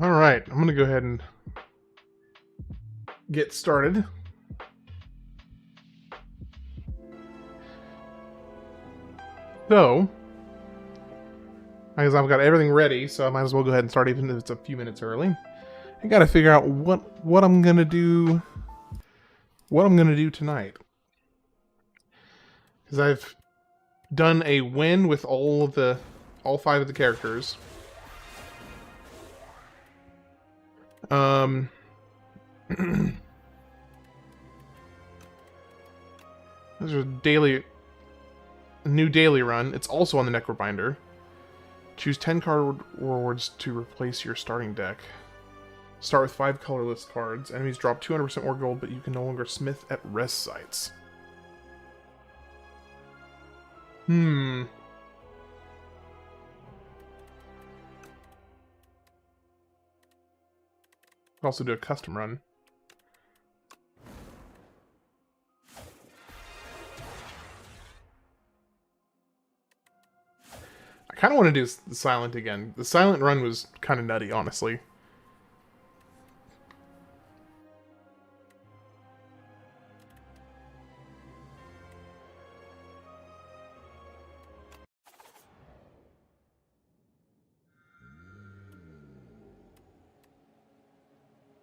All right, I'm gonna go ahead and get started. So, because I've got everything ready, so I might as well go ahead and start even if it's a few minutes early. I gotta figure out what I'm gonna do. What I'm gonna do tonight, because I've done a win with all 5 of the characters. There's a new daily run. It's also on the Necrobinder. Choose 10 card rewards to replace your starting deck. Start with 5 colorless cards. Enemies drop 200% more gold, but you can no longer smith at rest sites. Could also do a custom run. I kind of want to do the silent again. The silent run was kind of nutty, honestly.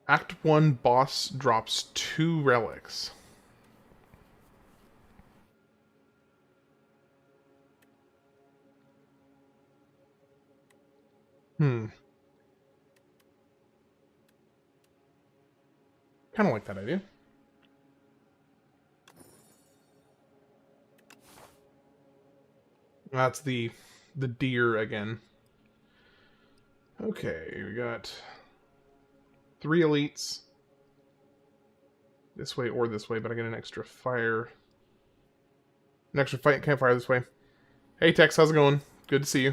Act 1 boss drops 2 relics. Kind of like that idea. That's the deer again. Okay, we got 3 elites. This way or this way, but I get an extra fire. An extra fight campfire this way. Hey Tex, how's it going? Good to see you.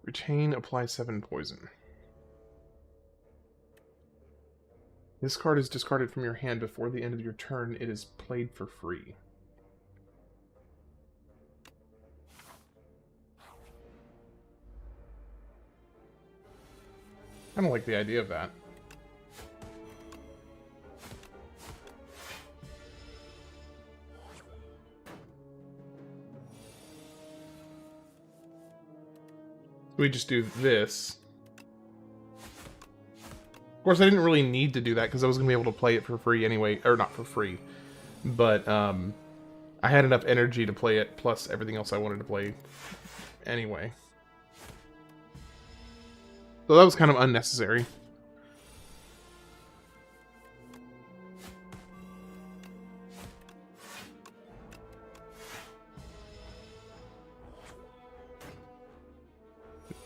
Retain, apply 7 poison. This card is discarded from your hand before the end of your turn. It is played for free. I don't like the idea of that. We just do this. Of course, I didn't really need to do that because I was going to be able to play it for free anyway. Or not for free. But I had enough energy to play it, plus everything else I wanted to play anyway. So that was kind of unnecessary.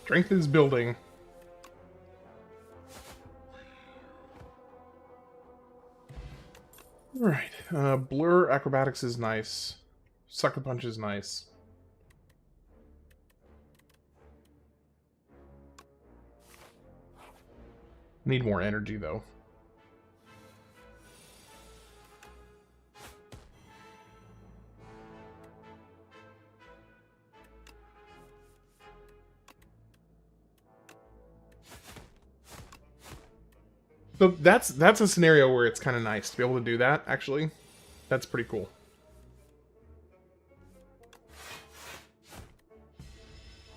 Strength is building. Alright. Blur acrobatics is nice. Sucker punch is nice. Need more energy though. So that's a scenario where it's kind of nice to be able to do that, actually. That's pretty cool.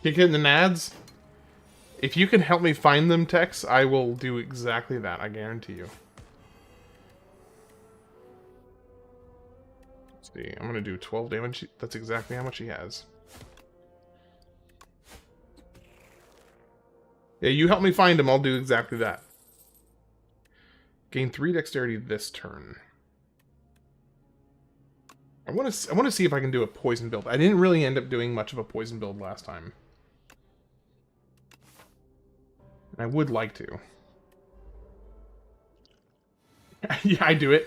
Kick it in the nads? If you can help me find them, Tex, I will do exactly that. I guarantee you. Let's see. I'm going to do 12 damage. That's exactly how much he has. Yeah, you help me find him. I'll do exactly that. Gain 3 dexterity this turn. I want to see if I can do a poison build. I didn't really end up doing much of a poison build last time. I would like to. Yeah, I do it.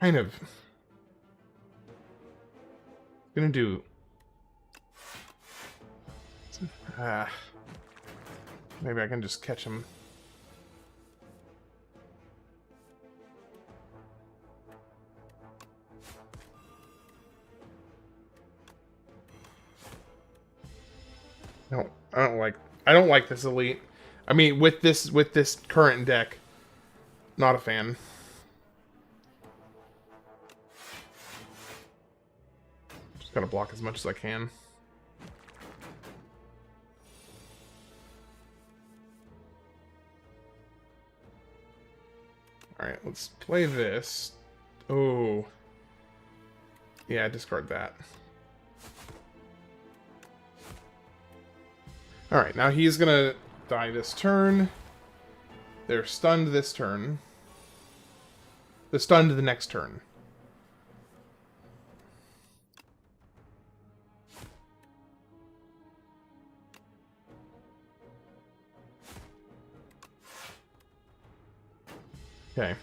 Kind of. Gonna do. Maybe I can just catch him. No, I don't like this elite. I mean, with this current deck, not a fan. Just gotta block as much as I can. Alright, let's play this. Oh. Yeah, discard that. Alright, now he's gonna die this turn. They're stunned this turn. They're stunned the next turn. Okay.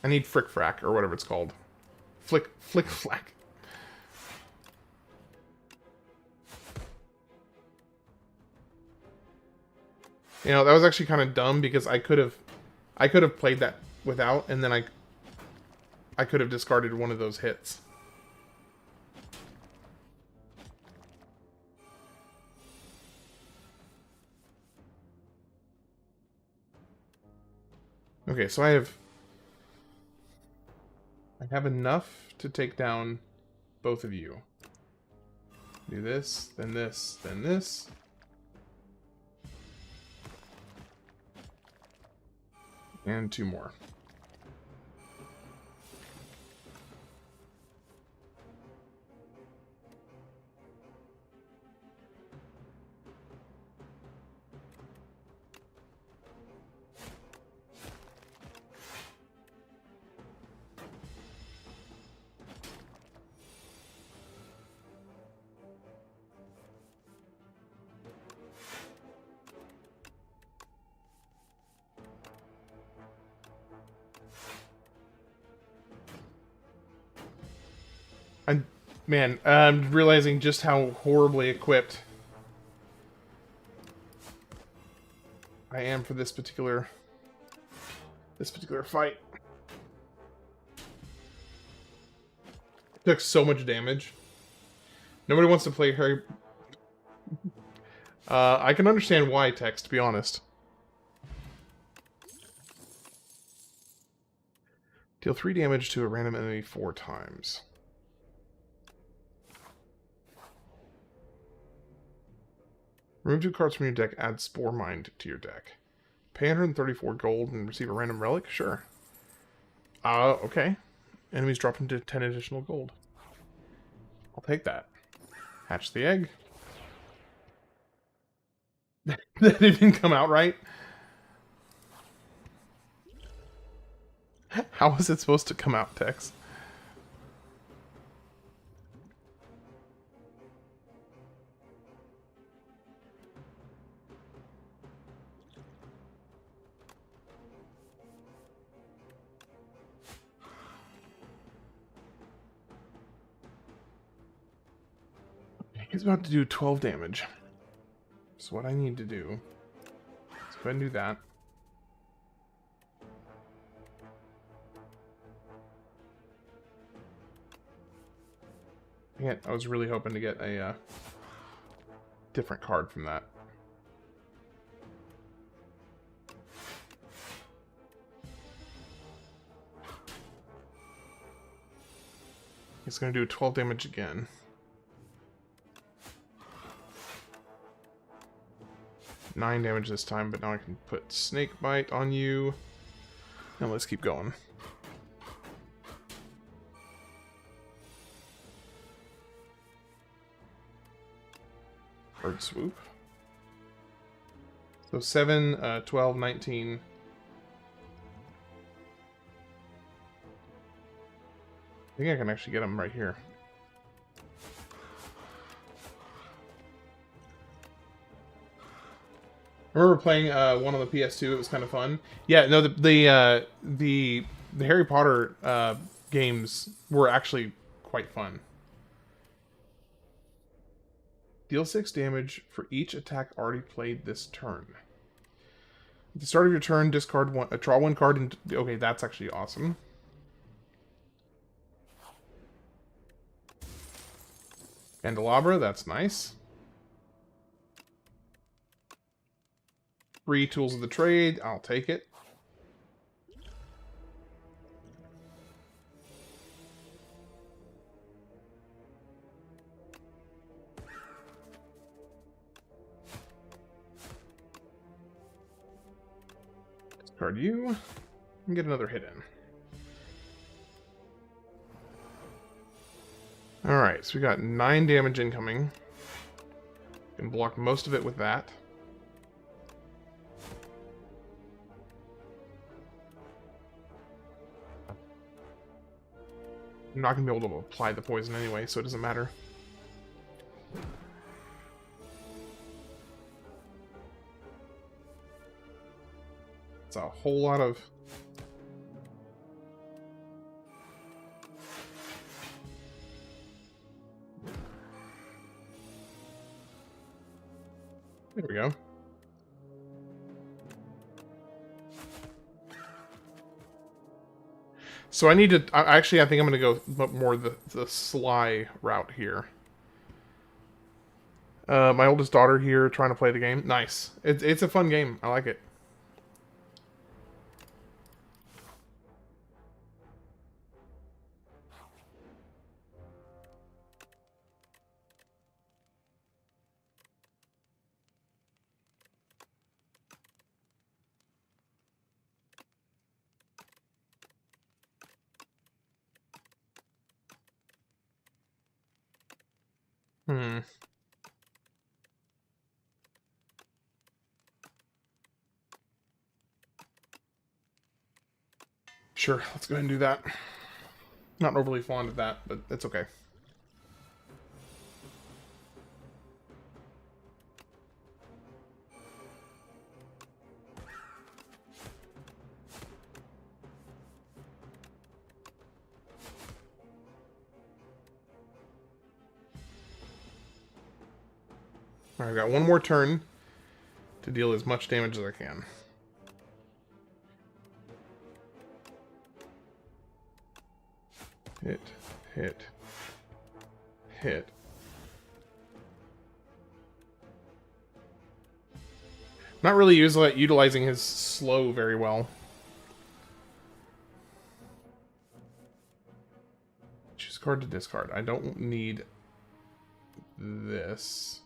I need Frick Frack, or whatever it's called. Flick Flack. You know, that was actually kind of dumb because I could have played that without, and then I could have discarded one of those hits. Okay, so I have enough to take down both of you. Do this, then this, then this. And 2 more. Man, I'm realizing just how horribly equipped I am for this particular fight. Took so much damage. Nobody wants to play Harry. I can understand why, Tex, to be honest. Deal 3 damage to a random enemy 4 times. Remove 2 cards from your deck, add Spore Mind to your deck. Pay 134 gold and receive a random relic? Sure. Okay. Enemies drop into 10 additional gold. I'll take that. Hatch the egg. That didn't come out right. How was it supposed to come out, Tex? He's about to do 12 damage. So what I need to do is go ahead and do that. Dang it, I was really hoping to get a different card from that. It's going to do 12 damage again. Nine damage this time, but now I can put Snake Bite on you. And let's keep going. Bird Swoop. So 7, 12, 19. I think I can actually get them right here. I remember playing one on the PS2. It was kind of fun. Yeah, no, the Harry Potter games were actually quite fun. Deal 6 damage for each attack already played this turn. At the start of your turn, discard one, draw one card. And okay, that's actually awesome. Candelabra, that's nice. 3 tools of the trade, I'll take it. Discard you, and get another hit in. Alright, so we got 9 damage incoming. Can block most of it with that. I'm not going to be able to apply the poison anyway, so it doesn't matter. It's a whole lot of... There we go. So I need to... Actually, I think I'm going to go more the Sly route here. My oldest daughter here trying to play the game. Nice. It's a fun game. I like it. Sure, let's go ahead and do that. Not overly fond of that, but it's okay. Alright, I've got one more turn to deal as much damage as I can. Hit, hit, hit. Not really utilizing his slow very well. Choose a card to discard. I don't need this.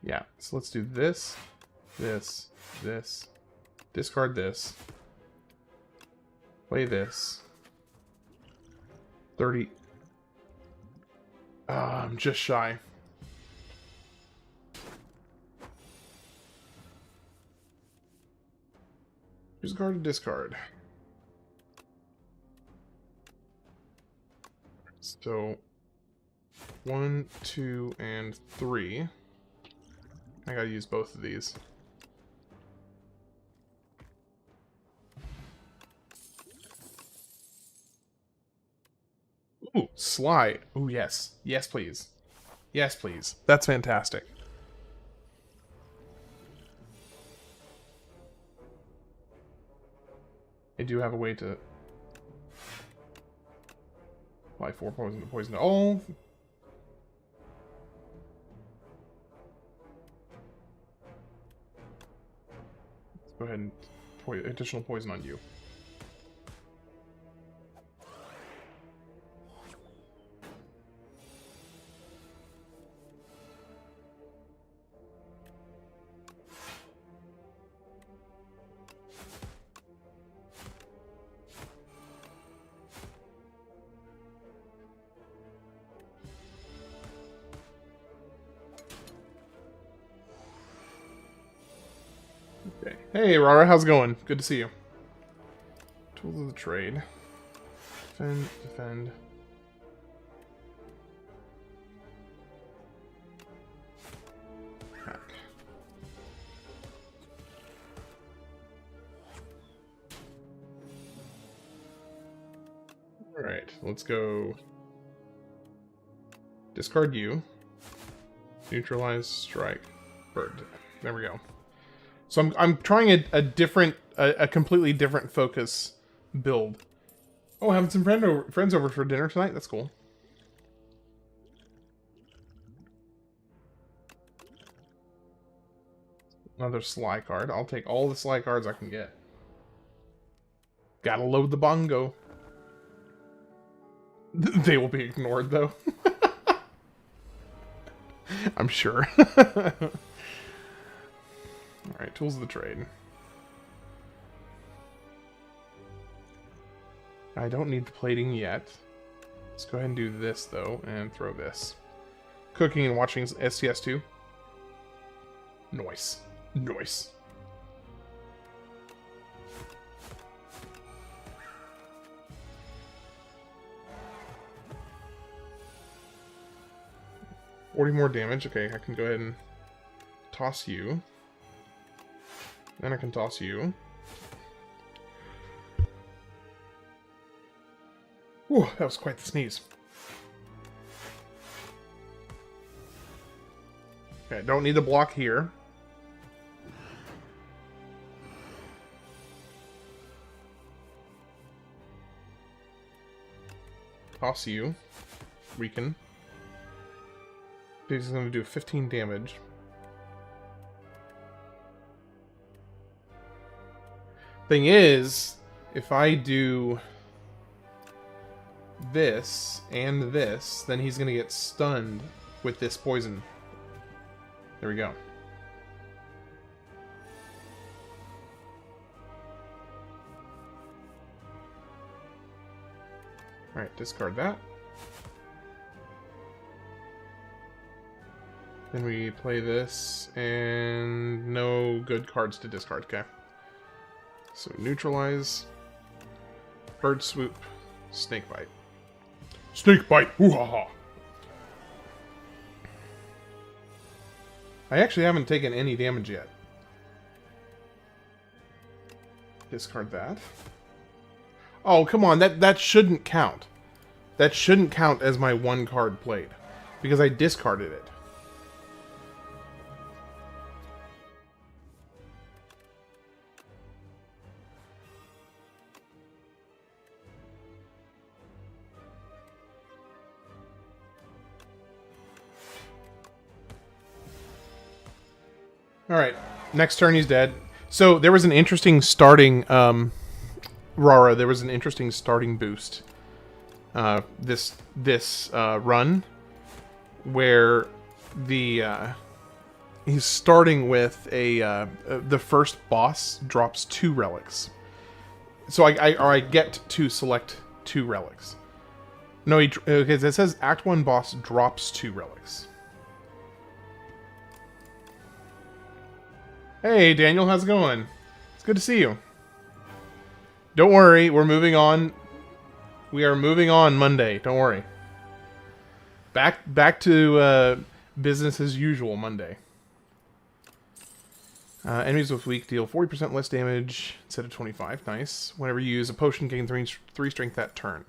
Yeah, so let's do this, this, this, discard this, play this, 30, I'm just shy. Choose a card to discard. So, 1, 2, and 3. I gotta use both of these. Ooh, Sly. Ooh, yes. Yes, please. Yes, please. That's fantastic. I do have a way to apply 4 poison to poison to all. Let's go ahead and additional poison on you. Okay. Hey, Rara, how's it going? Good to see you. Tools of the trade. Defend, defend. Hack. Alright, let's go. Discard you. Neutralize, strike, bird. There we go. So I'm trying a different, a completely different focus build. Oh, having some friends over for dinner tonight? That's cool. Another Sly card. I'll take all the Sly cards I can get. Gotta load the bongo. They will be ignored, though. I'm sure. Alright, tools of the trade. I don't need the plating yet. Let's go ahead and do this, though, and throw this. Cooking and watching STS2. Nice. Nice. $40 more damage. Okay, I can go ahead and toss you. Then I can toss you. Ooh, that was quite the sneeze. Okay, don't need the block here. Toss you. Weaken. He's going to do 15 damage. Thing is, if I do this and this, then he's going to get stunned with this poison. There we go. Alright, discard that. Then we play this, and no good cards to discard, okay. So neutralize, bird swoop, snake bite. Snake bite! Ooh-ha-ha! I actually haven't taken any damage yet. Discard that. Oh, come on, that shouldn't count. That shouldn't count as my one card played, because I discarded it. Alright, next turn he's dead. So there was an interesting starting, Rara, there was an interesting starting boost. This run, where he's starting with the first boss drops 2 relics. So I get to select 2 relics. No, okay, it says Act 1 boss drops 2 relics. Hey, Daniel, how's it going? It's good to see you. Don't worry, we're moving on. We are moving on Monday. Don't worry. Back to business as usual Monday. Enemies with weak deal 40% less damage instead of 25. Nice. Whenever you use a potion, gain 3 strength that turn.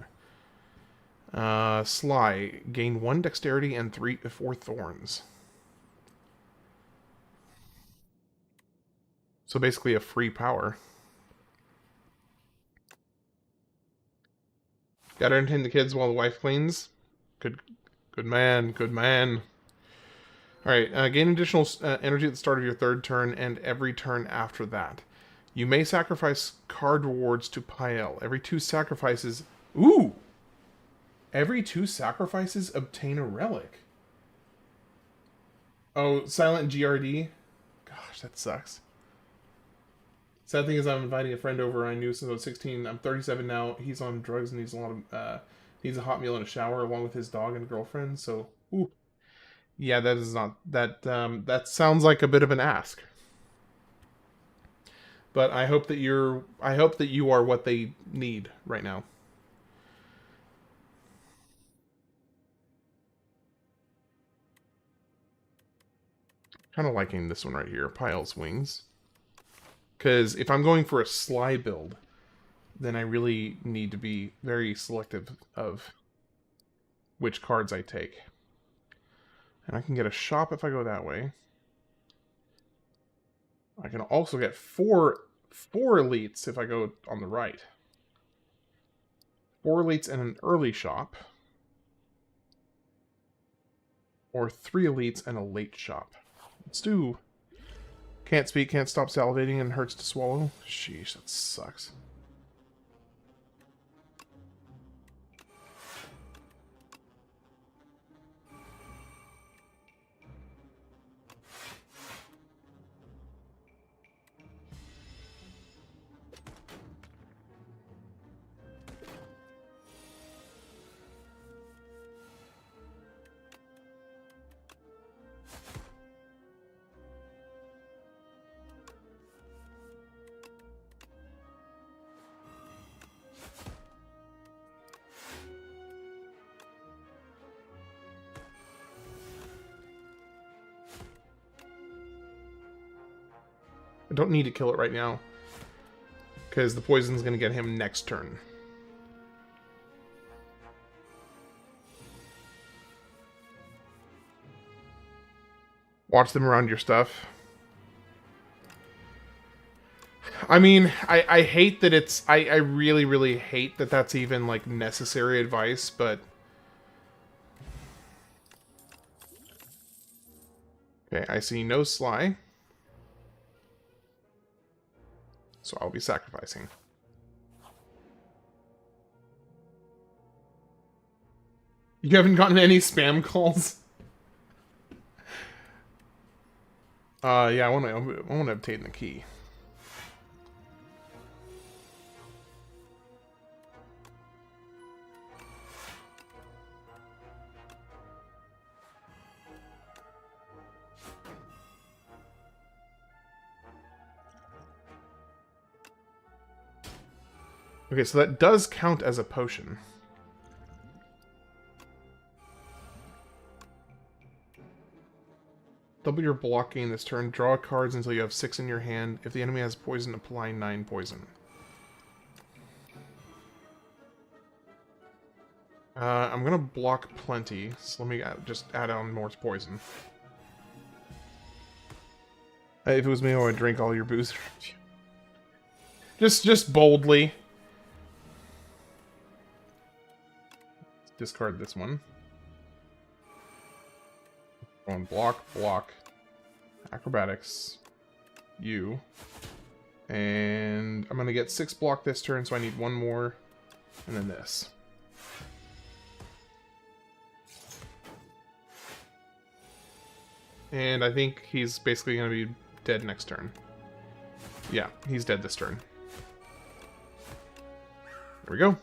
Sly, gain 1 dexterity and 4 thorns. So basically a free power. Gotta entertain the kids while the wife cleans. Good man, good man. Alright, gain additional energy at the start of your third turn and every turn after that. You may sacrifice card rewards to Pael. Every 2 sacrifices... Ooh! Every 2 sacrifices obtain a relic. Oh, silent GRD? Gosh, that sucks. Sad thing is I'm inviting a friend over I knew since I was 16. I'm 37 now. He's on drugs and needs a lot of... needs a hot meal and a shower along with his dog and girlfriend, so... Ooh. Yeah, that is not... That sounds like a bit of an ask. But I hope that you are what they need right now. Kind of liking this one right here, Pyle's Wings. Because if I'm going for a Sly build, then I really need to be very selective of which cards I take. And I can get a shop if I go that way. I can also get four elites if I go on the right. 4 elites and an early shop. Or 3 elites and a late shop. Let's do... Can't speak, can't stop salivating, and hurts to swallow. Sheesh, that sucks. I don't need to kill it right now, because the poison's going to get him next turn. Watch them around your stuff. I mean, I hate that it's... I really, really hate that that's even, like, necessary advice, but... Okay, I see no Sly. So I'll be sacrificing. You haven't gotten any spam calls? Yeah, I want to obtain the key. Okay, so that does count as a potion. Double your blocking this turn. Draw cards until you have 6 in your hand. If the enemy has poison, apply 9 poison. I'm gonna block plenty, so let me just add on more poison. If it was me, I would drink all your booze. just boldly. Discard this one. Going block, acrobatics, you, and I'm gonna get 6 block this turn, so I need 1 more, and then this. And I think he's basically gonna be dead next turn. Yeah, he's dead this turn. There we go.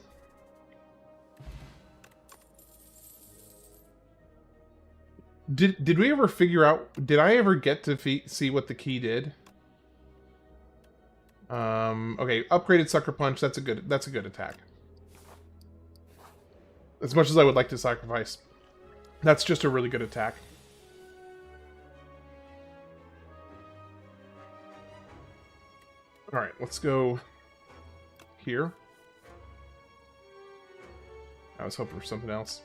Did we ever figure out... Did I ever get to see what the key did? Okay, upgraded Sucker Punch. That's a good attack. As much as I would like to sacrifice, that's just a really good attack. All right, let's go here. I was hoping for something else.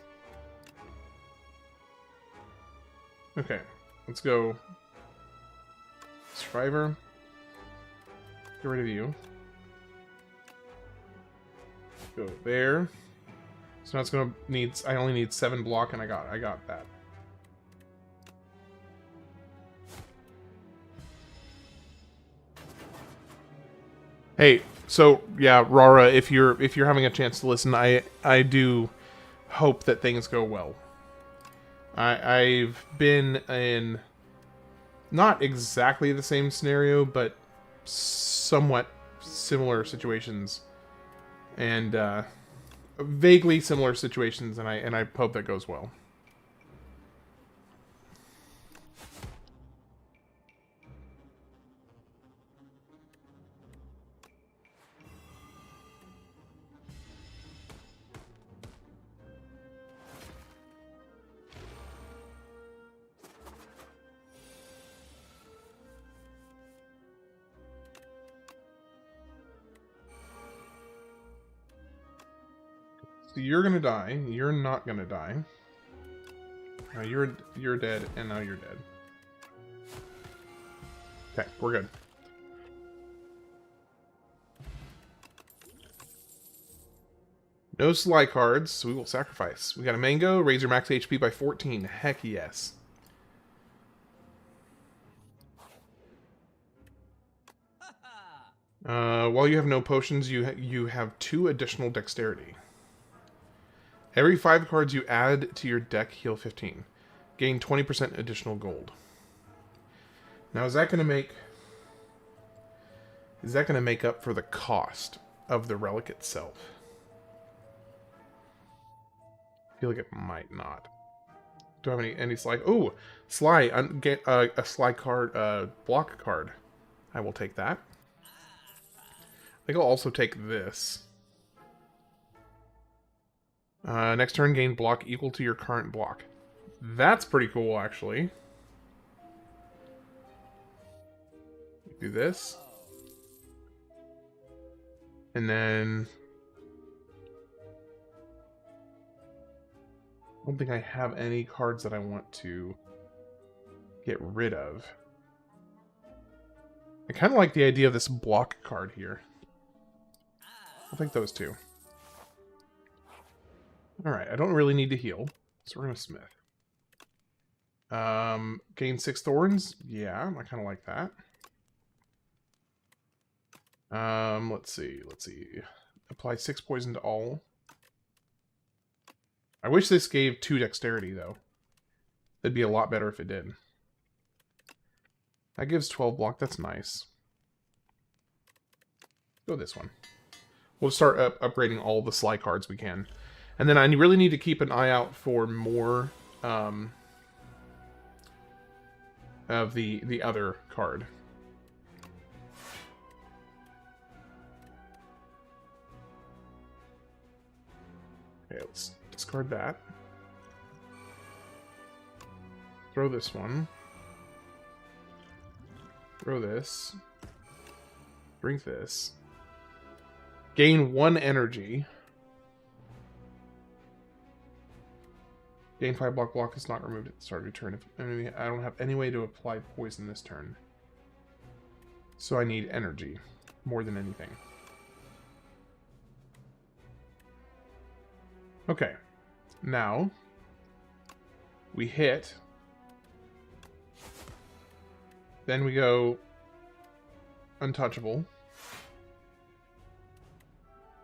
Okay, let's go. Survivor. Get rid of you. Go there. So now it's gonna need. I only need 7 block, and I got that. Hey, so yeah, Rara, if you're having a chance to listen, I do hope that things go well. I've been in not exactly the same scenario, but somewhat similar situations, and vaguely similar situations, and I hope that goes well. So you're gonna die. You're not gonna die. Now you're dead, and now you're dead. Okay, we're good. No Sly cards, so we will sacrifice. We got a mango, raise your max HP by 14. Heck yes. While you have no potions, you have 2 additional dexterity. Every 5 cards you add to your deck heal 15. Gain 20% additional gold. Now is that gonna make up for the cost of the relic itself? I feel like it might not. Do I have any Sly? Oh, Sly! Get a Sly card, block card. I will take that. I think I'll also take this. Next turn, gain block equal to your current block. That's pretty cool, actually. Do this. And then... I don't think I have any cards that I want to get rid of. I kind of like the idea of this block card here. I'll take those 2. Alright, I don't really need to heal, so we're going to smith. Gain 6 thorns? Yeah, I kind of like that. Let's see. Apply 6 poison to all. I wish this gave 2 dexterity, though. It'd be a lot better if it did. That gives 12 block, that's nice. Go this one. We'll start upgrading all the Sly cards we can. And then I really need to keep an eye out for more of the other card. Okay, let's discard that. Throw this one. Throw this. Drink this. Gain 1 energy. Gain 5 block. Block is not removed at the start of your turn. I don't have any way to apply poison this turn. So I need energy more than anything. Okay. Now we hit. Then we go untouchable.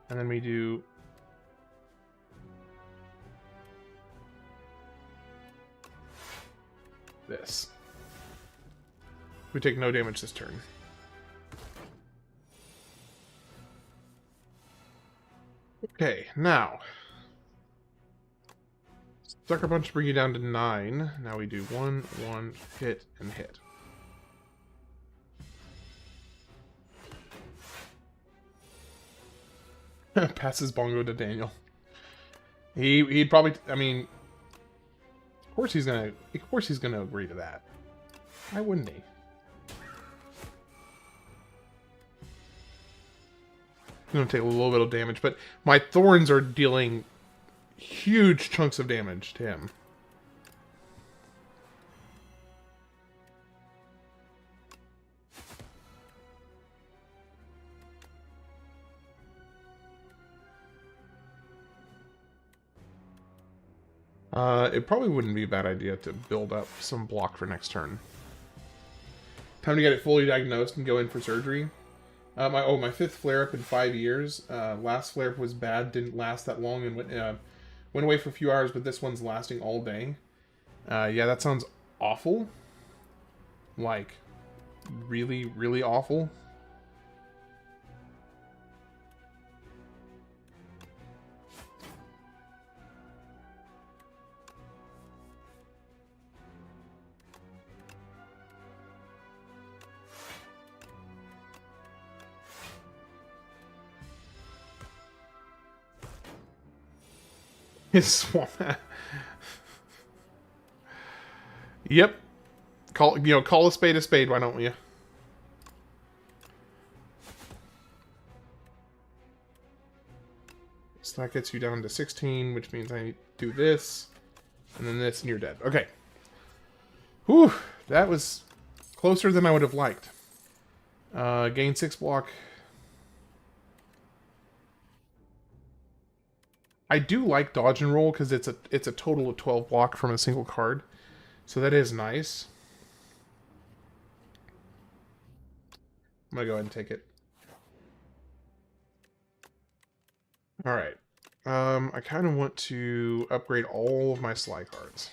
And then we do this. We take no damage this turn. Okay, now Sucker Punch bring you down to 9. Now we do 1, 1, hit, and hit. Passes Bongo to Daniel. He'd probably, I mean, of course he's gonna agree to that. Why wouldn't he? I'm gonna take a little bit of damage, but my thorns are dealing huge chunks of damage to him. It probably wouldn't be a bad idea to build up some block for next turn. Time to get it fully diagnosed and go in for surgery. My fifth flare-up in 5 years. Last flare-up was bad, didn't last that long, and went away for a few hours, but this one's lasting all day. Yeah, that sounds awful. Like, really, really awful. His swamp. Yep. Call a spade, why don't we? So that gets you down to 16, which means I do this, and then this, and you're dead. Okay. Whew, that was closer than I would have liked. Gain 6 block. I do like dodge and roll because it's a total of 12 block from a single card. So that is nice. I'm going to go ahead and take it. Alright. I kind of want to upgrade all of my Sly cards.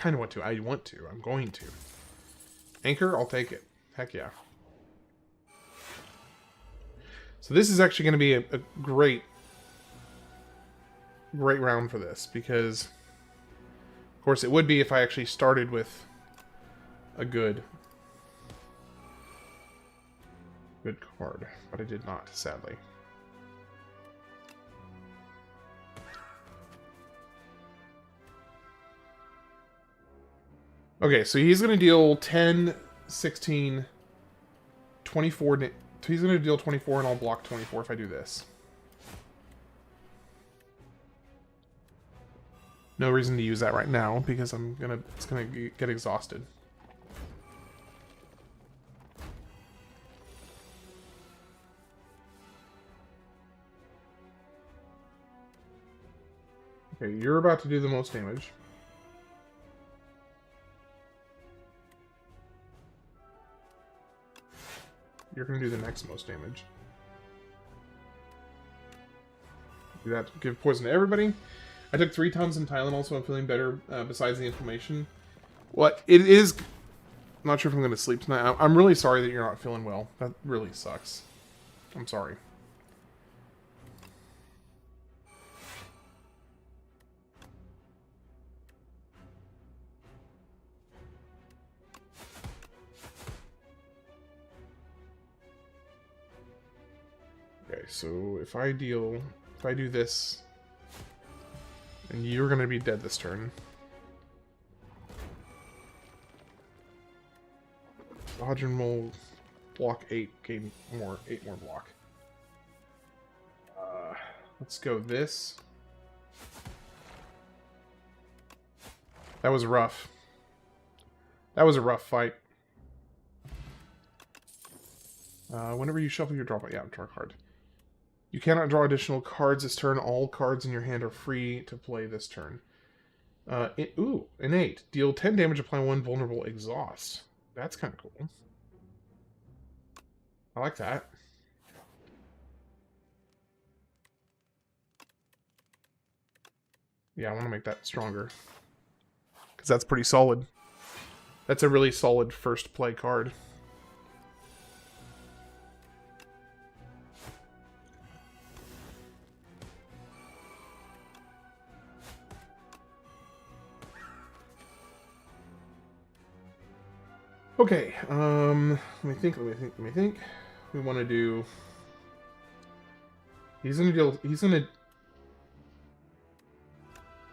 I want to. I'm going to. Anchor, I'll take it. Heck yeah. So this is actually going to be a great round for this, because of course it would be if I actually started with a good card, but I did not, sadly. Okay, so he's going to deal 10, 16, 24. He's going to deal 24, and I'll block 24 if I do this. No reason to use that right now, because it's gonna get exhausted. Okay, you're about to do the most damage. You're gonna do the next most damage. Do that, give poison to everybody. I took 3 tons in Tylenol, so I'm feeling better besides the inflammation. What? It is... I'm not sure if I'm going to sleep tonight. I'm really sorry that you're not feeling well. That really sucks. I'm sorry. Okay, so if I do this... And you're going to be dead this turn. Dodge and roll, block 8, gain 8 more block. Let's go this. That was rough. That was a rough fight. Whenever you shuffle your draw card. You cannot draw additional cards this turn. All cards in your hand are free to play this turn. Innate. Deal 10 damage, apply 1 vulnerable exhaust. That's kind of cool. I like that. Yeah, I want to make that stronger. Because that's pretty solid. That's a really solid first play card. Okay, let me think. We want to do... He's gonna...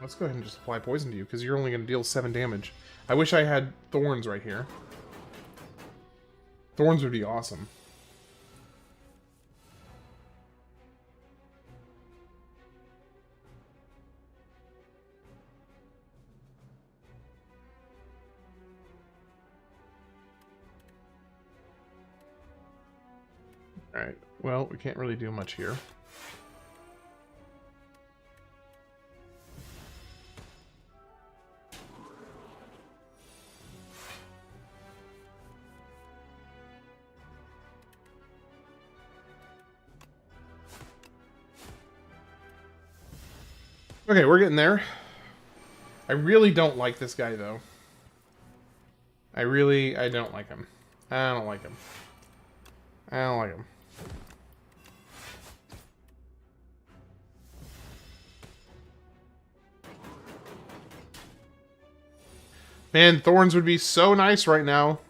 Let's go ahead and just apply poison to you, because you're only gonna deal 7 damage. I wish I had thorns right here. Thorns would be awesome. Alright, well, we can't really do much here. Okay, we're getting there. I really don't like this guy, though. I don't like him. I don't like him. I don't like him. Man, thorns would be so nice right now.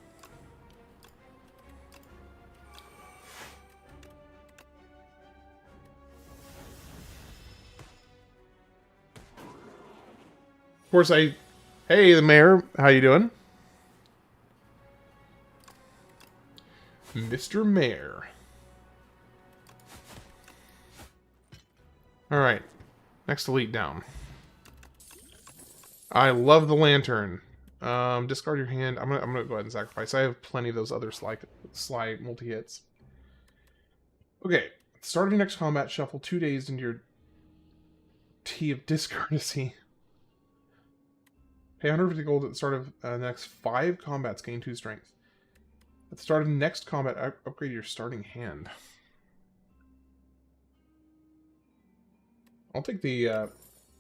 Of course, Hey, the mayor. How you doing? Mr. Mayor. Alright. Next elite down. I love the lantern. Discard your hand. I'm gonna go ahead and sacrifice. I have plenty of those other Sly multi-hits. Okay. Start of your next combat, shuffle 2 days into your Tea of Discourtesy. Pay 150 gold at the start of the next 5 combats, gain 2 strength. At the start of next combat, upgrade your starting hand. I'll take the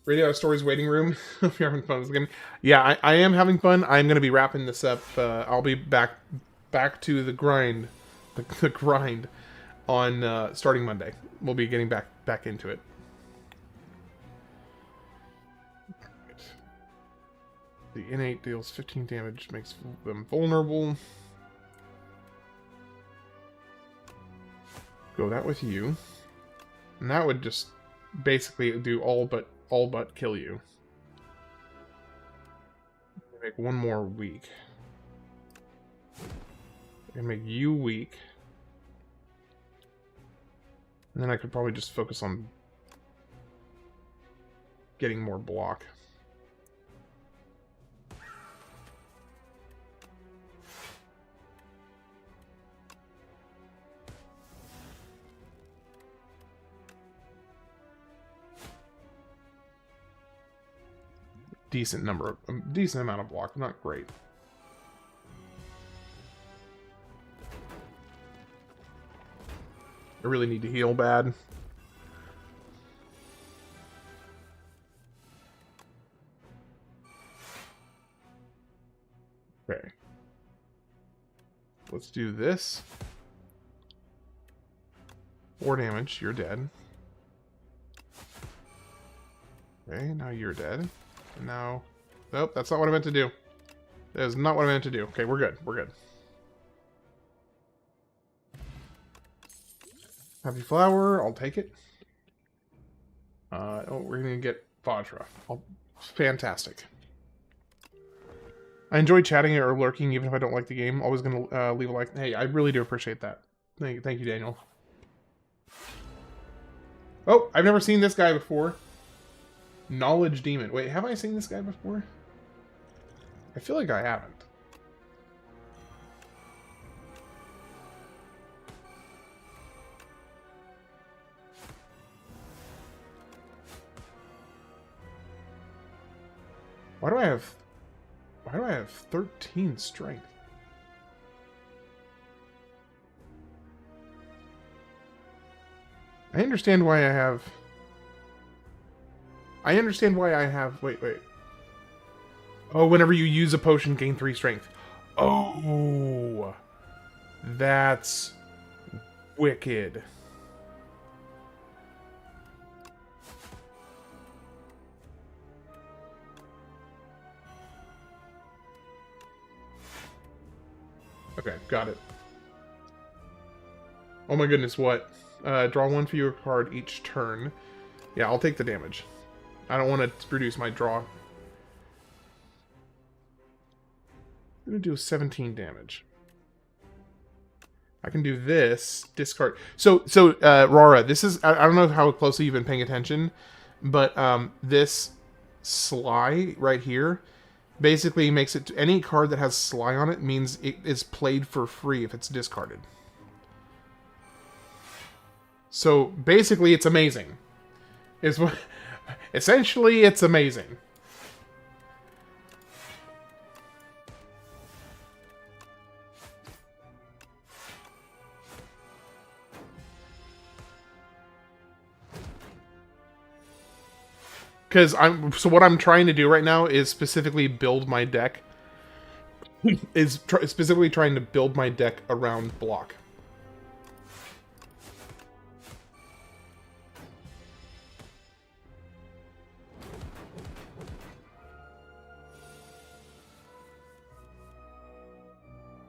Radio Stories waiting room. If you're having fun with this game. Yeah, I am having fun. I'm going to be wrapping this up. I'll be back to the grind. The grind on starting Monday. We'll be getting back into it. The innate deals 15 damage, makes them vulnerable. Go that with you. And that would just basically do all but kill you. Make one more weak. And make you weak. And then I could probably just focus on getting more block. Decent amount of block, not great. I really need to heal bad. Okay. Let's do this. 4 damage, you're dead. Okay, now you're dead. And now... Nope, that's not what I meant to do. That is not what I meant to do. Okay, we're good. We're good. Happy Flower, I'll take it. Oh, we're gonna get Vajra. Fantastic. I enjoy chatting or lurking even if I don't like the game. Always gonna leave a like. Hey, I really do appreciate that. Thank you, Daniel. Oh, I've never seen this guy before. Knowledge Demon. Wait, have I seen this guy before? I feel like I haven't. Why do I have 13 strength? I understand why I have... Wait. Oh, whenever you use a potion, gain 3 strength. Oh! That's... wicked. Okay, got it. Oh my goodness, what? Draw 1 fewer card each turn. Yeah, I'll take the damage. I don't want to reduce my draw. I'm going to do 17 damage. I can do this. Discard. So, Rara, this is... I don't know how closely you've been paying attention, but this Sly right here basically makes it... Any card that has Sly on it means it is played for free if it's discarded. So, basically, it's amazing. Essentially, it's amazing. Because so what I'm trying to do right now is specifically build my deck. Specifically trying to build my deck around block.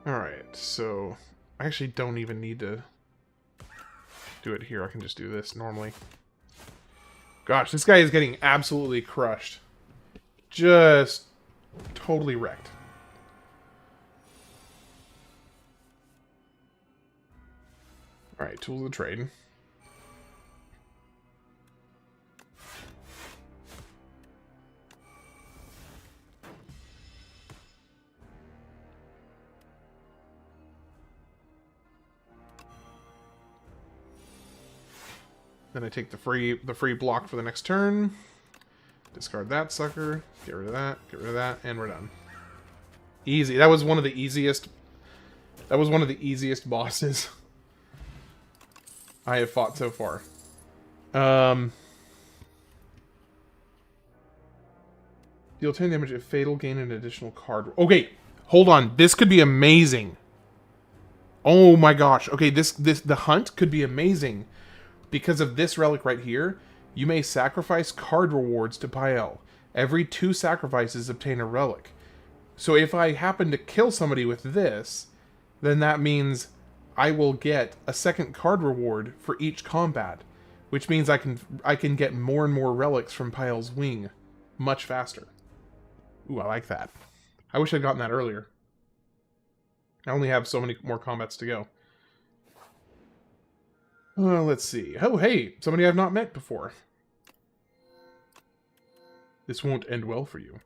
Alright, so I actually don't even need to do it here. I can just do this normally. Gosh, this guy is getting absolutely crushed. Just totally wrecked. Alright, tools of the trade. Then I take the free block for the next turn. Discard that sucker. Get rid of that, and we're done. Easy. That was one of the easiest. That was one of the easiest bosses I have fought so far. Deal 10 damage if fatal, gain an additional card. Okay, hold on. This could be amazing. Oh my gosh. Okay, the hunt could be amazing. Because of this relic right here, you may sacrifice card rewards to Pael. Every 2 sacrifices obtain a relic. So if I happen to kill somebody with this, then that means I will get a second card reward for each combat, which means I can get more and more relics from Pael's wing much faster. Ooh, I like that. I wish I'd gotten that earlier. I only have so many more combats to go. Let's see. Oh, hey! Somebody I've not met before. This won't end well for you.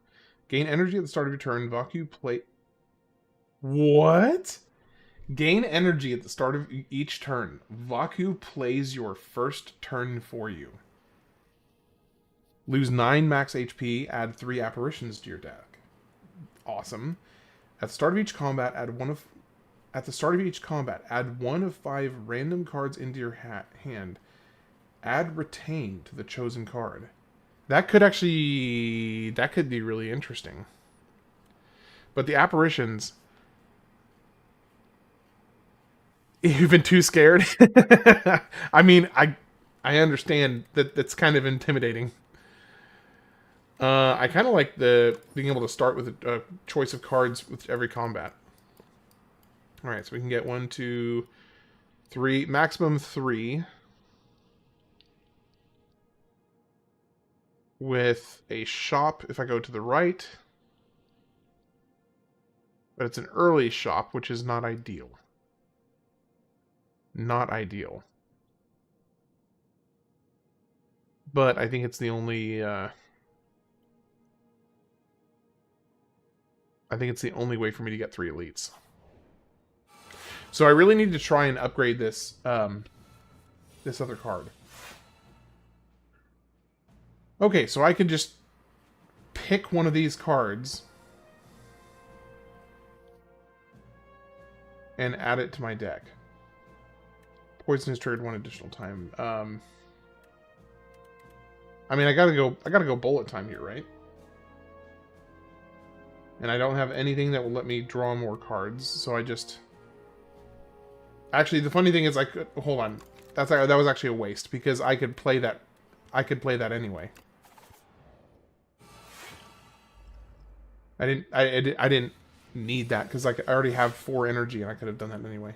Gain energy at the start of your turn. Vaku play... What? Gain energy at the start of each turn. Vaku plays your first turn for you. Lose 9 max HP. Add 3 apparitions to your deck. Awesome. At the start of each combat, add one of 5 random cards into your hand. Add retain to the chosen card. That could be really interesting. But the apparitions... You've been too scared? I mean, I understand that that's kind of intimidating. I kind of like being able to start with a choice of cards with every combat. Alright, so we can get 1, 2, 3, maximum 3. With a shop if I go to the right. But it's an early shop, which is not ideal. Not ideal. But I think it's the only... I think it's the only way for me to get 3 elites. So I really need to try and upgrade this this other card. Okay, so I can just pick one of these cards and add it to my deck. Poison is triggered 1 additional time. I mean, I gotta go bullet time here, right? And I don't have anything that will let me draw more cards, so I just... Actually, the funny thing is I could... Hold on. That was actually a waste, because I could play that... I could play that anyway. I didn't need that, because I already have 4 energy, and I could have done that anyway.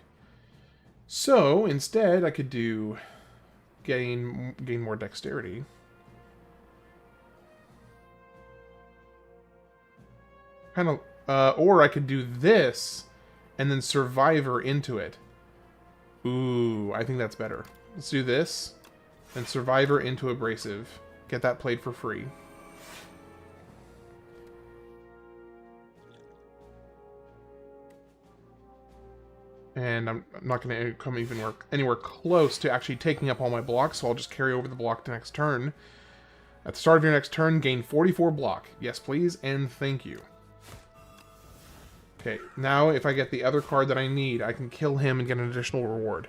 So, instead, I could do... Gain more dexterity. Kind of... or I could do this, and then Survivor into it. Ooh, I think that's better. Let's do this, and Survivor into Abrasive. Get that played for free. And I'm not going to come anywhere close to actually taking up all my blocks, so I'll just carry over the block to next turn. At the start of your next turn, gain 44 block. Yes, please, and thank you. Okay, now if I get the other card that I need, I can kill him and get an additional reward.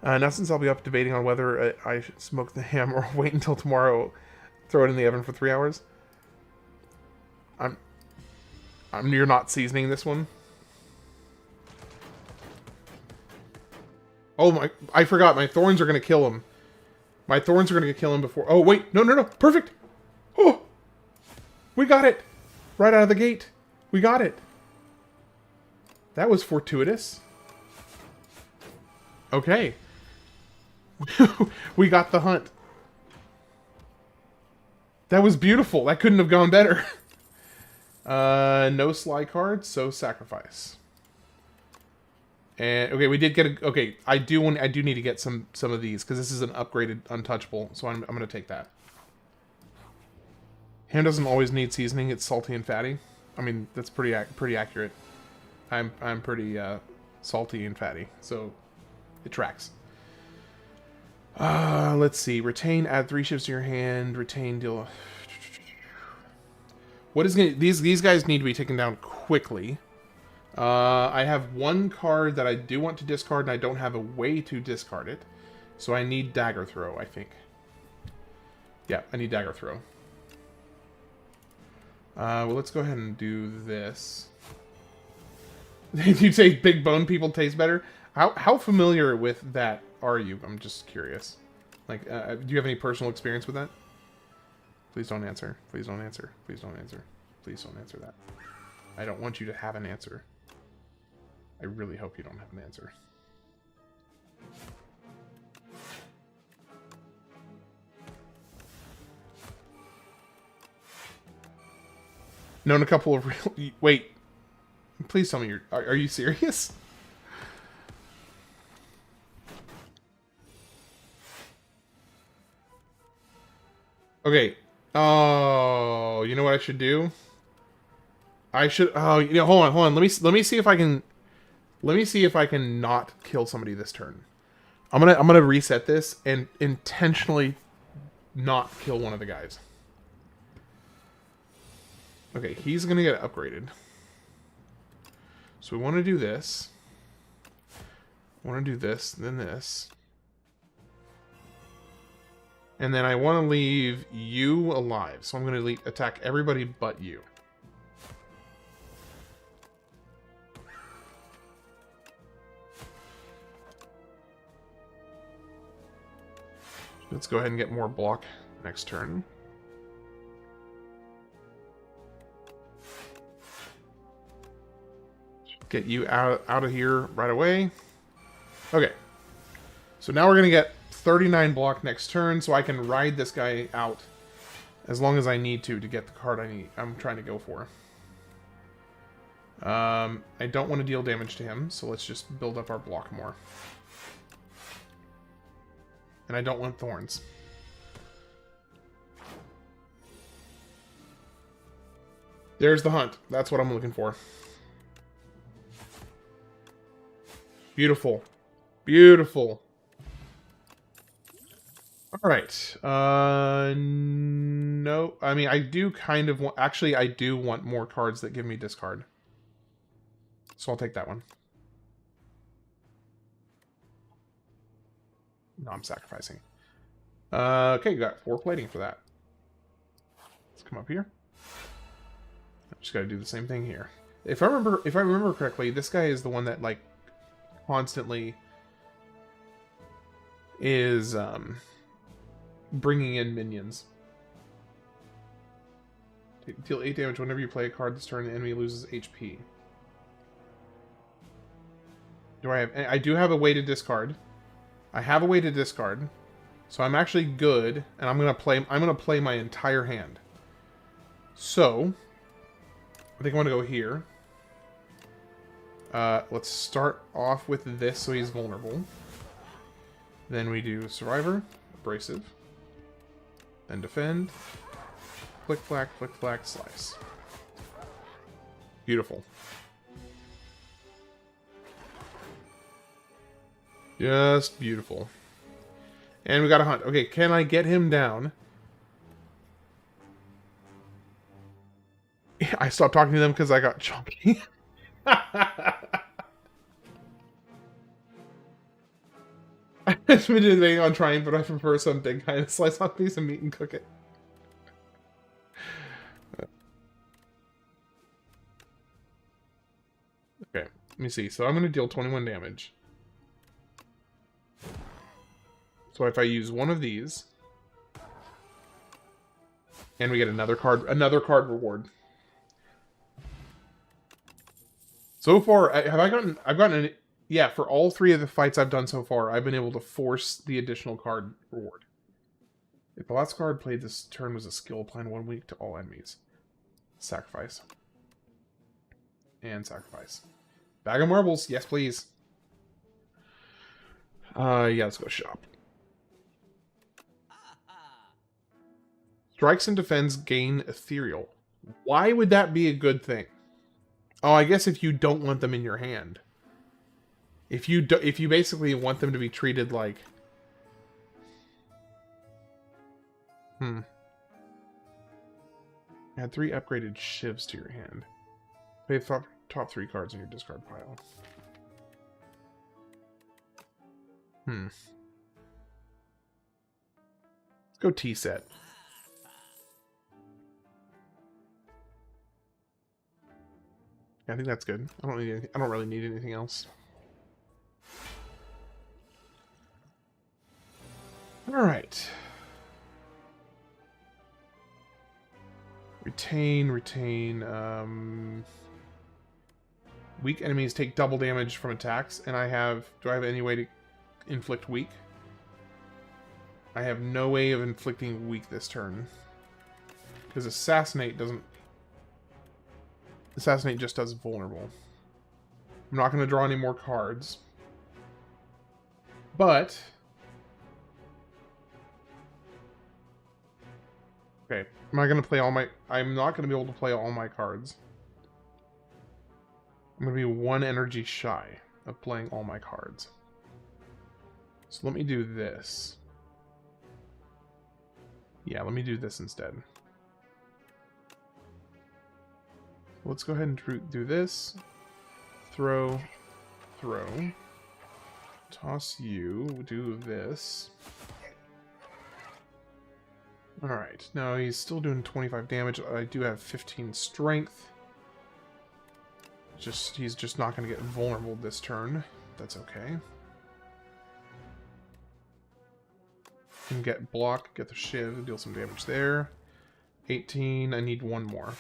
Now since I'll be up debating on whether I should smoke the ham or wait until tomorrow, Throw it in the oven for 3 hours. You're not seasoning this one. Oh my, I forgot. My thorns are going to kill him. My thorns are going to kill him before. Oh, wait. No, no, no. Perfect. Oh, we got it. Right out of the gate. We got it. That was fortuitous. Okay. We got the hunt. That was beautiful. That couldn't have gone better. No Sly cards, so sacrifice. And okay, we did get a. Okay, I do need to get some of these because this is an upgraded untouchable. So I'm gonna take that. Ham doesn't always need seasoning. It's salty and fatty. I mean, that's pretty accurate. I'm pretty salty and fatty, so it tracks. Let's see. Retain, add 3 shifts to your hand. Retain, deal. What is gonna, these guys need to be taken down quickly. I have 1 card that I do want to discard, and I don't have a way to discard it. So I need Dagger Throw, I think. Yeah, I need Dagger Throw. Well, let's go ahead and do this. You say big bone people taste better? How familiar with that are you? I'm just curious. Like, do you have any personal experience with that? Please don't answer. Please don't answer. Please don't answer. Please don't answer that. I don't want you to have an answer. I really hope you don't have an answer. Known a couple of real... Wait. Please tell me you're... Are you serious? Okay. Oh, you know what I should do? I should... Oh, you know, hold on. Let me see if I can... Let me see if I can not kill somebody this turn. I'm gonna reset this and intentionally not kill one of the guys. Okay, he's gonna get upgraded. So we want to do this. Want to do this, then this. And then I want to leave you alive. So I'm going to attack everybody but you. Let's go ahead and get more block next turn. Get you out of here right away. Okay. So now we're going to get 39 block next turn, so I can ride this guy out as long as I need to get the card I'm trying to go for. I don't want to deal damage to him, so let's just build up our block more. And I don't want thorns. There's the hunt. That's what I'm looking for. Beautiful. Beautiful. Alright. No. I mean, I do kind of want... Actually, I do want more cards that give me discard. So I'll take that one. No, I'm sacrificing. Okay, you got 4 plating for that. Let's come up here. I just got to do the same thing here. If I remember correctly, this guy is the one that like constantly is bringing in minions. Deal 8 damage whenever you play a card this turn. The enemy loses HP. Do I have? I do have a way to discard. I have a way to discard, so I'm actually good, and I'm gonna play my entire hand. So, I think I want to go here. Let's start off with this, so he's vulnerable. Then we do Survivor, Abrasive, then Defend, Flick Flack, Slice. Beautiful. Just beautiful. And we got a hunt. Okay, can I get him down? I stopped talking to them because I got chunky. I've been debating on trying, but I prefer some big kind of slice on a piece of meat and cook it. Let me see. So I'm going to deal 21 damage. So if I use one of these, and we get another card reward. So far, I've gotten yeah, for all 3 of the fights I've done so far, I've been able to force the additional card reward. If the last card played this turn was a skill, applying 1 week to all enemies. Sacrifice. And sacrifice. Bag of marbles, yes please. Yeah, let's go shop. Strikes and defends gain ethereal. Why would that be a good thing? Oh, I guess if you don't want them in your hand. If you basically want them to be treated like... Add 3 upgraded shivs to your hand. Play the top 3 cards in your discard pile. Let's go T-set. Yeah, I think that's good. I don't really need anything else. Alright. Retain. Weak enemies take double damage from attacks, and do I have any way to inflict weak? I have no way of inflicting weak this turn. Because Assassinate doesn't... Assassinate just does vulnerable. I'm not going to draw any more cards. But... Okay. Am I going to play all my... I'm not going to be able to play all my cards. I'm going to be 1 energy shy of playing all my cards. So let me do this. Yeah, let me do this instead. Let's go ahead and do this. Throw. Toss you. Do this. Alright, now he's still doing 25 damage. I do have 15 strength. He's just not going to get vulnerable this turn. That's okay. Can get block, get the shiv, deal some damage there. 18, I need 1 more.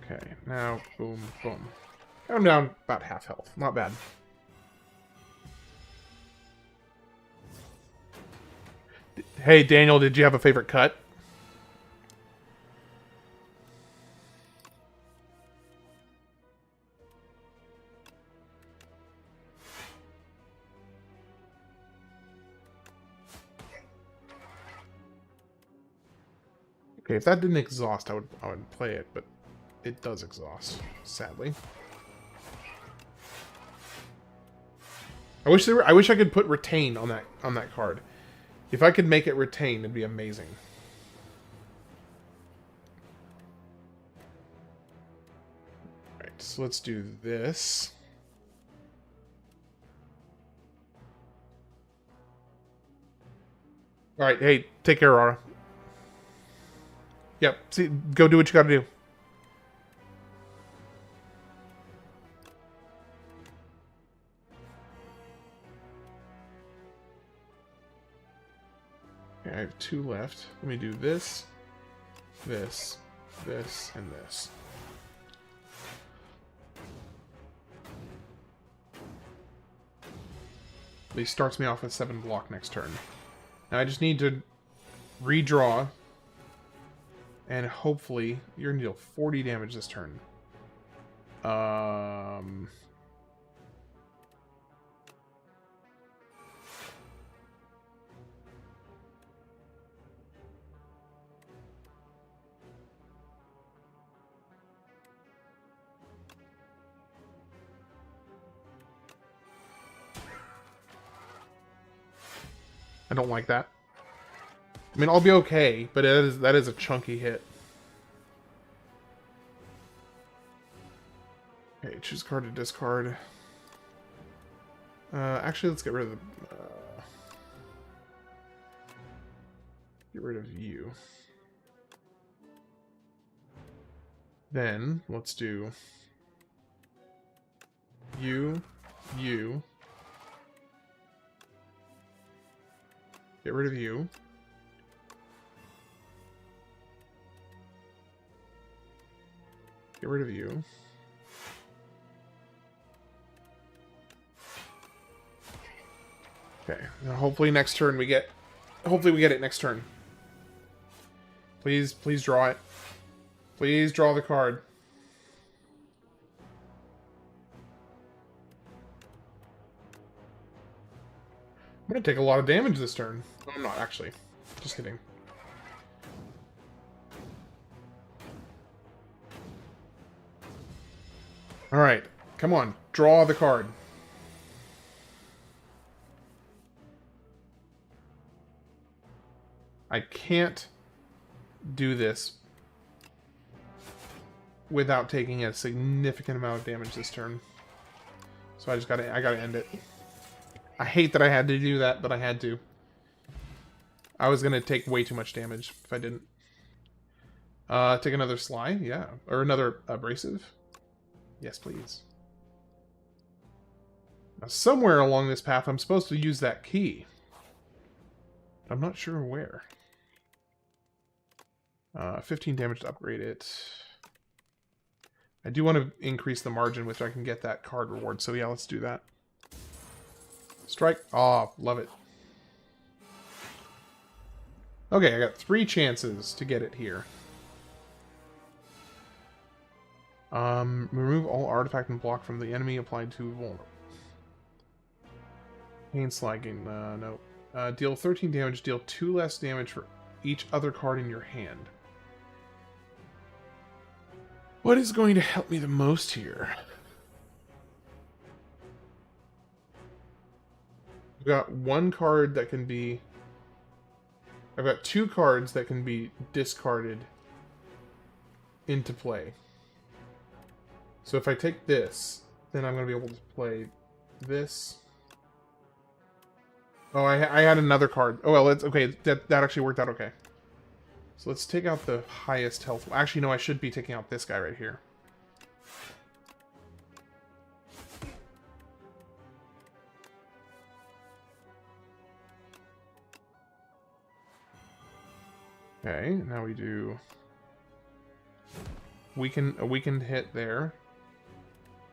Okay, now, boom, boom. I'm down about half health. Not bad. Hey, Daniel, did you have a favorite cut? Okay, if that didn't exhaust, I would play it, but it does exhaust, sadly. I wish I could put retain on that card. If I could make it retain, it'd be amazing. Alright, so let's do this. Alright, hey, take care, Aura. Yep, see, go do what you gotta do. Okay, I have 2 left. Let me do this, this, this, and this. He starts me off with 7 block next turn. Now I just need to redraw, and hopefully you're gonna deal 40 damage this turn. I don't like that. I mean, I'll be okay, but that is a chunky hit. Okay, choose card to discard. Actually, let's get rid of the... get rid of you. Then, let's do... You. Get rid of you. Get rid of you. Okay. Now hopefully next turn we get... Hopefully we get it next turn. Please draw it. Please draw the card. I'm going to take a lot of damage this turn. No, I'm not, actually. Just kidding. Alright. Come on. Draw the card. I can't do this without taking a significant amount of damage this turn. So I gotta end it. I hate that I had to do that, but I had to. I was gonna take way too much damage if I didn't. Take another Sly, yeah. Or another abrasive. Yes, please. Now, somewhere along this path, I'm supposed to use that key. I'm not sure where. 15 damage to upgrade it. I do want to increase the margin, which I can get that card reward. So yeah, let's do that. Strike. Oh, love it. Okay, I got 3 chances to get it here. Remove all artifact and block from the enemy applied to vulnerable. Pain slagging. No. Deal 13 damage. Deal 2 less damage for each other card in your hand. What is going to help me the most here? I've got 1 card that can be... I've got 2 cards that can be discarded into play. So if I take this, then I'm going to be able to play this. Oh, I had another card. Oh, well, it's okay. That actually worked out okay. So let's take out the highest health. Actually, no, I should be taking out this guy right here. Okay, now we do a weakened hit there.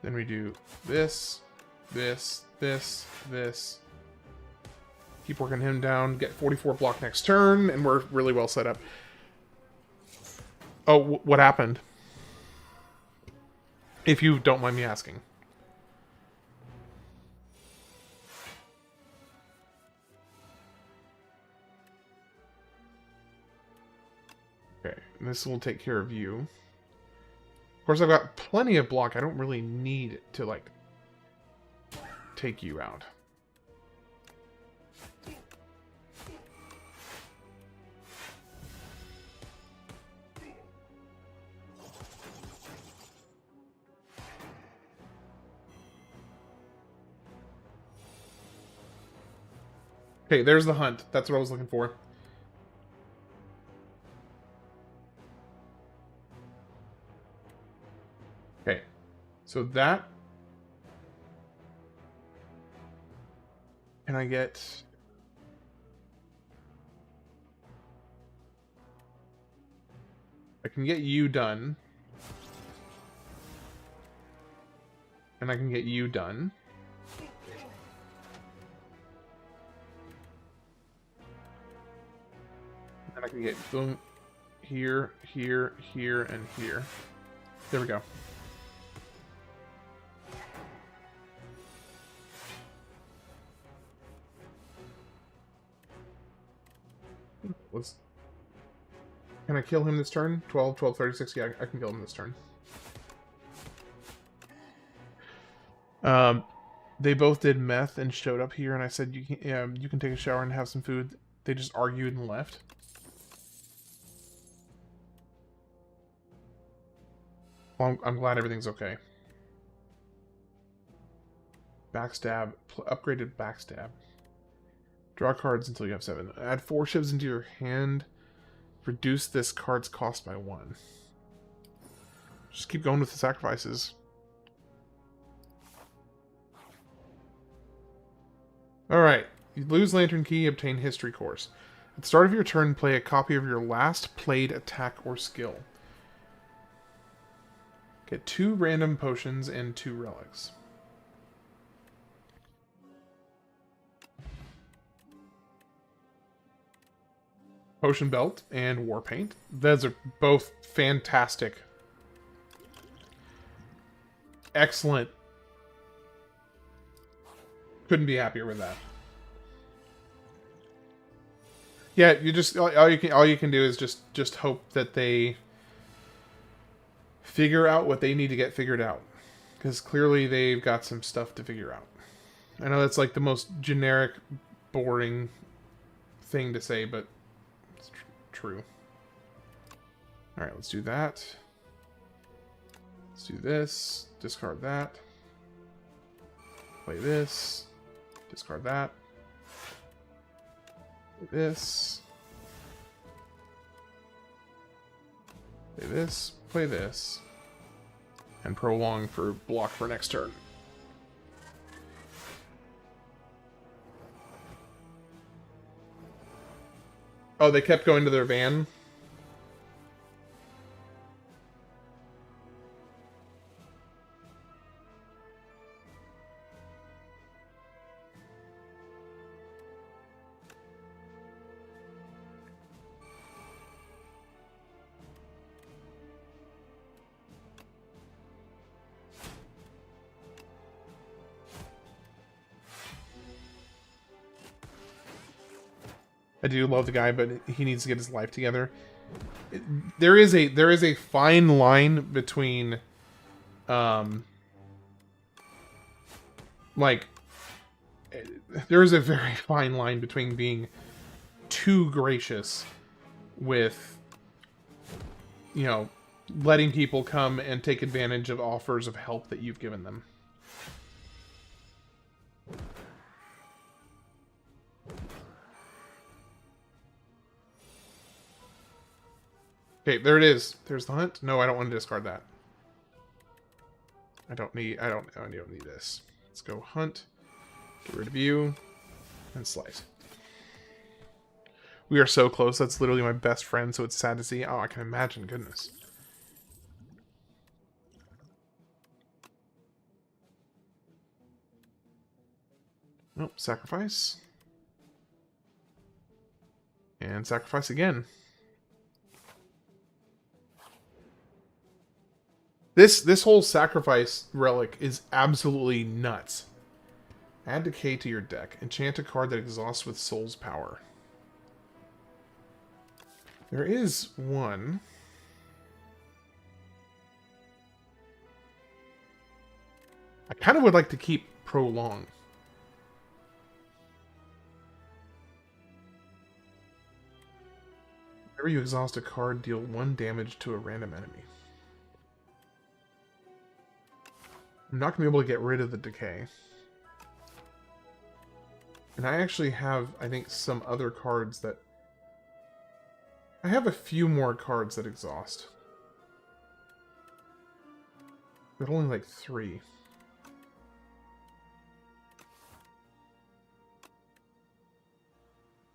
Then we do this, this, this, this. Keep working him down, get 44 block next turn, and we're really well set up. Oh, what happened? If you don't mind me asking. Okay, and this will take care of you. Of course, I've got plenty of block. I don't really need to, like, take you out. Okay, there's the hunt. That's what I was looking for. Okay, so that... Can I get... I can get you done. And I can get you done. And I can get boom here, here, here, and here. There we go. Can I kill him this turn? 12, 12, 36. Yeah, I can kill him this turn. They both did meth and showed up here, and I said, you can take a shower and have some food. They just argued and left. Well, I'm glad everything's okay. Backstab. Upgraded backstab. Draw cards until you have 7. Add 4 shivs into your hand. Reduce this card's cost by 1. Just keep going with the sacrifices. Alright. You lose Lantern Key, obtain History Course. At the start of your turn, play a copy of your last played attack or skill. Get 2 random potions and 2 relics. Potion Belt and War Paint. Those are both fantastic. Excellent. Couldn't be happier with that. Yeah, you just all you can do is just hope that they figure out what they need to get figured out, because clearly they've got some stuff to figure out. I know that's like the most generic, boring thing to say, but it's true. All right, let's do that. Let's do this. Discard that. Play this. Discard that. Play this. Play this. Play this. And prolong for block for next turn. Oh, they kept going to their van? I do love the guy, but he needs to get his life together. There is a fine line between, like, there is a very fine line between being too gracious with, you know, letting people come and take advantage of offers of help that you've given them. Okay, there it is. There's the hunt. No, I don't want to discard that. I don't need this. Let's go hunt. Get rid of you. And slice. We are so close. That's literally my best friend, so it's sad to see. Oh, I can imagine. Goodness. Oh, sacrifice. And sacrifice again. This whole sacrifice relic is absolutely nuts. Add decay to your deck. Enchant a card that exhausts with soul's power. There is one. I kind of would like to keep prolong. Whenever you exhaust a card, deal 1 damage to a random enemy. I'm not going to be able to get rid of the decay. And I actually have, I think, some other cards that... I have a few more cards that exhaust. But only like 3.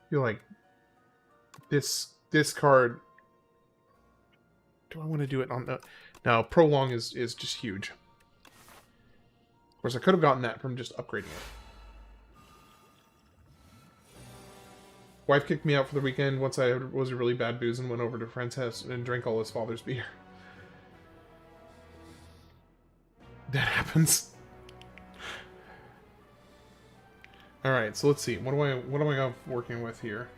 I feel like this card... Do I want to do it on the... No, prolong is just huge. Of course, I could have gotten that from just upgrading it. Wife kicked me out for the weekend once I was a really bad booze and went over to a friend's house and drank all his father's beer. That happens. Alright, so let's see. What am I working with here?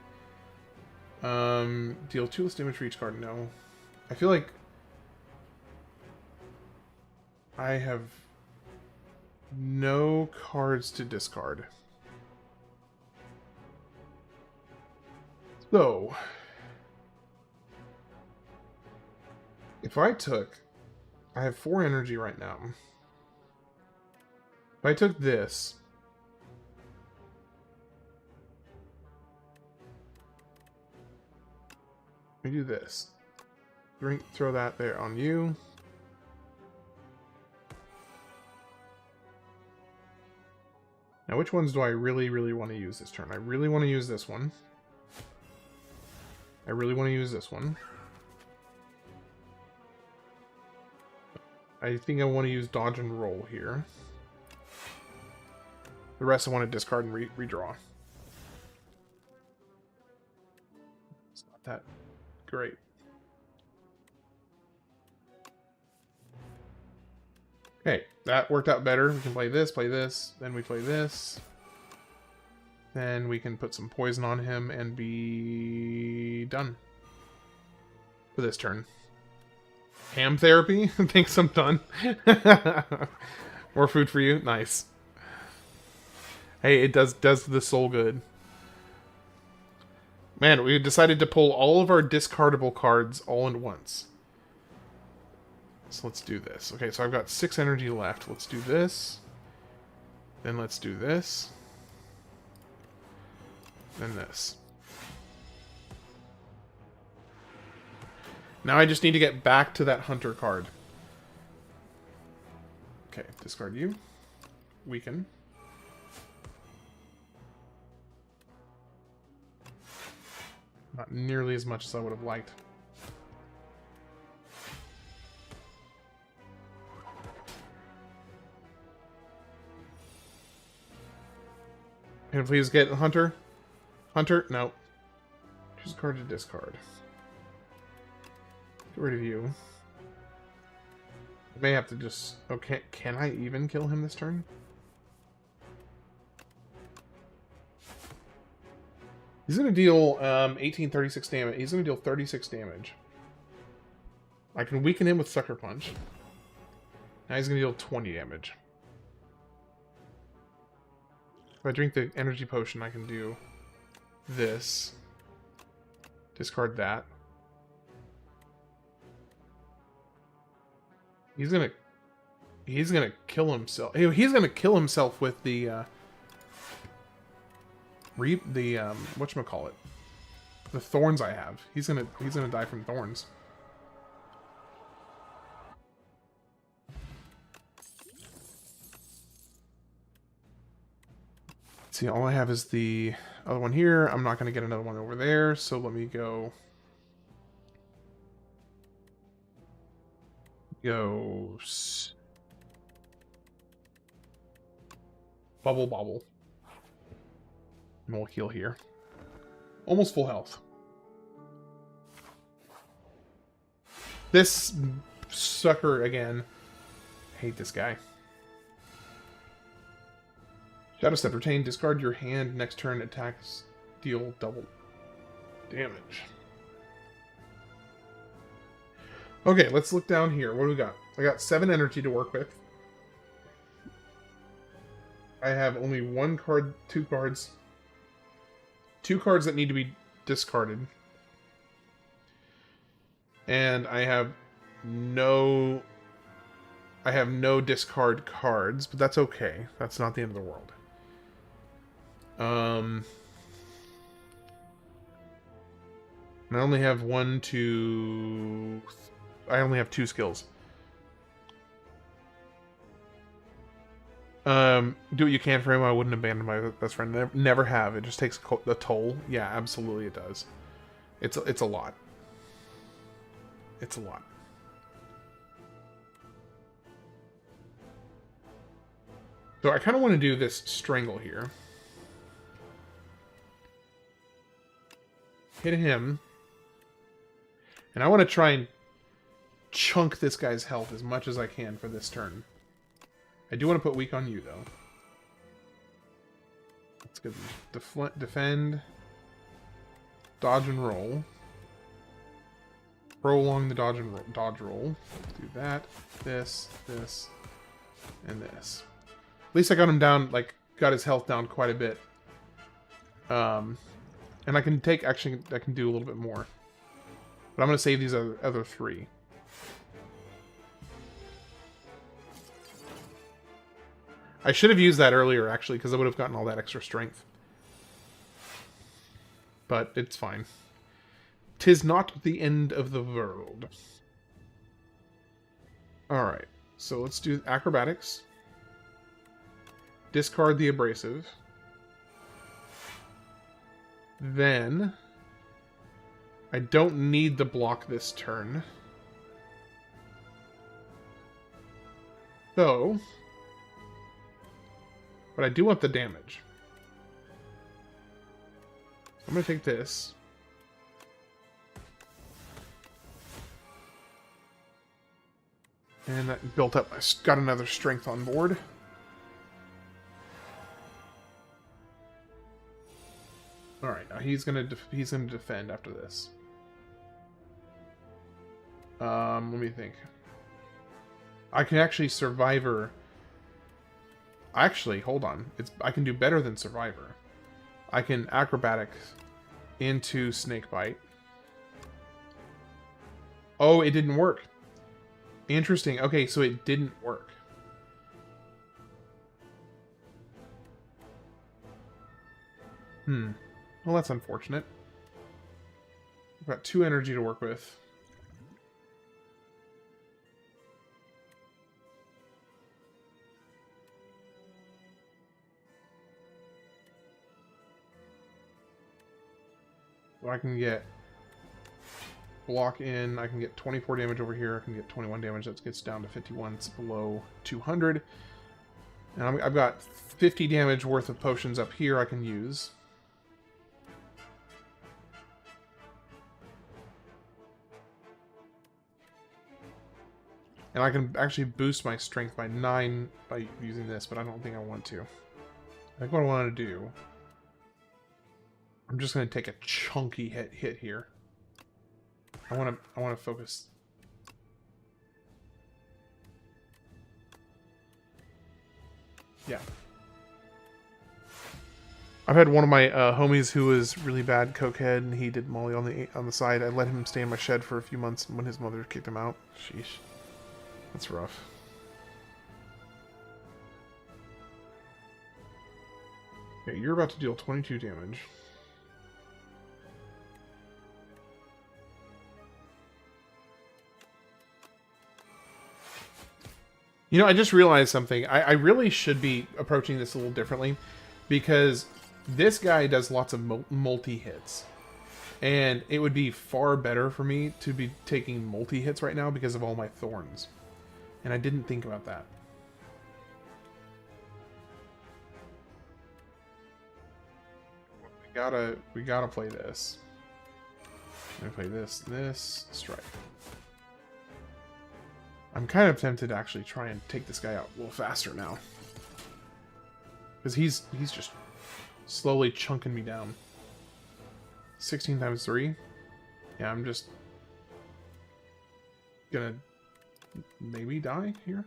Deal 2 less damage for each card. No. I feel like I have no cards to discard. So, if I have 4 energy right now. If I took this, let me do this. Throw that there on you. Now, which ones do I really, really want to use this turn? I really want to use this one. I really want to use this one. I think I want to use dodge and roll here. The rest I want to discard and redraw. It's not that great. Okay, that worked out better. We can play this, then we play this. Then we can put some poison on him and be done for this turn. Ham therapy? Thinks I'm done. More food for you? Nice. Hey, it does the soul good. Man, we decided to pull all of our discardable cards all at once. So let's do this. Okay, so I've got 6 energy left. Let's do this. Then let's do this. Then this. Now I just need to get back to that hunter card. Okay, discard you. Weaken. Not nearly as much as I would have liked. Can I please get Hunter? Hunter? No. Choose a card to discard. Get rid of you. I may have to just... Okay, can I even kill him this turn? He's going to deal 36 damage. He's going to deal 36 damage. I can weaken him with Sucker Punch. Now he's going to deal 20 damage. If I drink the energy potion, I can do this. Discard that. He's gonna kill himself. He's gonna kill himself with the whatchamacallit? The thorns I have. He's gonna die from thorns. See, all I have is the other one here. I'm not gonna get another one over there, so let me go bubble. And we'll heal here. Almost full health. This sucker again. I hate this guy. Shadow Step. Retain. Discard your hand. Next turn attacks deal double damage. Okay, let's look down here. What do we got? I got 7 energy to work with. I have only 1 card, 2 cards. 2 cards that need to be discarded. And I have no discard cards, but that's okay. That's not the end of the world. And I only have 1, 2... I only have 2 skills. Do what you can for him. I wouldn't abandon my best friend. Never have. It just takes a toll. Yeah, absolutely it does. It's a lot. It's a lot. So I kind of want to do this strangle here. Hit him. And I want to try and chunk this guy's health as much as I can for this turn. I do want to put weak on you, though. That's good. Defend. Dodge and roll. Prolong the dodge roll. Do that. This, and this. At least I got him down, like, got his health down quite a bit. And I can take, actually, I can do a little bit more. But I'm going to save these other 3. I should have used that earlier, actually, because I would have gotten all that extra strength. But it's fine. 'Tis not the end of the world. Alright, so let's do acrobatics. discard the abrasive. Then I don't need the block this turn. So, but I do want the damage. I'm going to take this. And that built up. I got another strength on board. All right, now he's gonna defend after this. Let me think. I can actually Survivor. Actually, hold on. I can do better than Survivor. I can Acrobatics into Snakebite. Oh, it didn't work. Interesting. Okay, so it didn't work. Well, that's unfortunate. I've got 2 energy to work with. So I can get block in. I can get 24 damage over here. I can get 21 damage. That gets down to 51. It's below 200. And I've got 50 damage worth of potions up here I can use. And I can actually boost my strength by 9 by using this, but I don't think I want to. I think what I want to do... I'm just going to take a chunky hit here. I want to focus. Yeah. I've had one of my homies who was really bad cokehead, and he did Molly on the side. I let him stay in my shed for a few months when his mother kicked him out. Sheesh. That's rough. Okay, you're about to deal 22 damage. You know, I just realized something. I really should be approaching this a little differently, because this guy does lots of multi-hits. And it would be far better for me to be taking multi-hits right now because of all my thorns. And I didn't think about that. We gotta play this. I'm gonna play this, strike. I'm kind of tempted to actually try and take this guy out a little faster now. Because he's just slowly chunking me down. 16 times 3? Yeah, I'm just gonna maybe die here.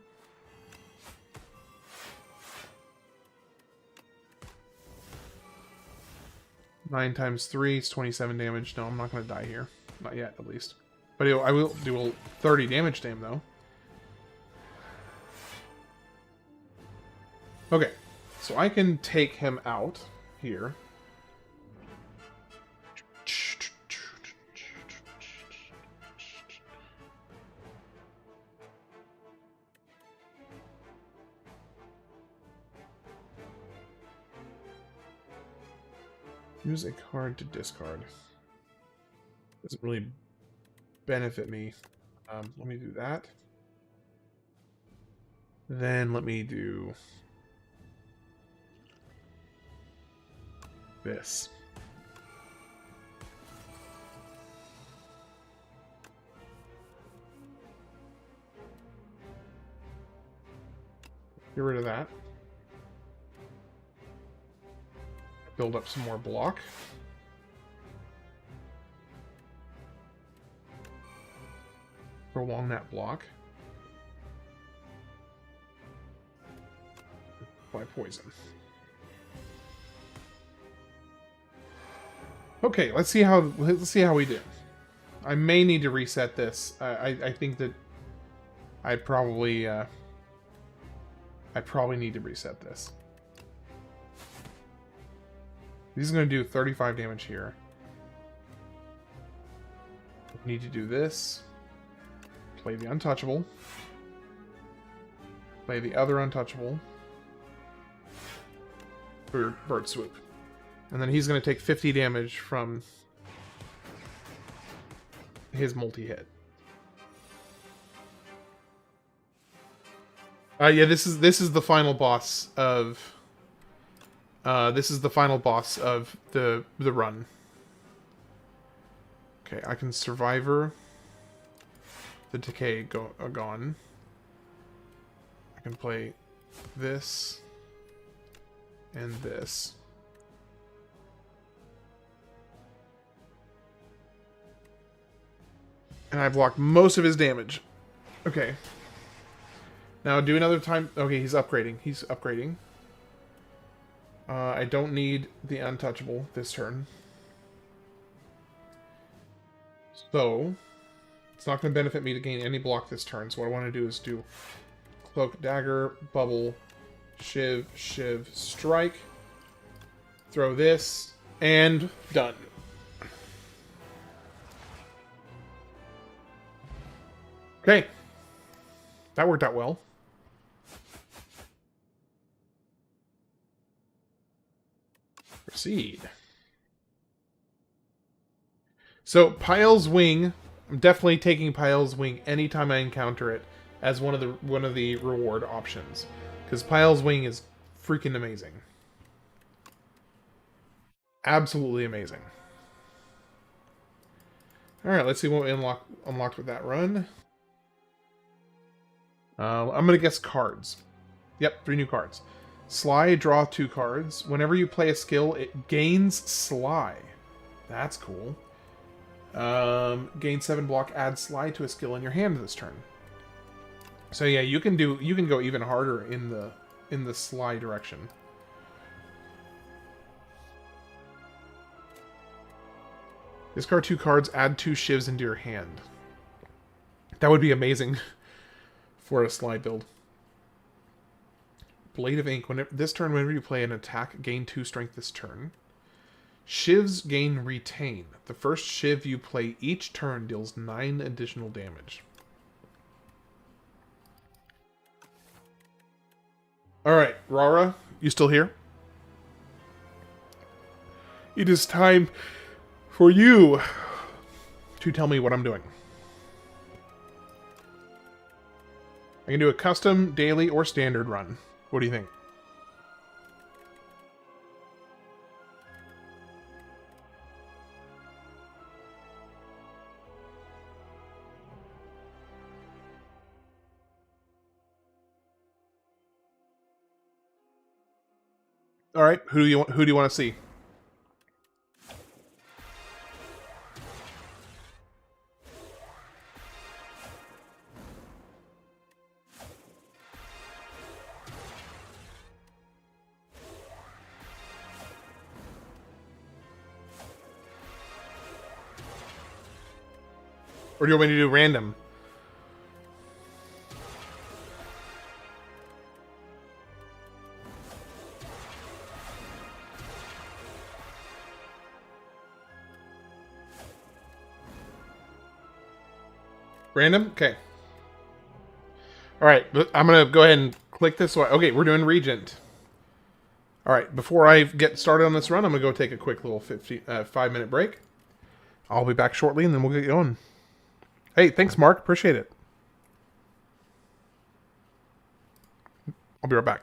Nine times 3 is 27 damage. No, I'm not gonna die here. Not yet, at least. But I will do 30 damage to him, though. Okay, so I can take him out here. Use a card to discard. Doesn't really benefit me. Let me do that. Then let me do this. Get rid of that. Build up some more block. Prolong that block. By poison. Okay, let's see how we do. I may need to reset this. I think that I probably need to reset this. This is going to do 35 damage here. Need to do this. Play the untouchable. Play the other untouchable. for Bird Swoop. And then he's going to take 50 damage from his multi-hit. Yeah, this is the final boss of the run. Okay, I can Survivor the Decay gone. I can play this and this. And I blocked most of his damage. Okay. Now do another time. Okay, he's upgrading. He's upgrading. I don't need the untouchable this turn. So, it's not going to benefit me to gain any block this turn. So what I want to do is do Cloak, Dagger, Bubble, Shiv, Shiv, Strike. Throw this, and done. Okay. That worked out well. Proceed. So, Pyle's Wing, I'm definitely taking Pyle's Wing anytime I encounter it as one of the reward options. Because Pyle's Wing is freaking amazing. Absolutely amazing. Alright, let's see what we unlocked with that run. I'm going to guess cards. Yep, 3 new cards. Sly, draw 2 cards. Whenever you play a skill, it gains Sly. That's cool. Gain 7 block, add Sly to a skill in your hand this turn. So yeah, you can go even harder in the Sly direction. Discard 2 cards, add 2 shivs into your hand. That would be amazing for a Sly build. Blade of Ink. Whenever you play an attack, gain 2 strength this turn. Shivs gain retain. The first shiv you play each turn deals 9 additional damage. Alright, Rara, you still here? It is time for you to tell me what I'm doing. I can do a custom, daily, or standard run. What do you think? All right, who do you want to see? Or do you want me to do random? Random? Okay. Alright, I'm going to go ahead and click this one. Okay, we're doing Regent. Alright, before I get started on this run, I'm going to go take a quick little 5-minute break. I'll be back shortly, and then we'll get going. Hey, thanks, Mark. Appreciate it. I'll be right back.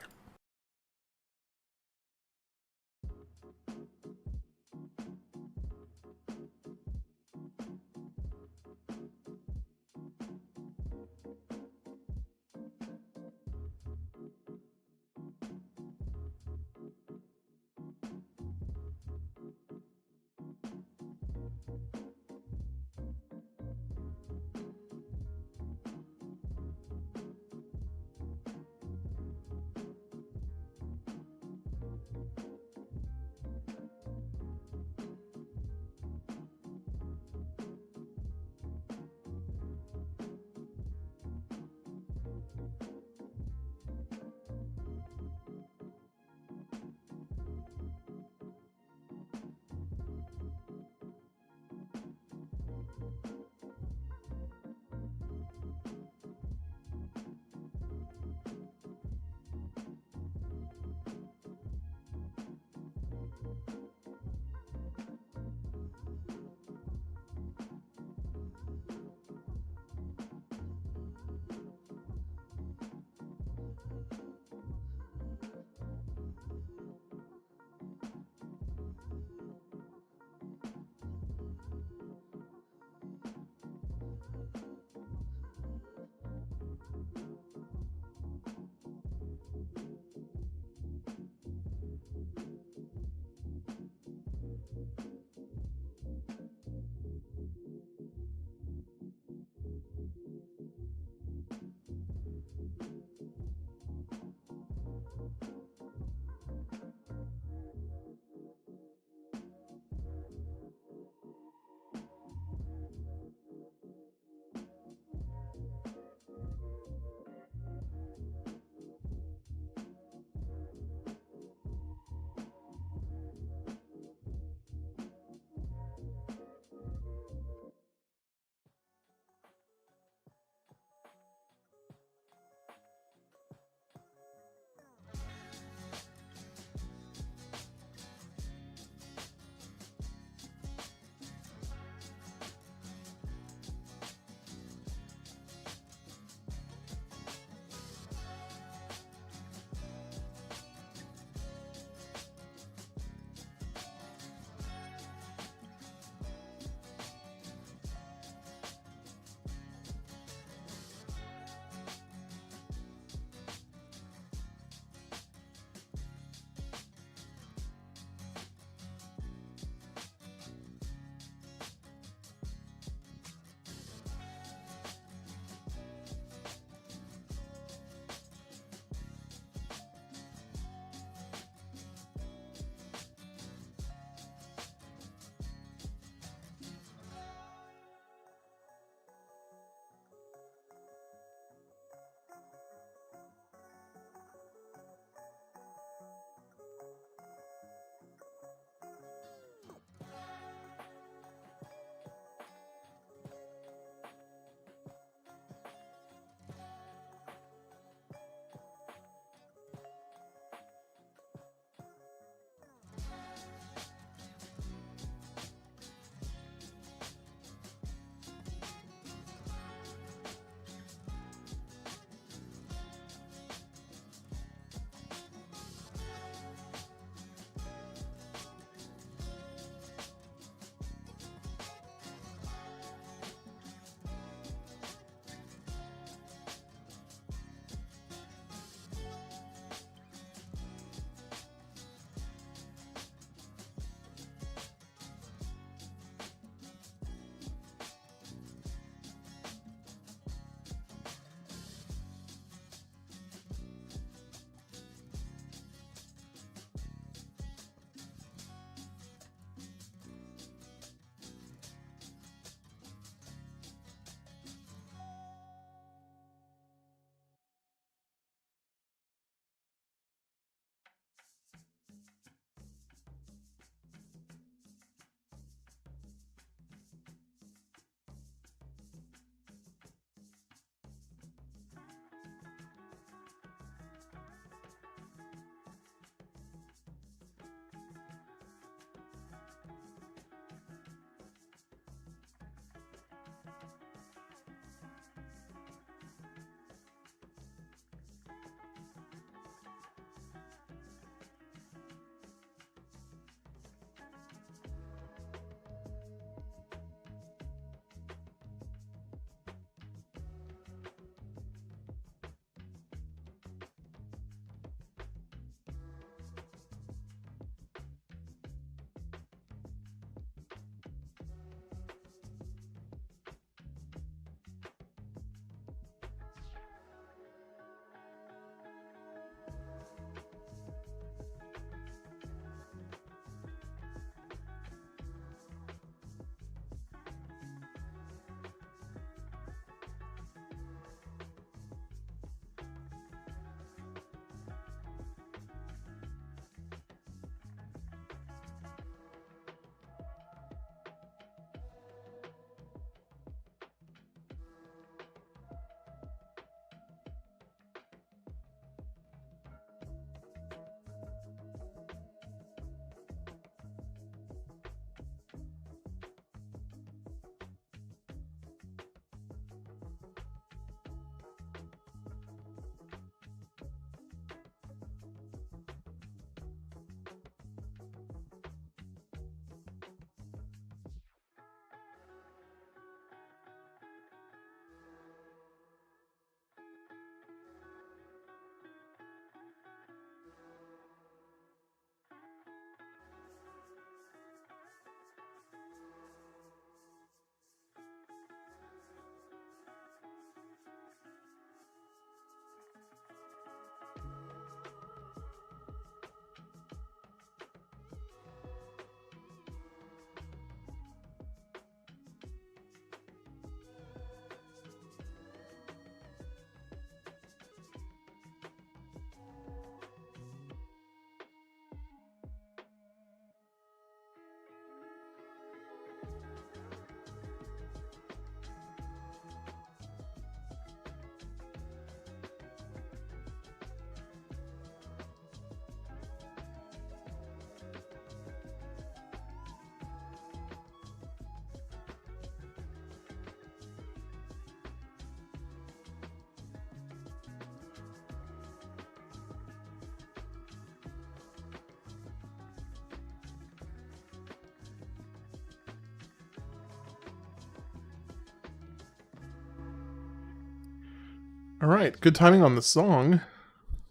Alright, good timing on the song.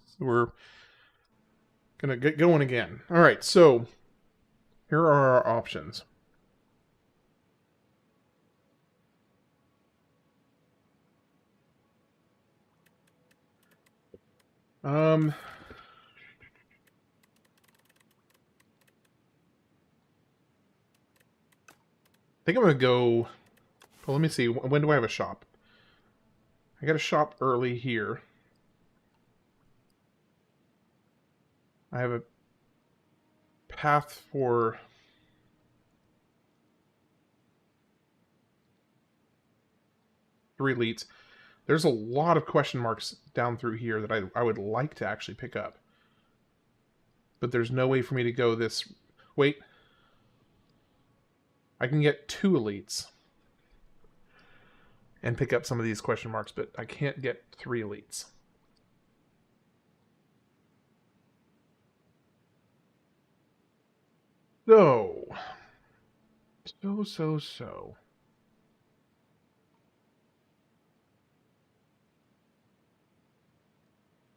So we're gonna get going again. Alright, so here are our options. I think I'm gonna go... Well, let me see. When do I have a shop? I got a shop early here. I have a path for... three elites. There's a lot of question marks down through here that I would like to actually pick up. But there's no way for me to go this... Wait. I can get 2 elites and pick up some of these question marks, but I can't get 3 elites. So.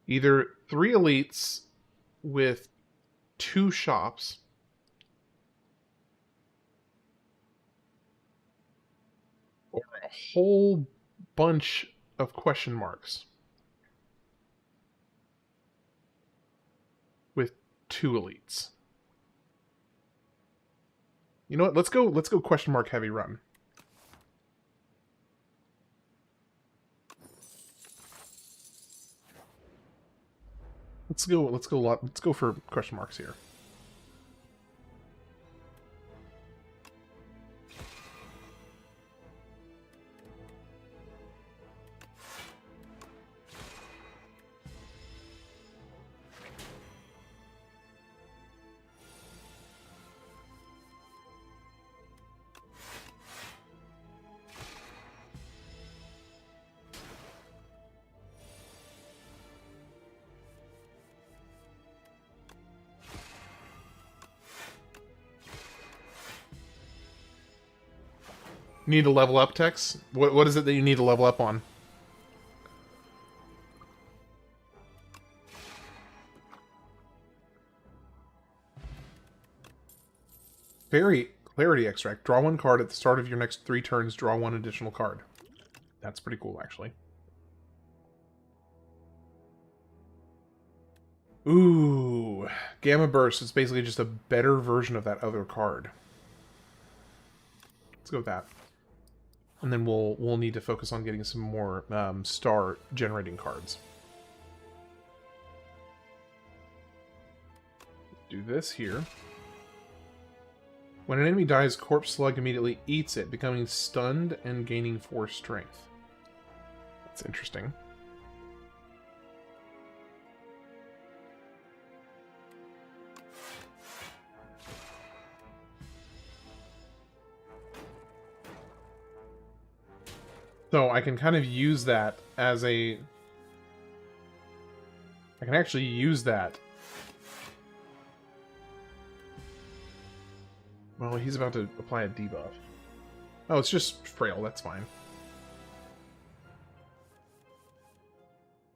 Either 3 elites with 2 shops, or a whole bunch of question marks with 2 elites. You know what? Let's go question mark heavy run. Let's go for question marks here. Need to level up, Tex? What is it that you need to level up on? Fairy Clarity Extract. Draw 1 card at the start of your next 3 turns. Draw 1 additional card. That's pretty cool, actually. Ooh. Gamma Burst is basically just a better version of that other card. Let's go with that. And then we'll need to focus on getting some more star generating cards. Do this here. When an enemy dies, Corpse Slug immediately eats it, becoming stunned and gaining 4 strength. That's interesting. So I can kind of use that as a... I can actually use that. Well, he's about to apply a debuff. Oh, it's just frail, that's fine.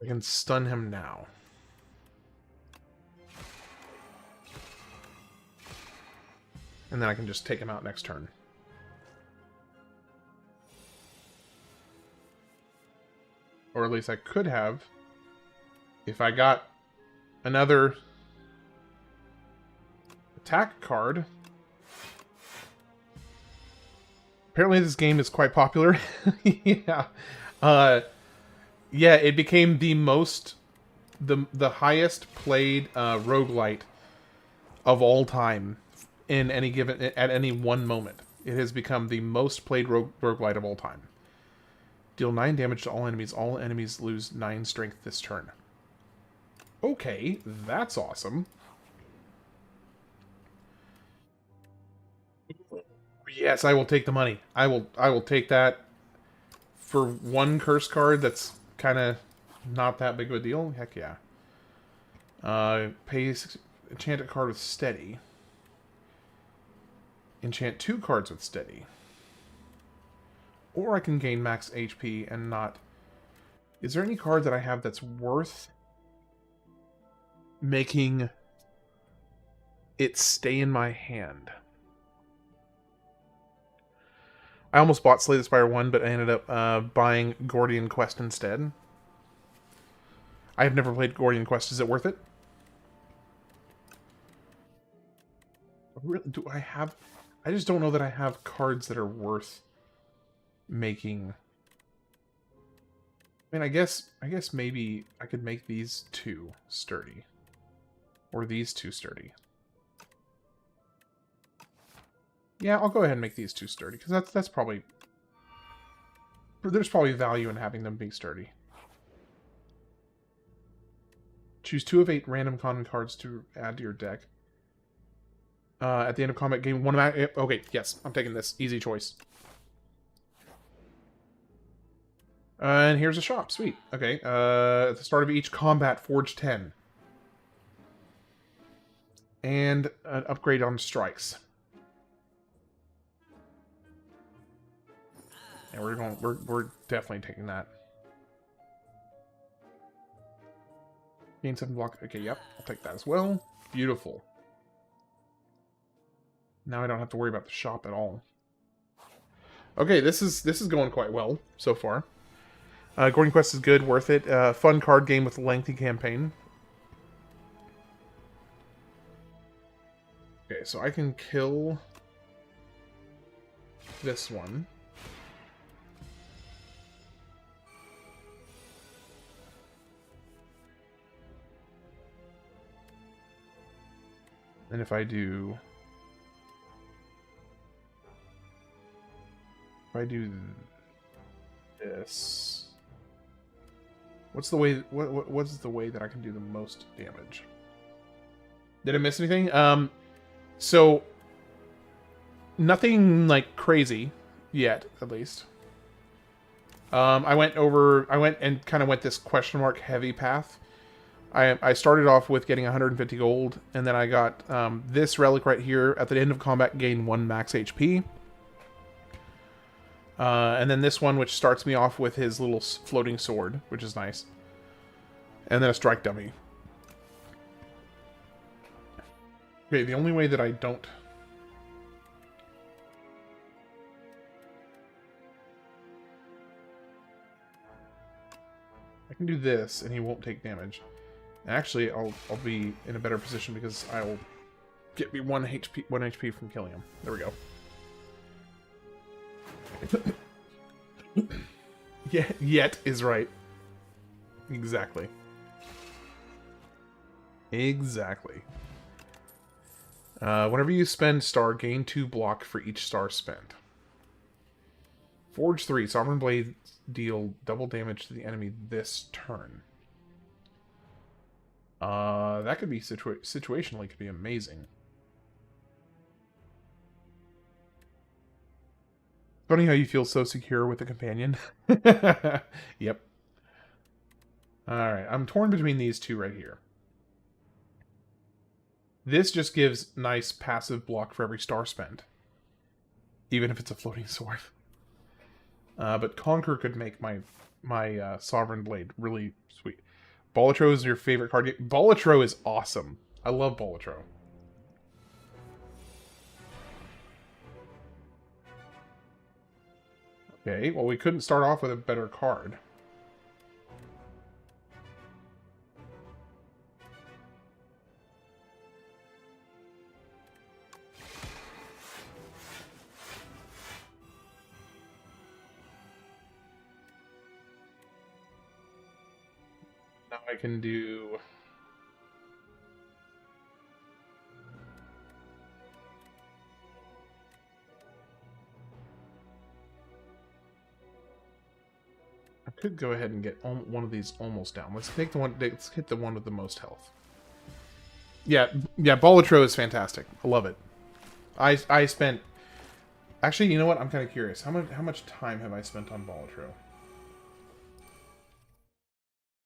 I can stun him now. And then I can just take him out next turn. Or at least I could have, if I got another attack card. Apparently this game is quite popular. Yeah. Yeah, it became the the highest played roguelite of all time in any given, at any one moment. It has become the most played roguelite of all time. Deal 9 damage to all enemies. All enemies lose 9 strength this turn. Okay, that's awesome. Yes, I will take the money. I will take that for 1 curse card. That's kind of not that big of a deal. Heck yeah. Enchant a card with steady. Enchant 2 cards with steady. Or I can gain max HP and not... Is there any card that I have that's worth making it stay in my hand? I almost bought Slay the Spire 1, but I ended up buying Gordian Quest instead. I have never played Gordian Quest. Is it worth it? Really, do I have... I just don't know that I have cards that are worth making... I mean, I guess maybe I could make these two sturdy. Or these two sturdy. Yeah, I'll go ahead and make these two sturdy, because that's probably... There's probably value in having them be sturdy. Choose 2 of 8 random common cards to add to your deck. At the end of combat, gain 1 okay, yes, I'm taking this. Easy choice. And here's a shop. Sweet. Okay. At the start of each combat, forge 10. And an upgrade on strikes. And we're definitely taking that. Gain 7 block. Okay, yep. I'll take that as well. Beautiful. Now I don't have to worry about the shop at all. Okay, this is going quite well so far. Gordian Quest is good, worth it. Fun card game with a lengthy campaign. Okay, so I can kill this one. And if I do this, what's the way? What's the way that I can do the most damage? Did I miss anything? So nothing like crazy yet, at least. I went and kind of went this question mark heavy path. I started off with getting 150 gold, and then I got this relic right here. At the end of combat, gain 1 max HP. And then this one, which starts me off with his little floating sword, which is nice. And then a strike dummy. Okay, the only way that I don't... I can do this, and he won't take damage. Actually, I'll be in a better position because I'll get me 1 HP from killing him. There we go. Yeah, yet is right. Exactly. Exactly. Whenever you spend star, gain 2 block for each star spent. Forge 3. Sovereign Blade deal double damage to the enemy this turn. That could be situationally could be amazing. Funny how you feel so secure with a companion. Yep. Alright, I'm torn between these two right here. This just gives nice passive block for every star spent. Even if it's a floating sword. But Conquer could make my Sovereign Blade really sweet. Bolatro is your favorite card game? Bolatro is awesome. I love Bolatro. Okay, well we couldn't start off with a better card. Now I can do... I could go ahead and get one of these almost down. Let's take the one. Let's hit the one with the most health. Yeah, Bolatro is fantastic. I love it. I spent. Actually, you know what? I'm kind of curious. How much time have I spent on Bolatro?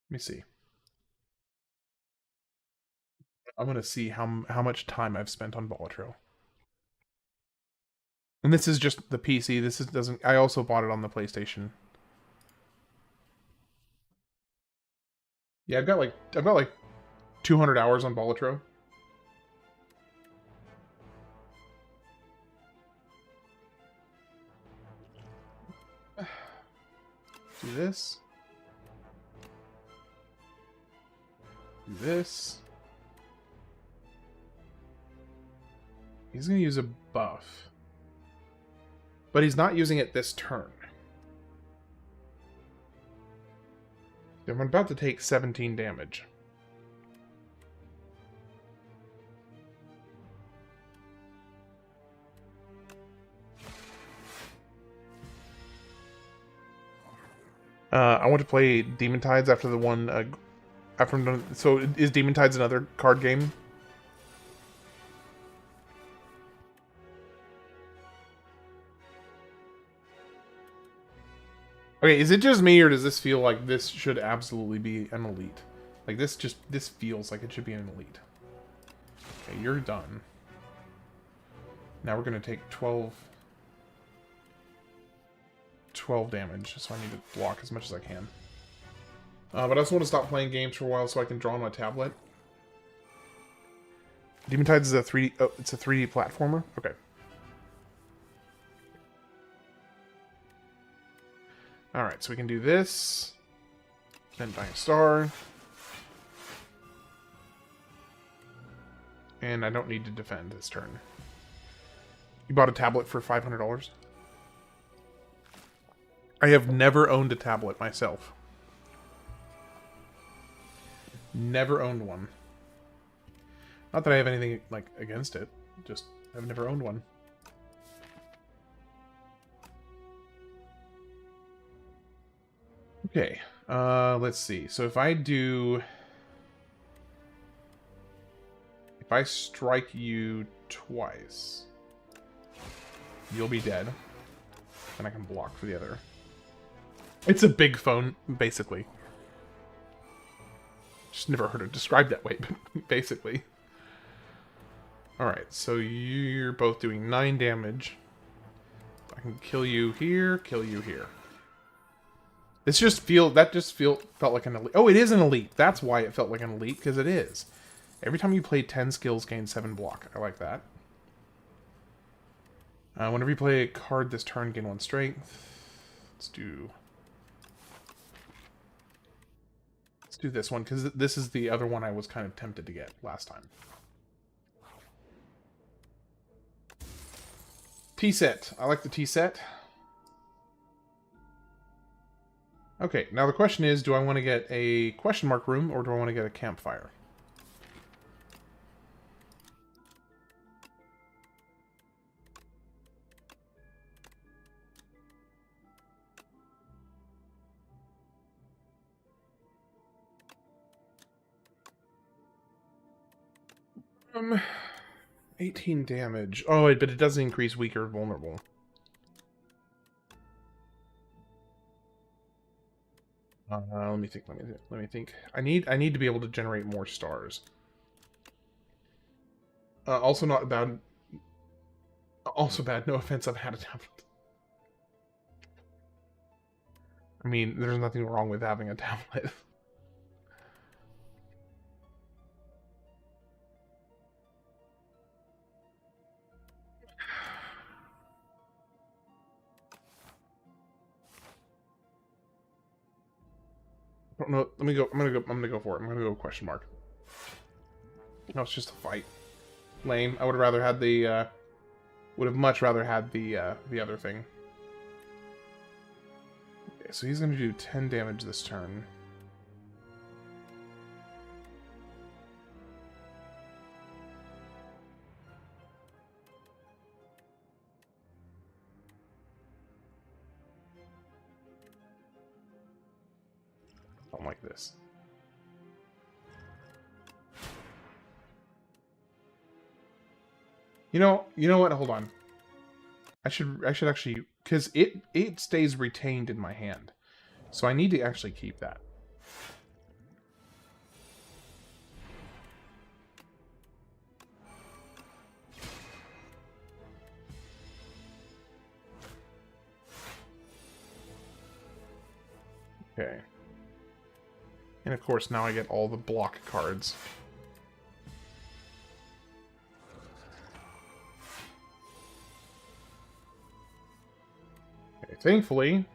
Let me see. I'm gonna see how much time I've spent on Bolatro. And this is just the PC. This doesn't. I also bought it on the PlayStation. Yeah, I've got like 200 hours on Bolatro. Do this. Do this. He's going to use a buff. But he's not using it this turn. I'm about to take 17 damage. I want to play Demon Tides after the one. So is Demon Tides another card game? Okay, is it just me, or does this feel like this should absolutely be an elite? Like, this feels like it should be an elite. Okay, you're done. Now we're going to take 12 damage, so I need to block as much as I can. But I also want to stop playing games for a while so I can draw on my tablet. Demon Tides is a 3D... Oh, it's a 3D platformer? Okay. Alright, so we can do this. Then Dying Star. And I don't need to defend this turn. You bought a tablet for $500? I have never owned a tablet myself. Never owned one. Not that I have anything, like, against it. Just, I've never owned one. Okay, let's see. So if I strike you twice, you'll be dead. And I can block for the other. It's a big phone, basically. Just never heard it described that way, but basically. Alright, so you're both doing 9 damage. I can kill you here, kill you here. Felt like an elite. Oh, it is an elite. That's why it felt like an elite, because it is. Every time you play 10 skills, gain 7 block. I like that. Whenever you play a card this turn, gain 1 strength. Let's do this one, because this is the other one I was kind of tempted to get last time. T-set. I like the T-set. Okay, now the question is, do I want to get a question mark room, or do I want to get a campfire? Um, 18 damage. Oh, but it doesn't increase weak or vulnerable. Let me think. Let me think. I need to be able to generate more stars. Also not bad. Also bad. No offense. I've had a tablet. I mean, there's nothing wrong with having a tablet. I don't know. Let me go. I'm gonna go for it. I'm gonna go question mark. No, it's just a fight. Lame. I would have rather had the. Would have much rather had the other thing. Okay, so he's gonna do 10 damage this turn. Something like this. You know what? Hold on. I should actually, because it stays retained in my hand, so I need to actually keep that. Okay. And of course, now I get all the block cards. Okay, thankfully,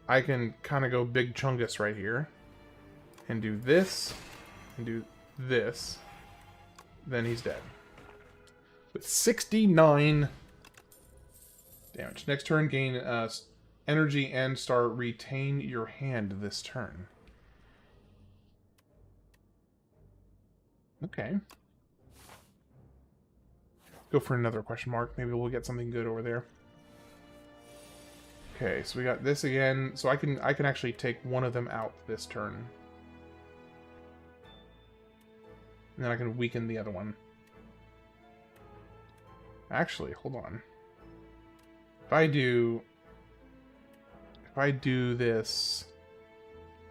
I can kind of go Big Chungus right here. And do this. And do this. Then he's dead. With 69 damage. Next turn, gain energy and star. Retain your hand this turn. Okay. Go for another question mark. Maybe we'll get something good over there. Okay, so we got this again. So I can actually take one of them out this turn. And then I can weaken the other one. Actually, hold on. If I do this,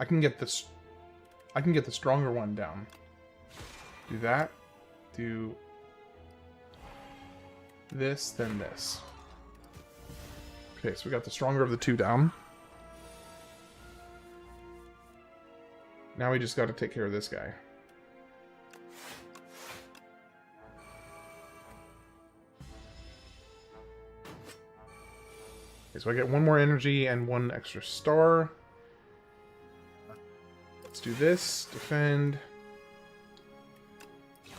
I can get this. I can get the stronger one down. Do that. Do this, then this. Okay, so we got the stronger of the two down. Now we just got to take care of this guy. Okay, so I get one more energy and one extra star. Let's do this. Defend.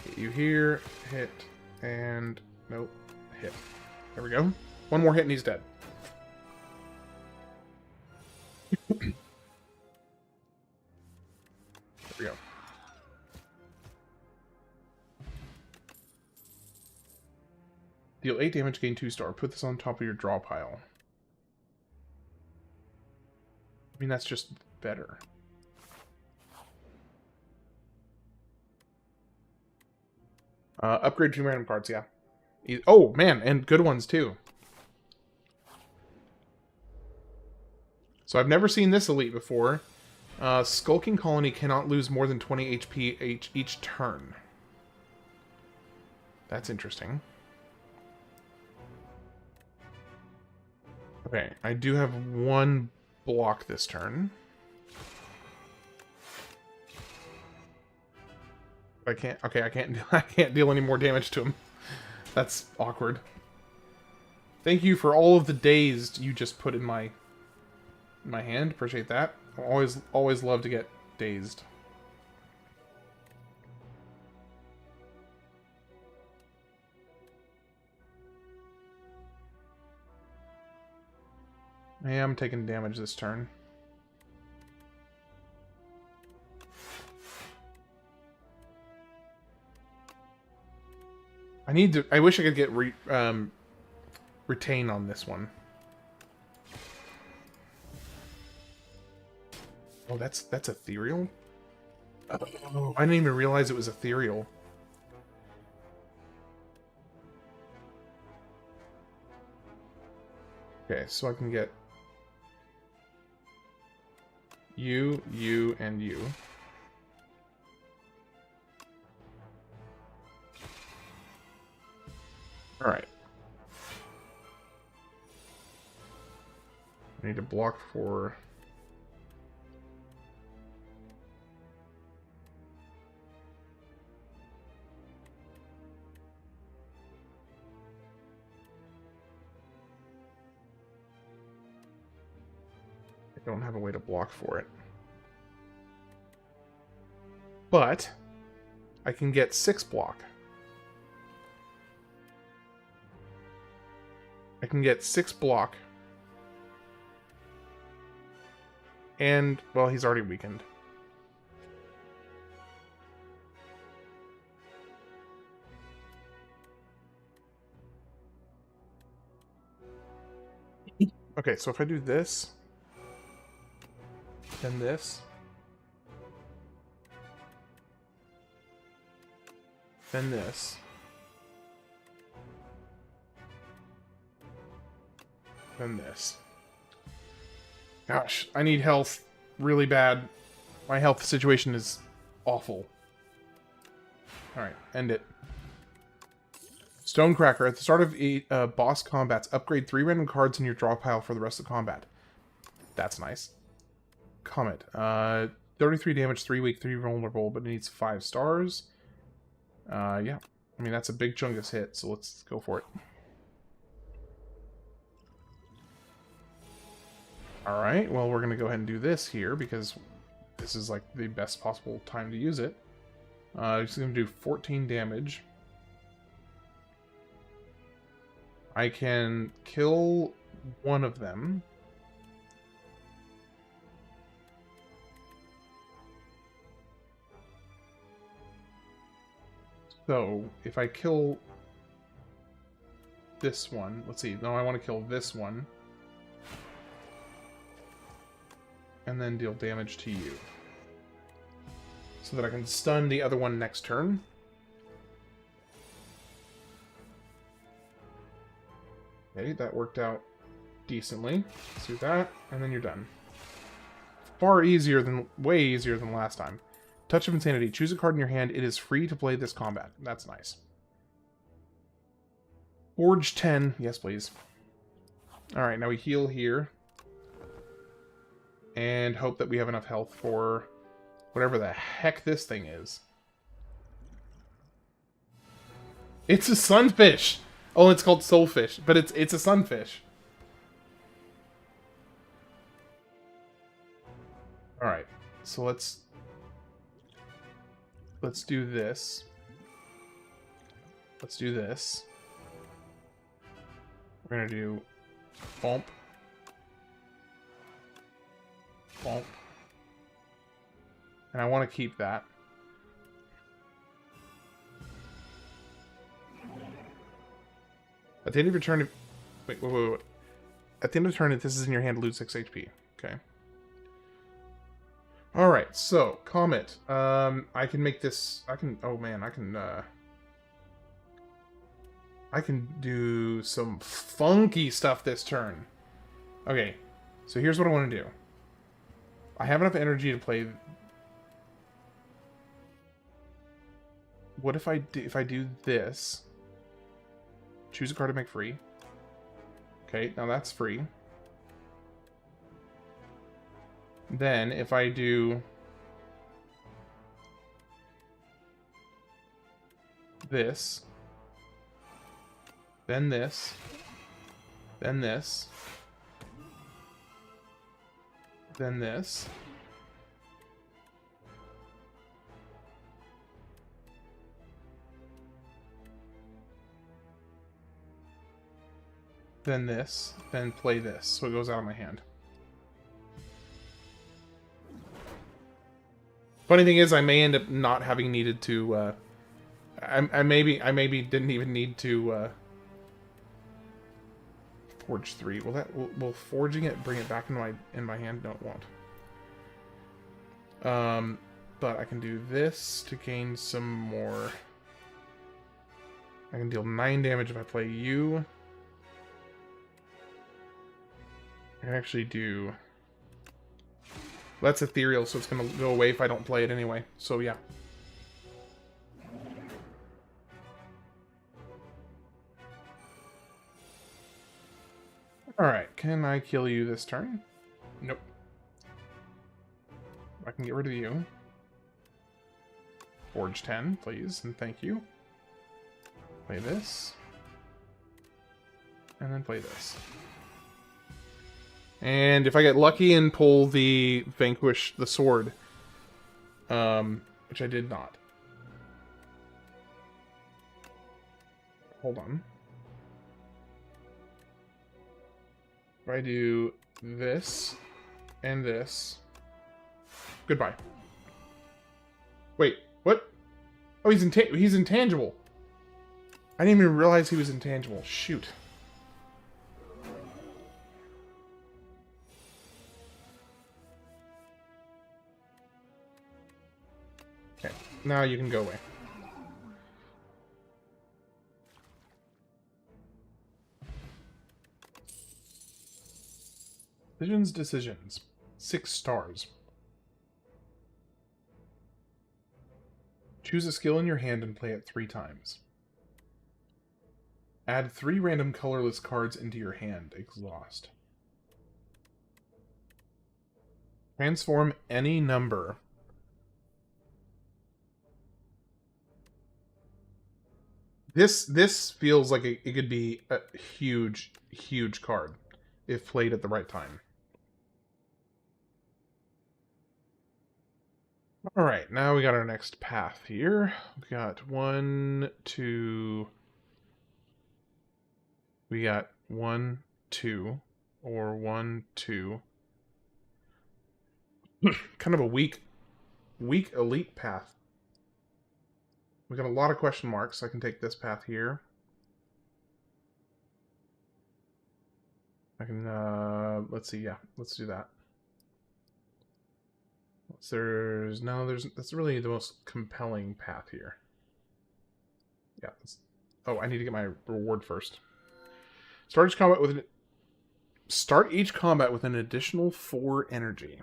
Hit you here. Hit. And... nope. Hit. There we go. One more hit and he's dead. There we go. Deal 8 damage, gain 2 star. Put this on top of your draw pile. I mean, that's just better. Upgrade 2 random cards, yeah. Oh, man, and good ones, too. So I've never seen this elite before. Skulking Colony cannot lose more than 20 HP each turn. That's interesting. Okay, I do have one block this turn. I can't. Okay, I can't deal any more damage to him. That's awkward. Thank you for all of the dazed you just put in my hand. Appreciate that. I always love to get dazed. I am taking damage this turn. I need to. I wish I could get retain on this one. Oh, that's ethereal? Oh, I didn't even realize it was ethereal. Okay, so I can get you, you, and you. Alright. I need to block for... I don't have a way to block for it. But I can get 6 block. I can get 6 block. And, well, he's already weakened. Okay, so if I do this, then this, then this, then this. Gosh, I need health really bad. My health situation is awful. Alright, end it. Stonecracker. At the start of boss combats, upgrade 3 random cards in your draw pile for the rest of the combat. That's nice. Comment. 33 damage, 3 weak, 3 vulnerable, but it needs 5 stars. Yeah. I mean, that's a big chungus hit, so let's go for it. Alright, well, we're going to go ahead and do this here, because this is, like, the best possible time to use it. It's going to do 14 damage. I can kill one of them. So, if I kill this one... Let's see. No, I want to kill this one. And then deal damage to you. So that I can stun the other one next turn. Okay, that worked out decently. Let's do that, and then you're done. Far easier than... way easier than last time. Touch of Insanity. Choose a card in your hand. It is free to play this combat. That's nice. Forge 10. Yes, please. Alright, now we heal here. And hope that we have enough health for whatever the heck this thing is. It's a sunfish! Oh, it's called soulfish, but it's a sunfish. Alright, so let's do this. Let's do this. We're gonna do bump. Bump. And I want to keep that. At the end of your turn... Wait. At the end of the turn, if this is in your hand, lose 6 HP. Okay. Alright, so, Comet. I can make this... I can... Oh, man, I can do some funky stuff this turn. Okay, so here's what I want to do. I have enough energy to play... What if I do this? Choose a card to make free. Okay, now that's free. Then, if I do... this... then this... then this... then this... then this, then play this, so it goes out of my hand. Funny thing is, I may end up not having needed to, I maybe didn't even need to, forge 3. Will forging it bring it back in my hand? No, it won't. But I can do this to gain some more. I can deal 9 damage if I play you. I can actually do... That's ethereal, so it's going to go away if I don't play it anyway. So, yeah. Alright, can I kill you this turn? Nope. I can get rid of you. Forge 10, please, and thank you. Play this. And then play this. And if I get lucky and pull the Vanquish the Sword, which I did not. Hold on. If I do this and this, goodbye. Wait, what? Oh, he's intangible. I didn't even realize he was intangible. Shoot. Okay, now you can go away. Vision's Decisions. 6 stars. Choose a skill in your hand and play it 3 times. Add 3 random colorless cards into your hand. Exhaust. Transform any number This feels like it could be a huge, huge card if played at the right time. All right, now we got our next path here. We got 1, 2. We got 1, 2, or 1, 2. Kind of a weak elite path. We got a lot of question marks. I can take this path here. I can, let's see, yeah, let's do that. That's really the most compelling path here. Yeah, oh, I need to get my reward first. Start each combat with an additional 4 energy.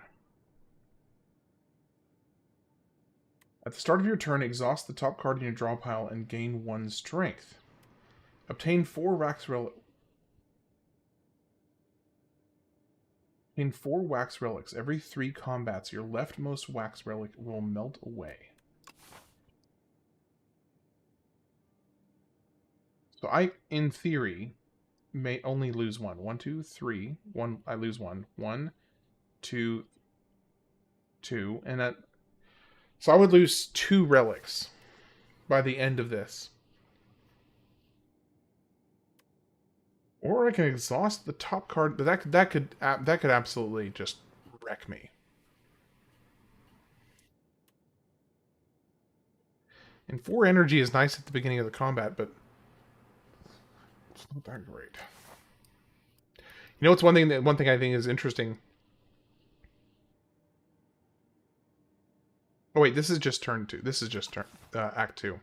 At the start of your turn, exhaust the top card in your draw pile and gain 1 strength. Obtain 4 wax relics. Obtain 4 wax relics. Every 3 combats, your leftmost wax relic will melt away. So I, in theory, may only lose 1. 1, 2, 3. 1, I lose 1. 1, 2, 2, and that. So I would lose 2 relics by the end of this. Or I can exhaust the top card. That could absolutely just wreck me. And 4 energy is nice at the beginning of the combat, but it's not that great. You know, it's one thing I think is interesting. Oh wait, this is just turn 2. This is just act 2.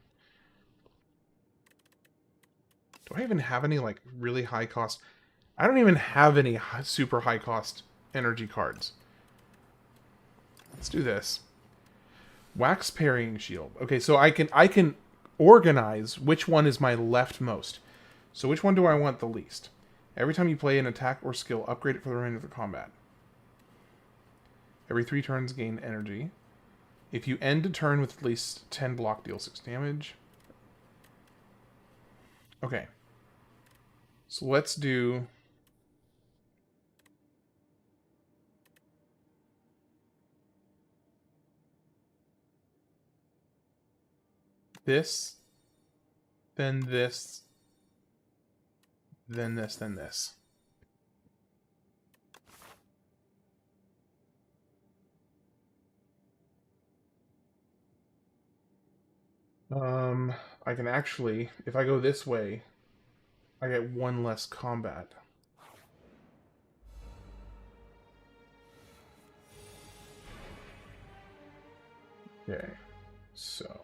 Do I even have any, like, really high cost? I don't even have any super high cost energy cards. Let's do this. Wax parrying shield. Okay, so I can organize which one is my leftmost. So which one do I want the least? Every time you play an attack or skill, upgrade it for the remainder of the combat. Every 3 turns, gain energy. If you end a turn with at least 10 block, deal 6 damage. Okay. So let's do... this, then this, then this, then this. I can actually, if I go this way, I get 1 less combat. Okay, so...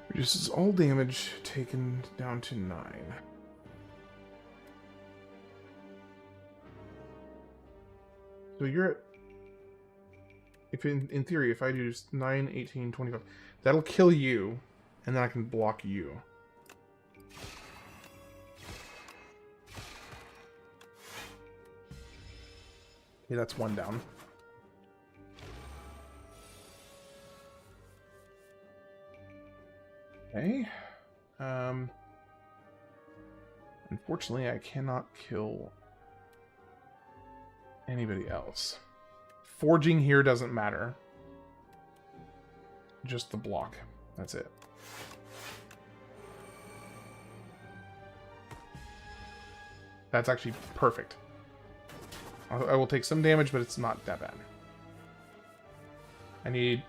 reduces all damage taken down to 9. So you're at... if in theory, if I do 9, 18, 25, that'll kill you, and then I can block you. Okay, that's 1 down. Okay. Unfortunately, I cannot kill anybody else. Forging here doesn't matter. Just the block. That's it. That's actually perfect. I will take some damage, but it's not that bad. I need...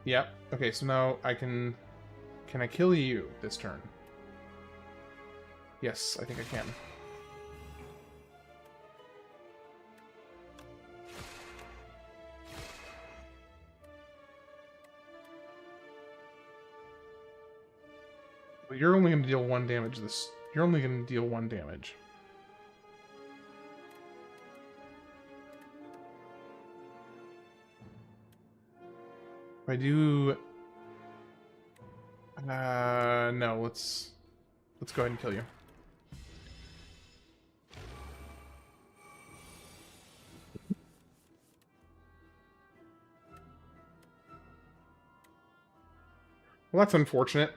Yep. Okay, so now I can... Can I kill you this turn? Yes, I think I can. But you're only going to deal 1 damage You're only going to deal 1 damage. If I do... no, let's go ahead and kill you. Well, that's unfortunate.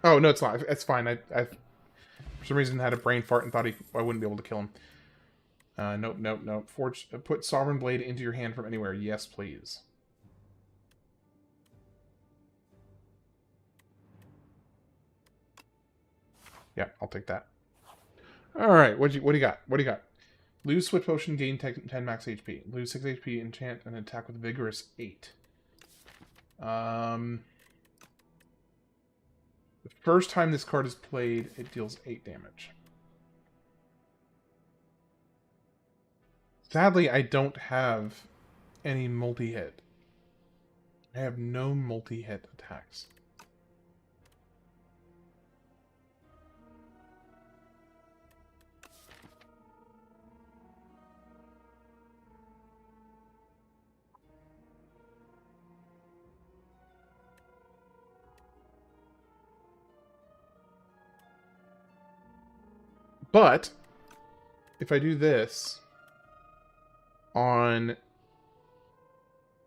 Oh, no, it's not. It's fine. I for some reason had a brain fart and thought I wouldn't be able to kill him. Nope, nope, nope. Put Sovereign Blade into your hand from anywhere. Yes, please. Yeah, I'll take that. Alright, what do you got? What do you got? Lose Swift Potion, gain 10 max HP. Lose 6 HP, enchant, and attack with Vigorous 8. The first time this card is played, it deals 8 damage. Sadly, I don't have any multi-hit. I have no multi-hit attacks. But if I do this on...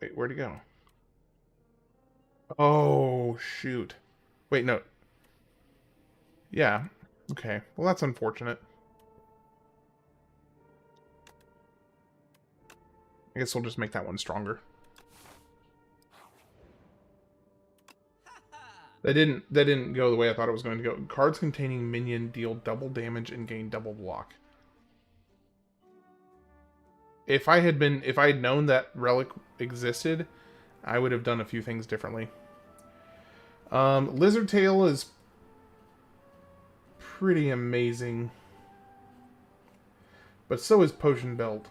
Wait, where'd it go? Oh, shoot. Wait, no. Yeah. Okay. Well, that's unfortunate. I guess we'll just make that one stronger. That didn't go the way I thought it was going to go. Cards containing minion deal double damage and gain double block. If I had known that relic existed, I would have done a few things differently. Lizard Tail is pretty amazing. But so is Potion Belt.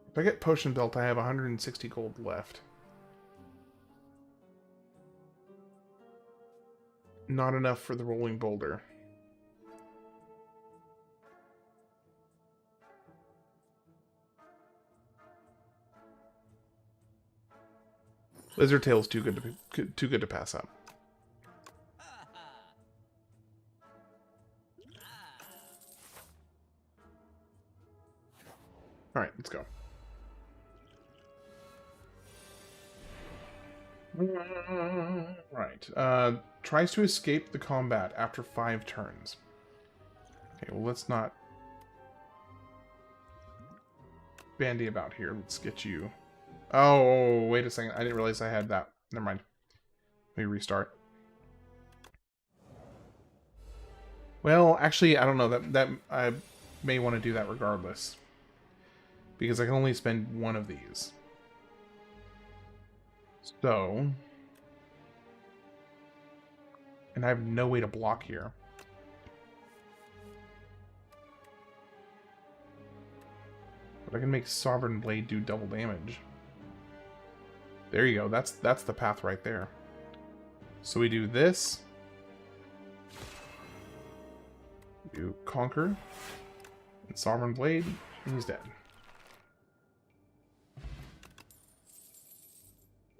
If I get Potion Belt, I have 160 gold left. Not enough for the Rolling Boulder. Lizard Tail's too good to pass up. All right, let's go. Right. Tries to escape the combat after 5 turns. Okay, well, let's not bandy about here. Let's get you... Oh, wait a second. I didn't realize I had that. Never mind. Let me restart. Well, actually, I don't know. That I may want to do that regardless. Because I can only spend one of these. So... And I have no way to block here. But I can make Sovereign Blade do double damage. There you go. That's the path right there. So we do this. Do Conquer. And Sovereign Blade. And he's dead.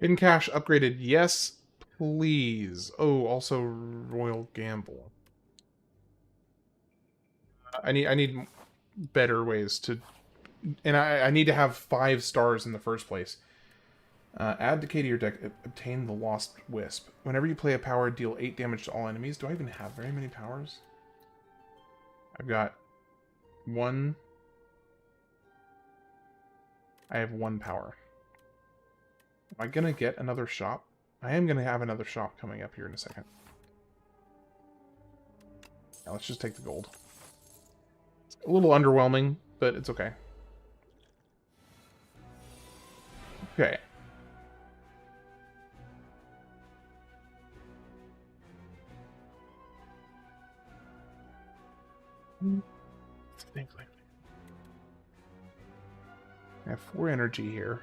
Hidden Cache upgraded. Yes, please. Oh, also Royal Gamble. I need better ways to... And I need to have 5 stars in the first place. Add decay to your deck. Obtain the Lost Wisp. Whenever you play a power, deal 8 damage to all enemies. Do I even have very many powers? I've got 1. I have 1 power. Am I gonna get another shop? I am gonna have another shop coming up here in a second. Now let's just take the gold. It's a little underwhelming, but it's okay. Okay. I have 4 energy here.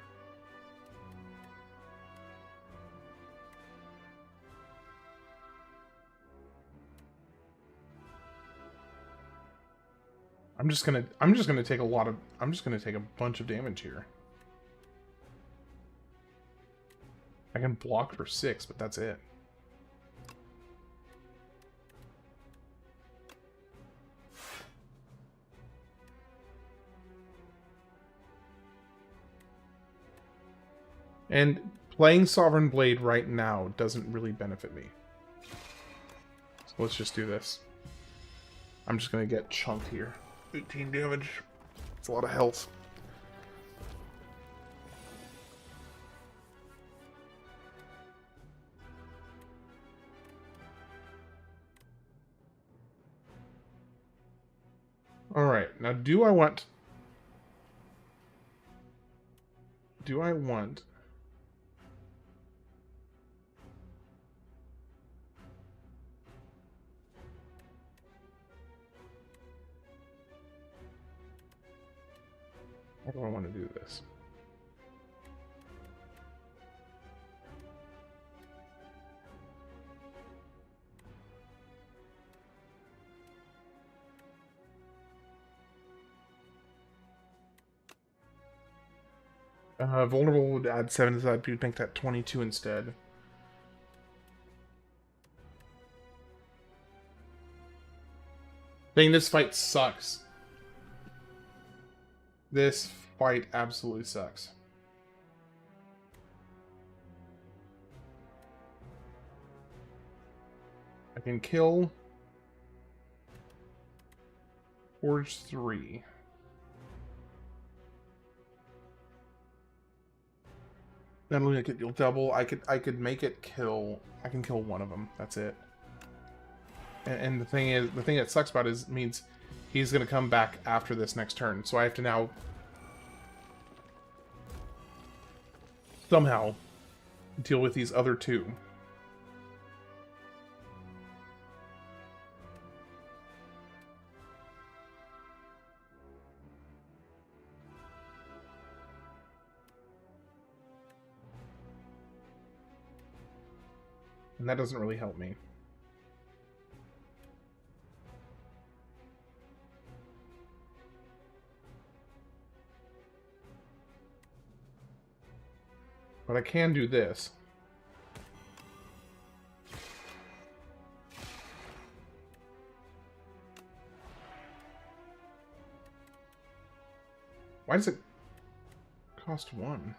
I'm just gonna take a bunch of damage here. I can block for 6, but that's it. And playing Sovereign Blade right now doesn't really benefit me. So let's just do this. I'm just going to get chunked here. 18 damage. It's a lot of health. Alright, now do I want... How do I want to do this? Vulnerable would add 7 so I'd make that 22 instead. Dang, this fight sucks. This fight absolutely sucks. I can kill Forge 3. Not only I could deal double, I could make it kill. I can kill one of them. That's it. And the thing that sucks about it is means he's gonna come back after this next turn, so I have to now somehow deal with these other two. And that doesn't really help me. But I can do this. Why does it cost 1?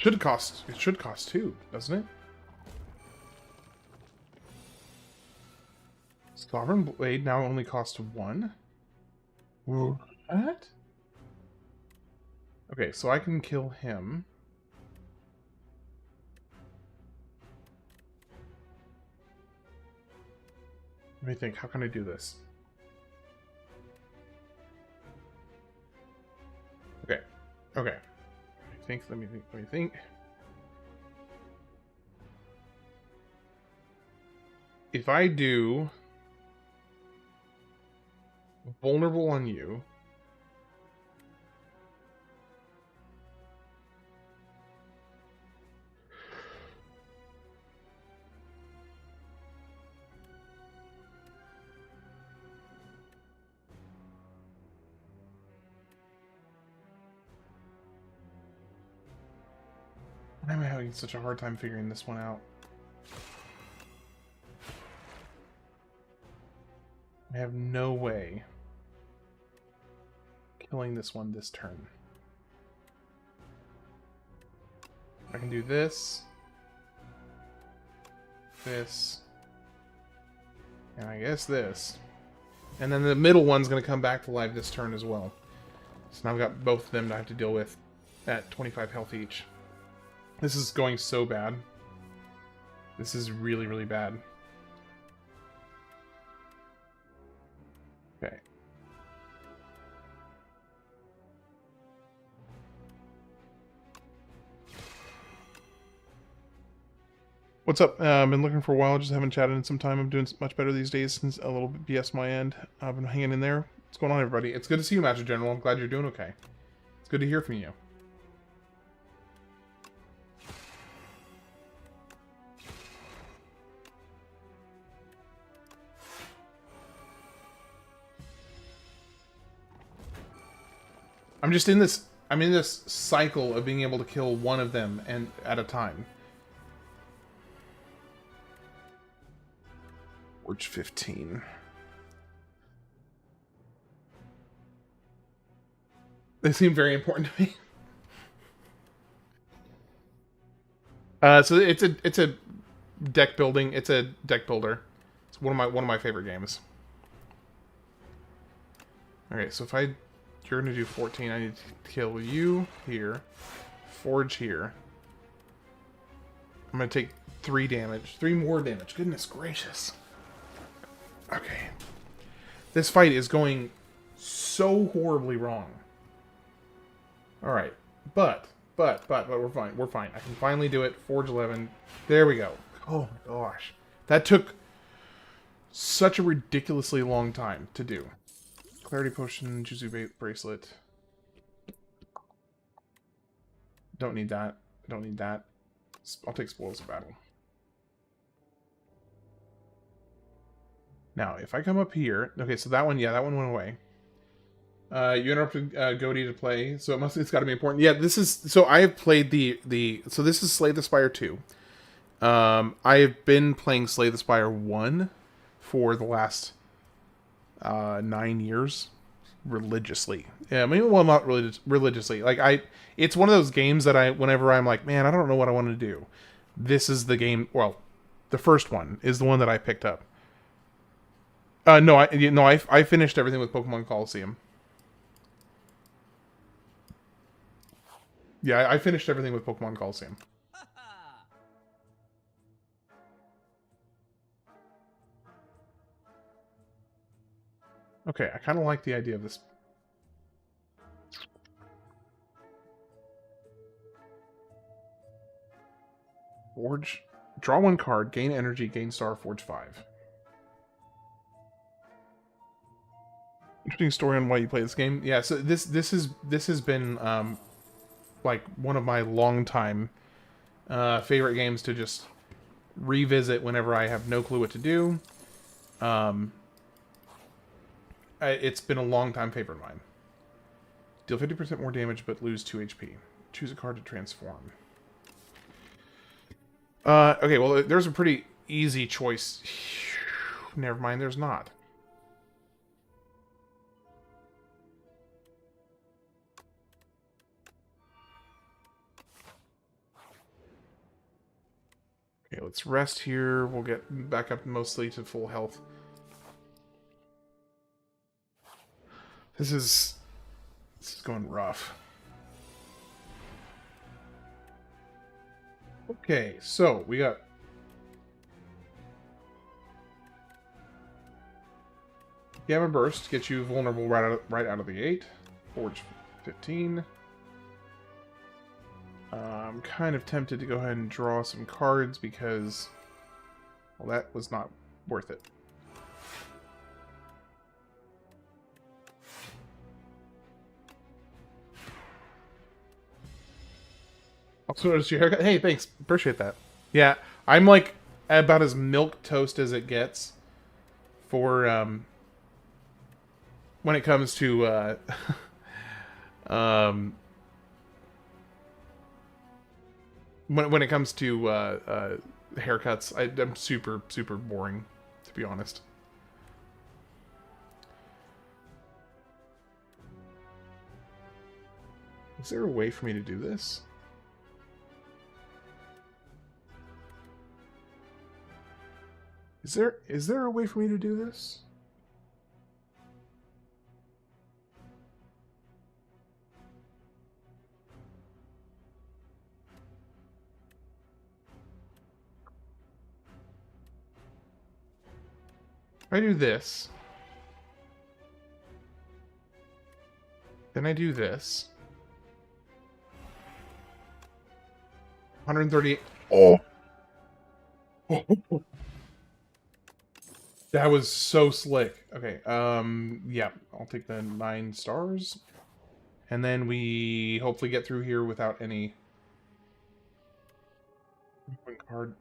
It should cost 2, doesn't it? Sovereign Blade now only costs 1? What? Okay, so I can kill him. Let me think, how can I do this? Okay. Let me think. If I do vulnerable on you, why am I having such a hard time figuring this one out? I have no way killing this one this turn. I can do this, and I guess this. And then the middle one's going to come back to life this turn as well. So now I've got both of them to have to deal with at 25 health each. This is going so bad. This is really, really bad. Okay. What's up? I've been looking for a while, just haven't chatted in some time. I'm doing much better these days since a little bit BS my end. I've been hanging in there. What's going on, everybody? It's good to see you, Master General. I'm glad you're doing okay. It's good to hear from you. I'm in this cycle of being able to kill one of them and at a time. Forge 15. They seem very important to me. So it's a deck building. It's a deck builder. It's one of my favorite games. Okay, so if you're gonna do 14, I need to kill you here, forge here. I'm gonna take 3 damage, 3 more damage. Goodness gracious. Okay, this fight is going so horribly wrong. All right, but we're fine. We're fine. I can finally do it. Forge 11. There we go. Oh my gosh, that took such a ridiculously long time to do. Clarity potion, Juzu bracelet. Don't need that. Don't need that. I'll take spoils of battle. Now, if I come up here, okay, so that one, yeah, that one went away. You interrupted Goaty to play, so it's got to be important. Yeah, this is so I have played so this is Slay the Spire 2. I have been playing Slay the Spire 1 for the last 9 years religiously. Yeah, I mean, well, not really religiously. Like it's one of those games that whenever I'm like, man, I don't know what I want to do. This is the game. Well, the first one is the one that I picked up. No, I finished everything with Pokemon Coliseum. Yeah, I finished everything with Pokemon Coliseum. Okay, I kind of like the idea of this. Forge. Draw 1 card, gain energy, gain star, forge 5. Interesting story on why you play this game. Yeah, so this has been like one of my longtime favorite games to just revisit whenever I have no clue what to do. It's been a long time favorite of mine. Deal 50% more damage but lose 2 HP. Choose a card to transform. Okay, well, there's a pretty easy choice. Never mind, there's not. Okay, let's rest here. We'll get back up mostly to full health. This is going rough. Okay, so we got Gamma Burst, gets you vulnerable right out of the gate. Forge 15. I'm kind of tempted to go ahead and draw some cards because, well, that was not worth it. Also noticed your haircut. Hey, thanks. Appreciate that. Yeah, I'm like about as milk toast as it gets for when it comes to when it comes to haircuts. I'm super boring, to be honest. Is there a way for me to do this? Is there a way for me to do this? If I do this, then I do this. 138. Oh. That was so slick. Okay, yeah, I'll take the 9 stars. And then we hopefully get through here without any... One card.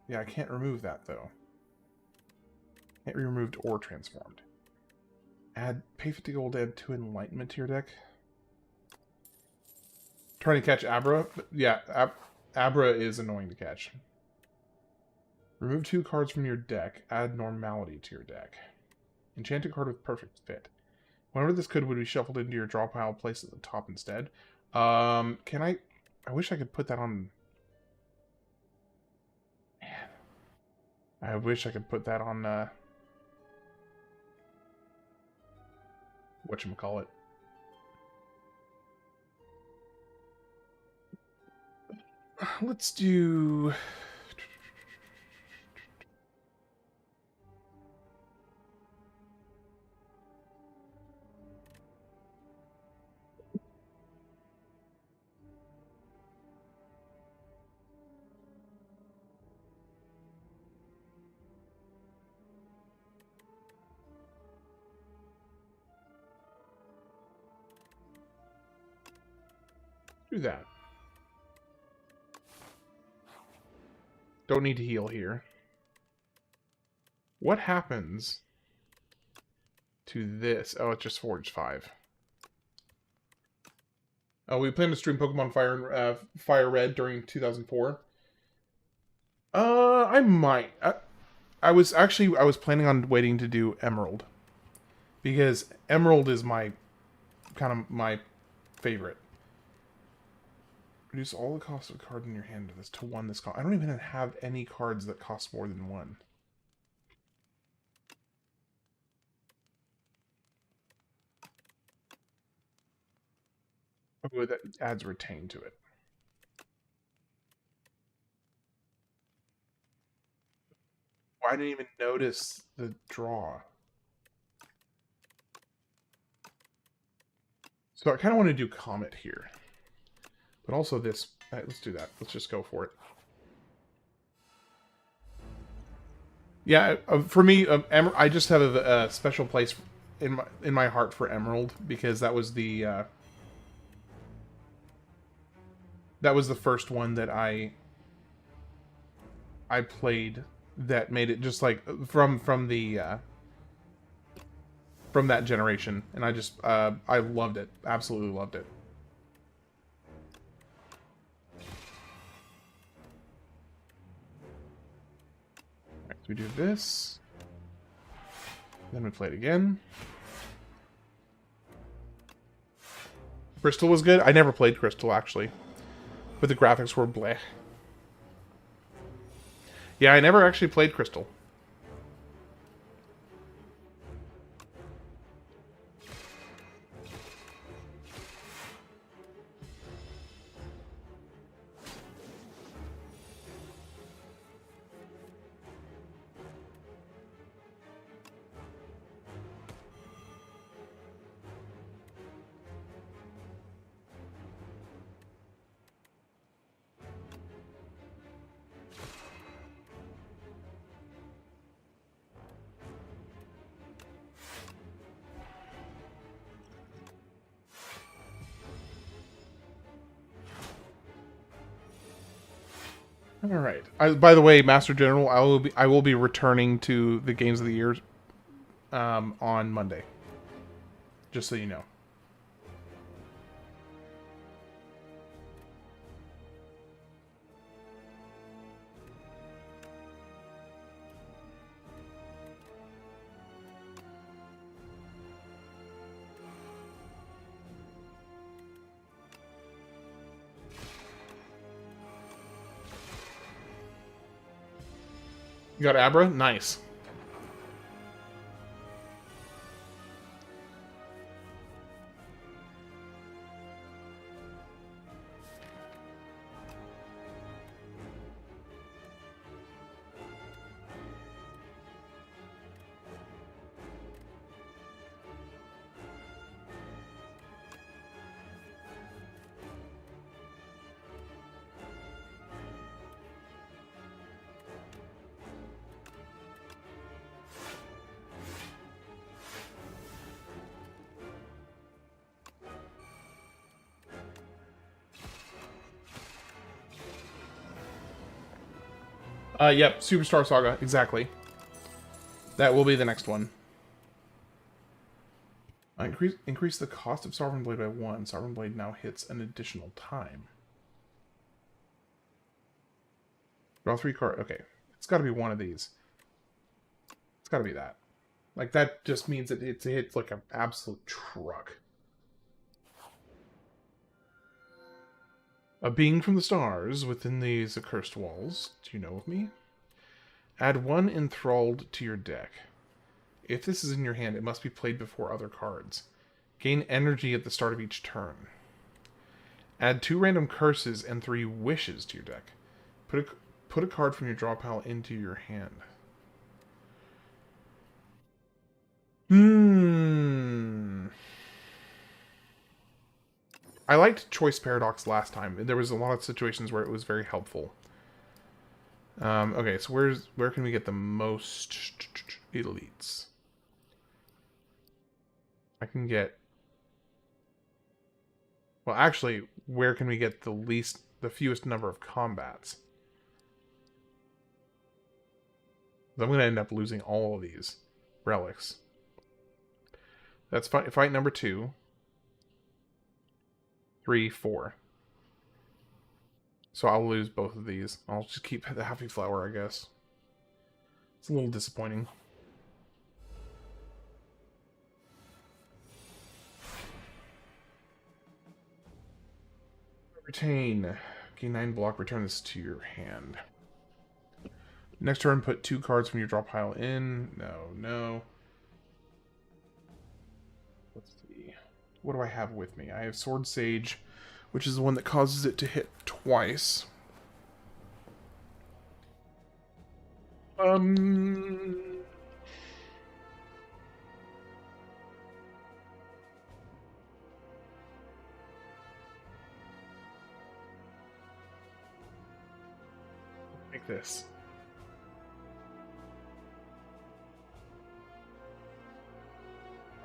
Yeah, I can't remove that, though. Can't be removed or transformed. Pay 50 gold, add 2 enlightenment to your deck. Trying to catch Abra? Yeah, Abra is annoying to catch. Remove 2 cards from your deck. Add normality to your deck. Enchanted card with perfect fit. Whenever this could would be shuffled into your draw pile, placed at the top instead. Can I... I wish I could put that on... Man. I wish I could put that on, whatchamacallit. Let's do... do that. Don't need to heal here. What happens to this? Oh, it just forged 5. Oh, we plan to stream Pokemon Fire Red during 2004. I might. I was planning on waiting to do Emerald, because Emerald is my my favorite. Reduce all the cost of a card in your hand to 1 this cost. I don't even have any cards that cost more than 1. Oh, that adds retain to it. Oh, I didn't even notice the draw. So I kind of want to do Comet here. But also this. Let's do that. Let's just go for it. Yeah, for me, I just have a special place in my heart for Emerald, because that was the first one that I played that made it just like from that generation, and I just I loved it, absolutely loved it. Right, so we do this, then we play it again. Crystal was good. I never played Crystal actually, but the graphics were bleh. Yeah, I never actually played Crystal. All right. By the way, Master General, I will be returning to the Games of the Year on Monday. Just so you know. You got Abra? Nice. Yep, Superstar Saga, exactly. That will be the next one. Increase the cost of Sovereign Blade by 1. Sovereign Blade now hits an additional time. Draw 3 cards. Okay, it's got to be one of these. It's got to be that. Like, that just means that it hits like an absolute truck. A being from the stars within these accursed walls. Do you know of me? Add one enthralled to your deck. If this is in your hand, it must be played before other cards. Gain energy at the start of each turn. Add 2 random curses and 3 wishes to your deck. Put a card from your draw pile into your hand. I liked Choice Paradox last time. There was a lot of situations where it was very helpful. Okay, so where can we get the most elites? I can get... Well, actually, where can we get the fewest number of combats? I'm going to end up losing all of these relics. That's fight number 2. 3, 4. So I'll lose both of these. I'll just keep the Happy Flower, I guess. It's a little disappointing. Retain. Gain 9 block. Return this to your hand. Next turn, put 2 cards from your draw pile in. No. Let's see. What do I have with me? I have Sword Sage, which is the one that causes it to hit twice. Like this.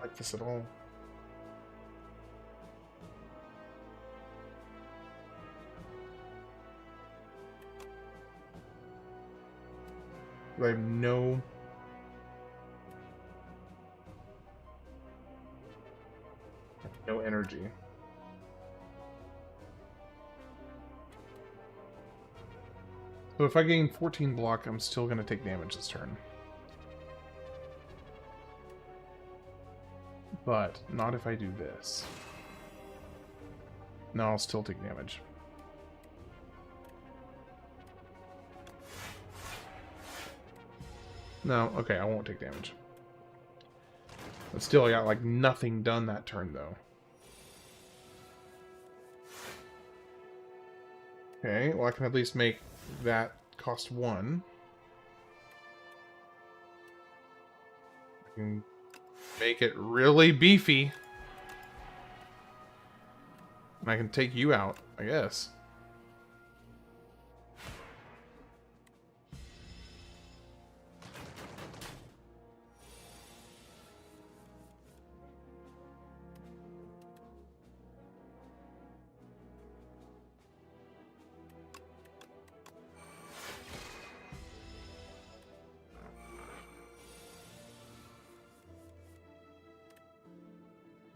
Like this at all. I have no energy. So if I gain 14 block, I'm still going to take damage this turn. But not if I do this. No, I'll still take damage. No, okay, I won't take damage. But still, I got like nothing done that turn, though. Okay, well I can at least make that cost 1. I can make it really beefy. And I can take you out, I guess.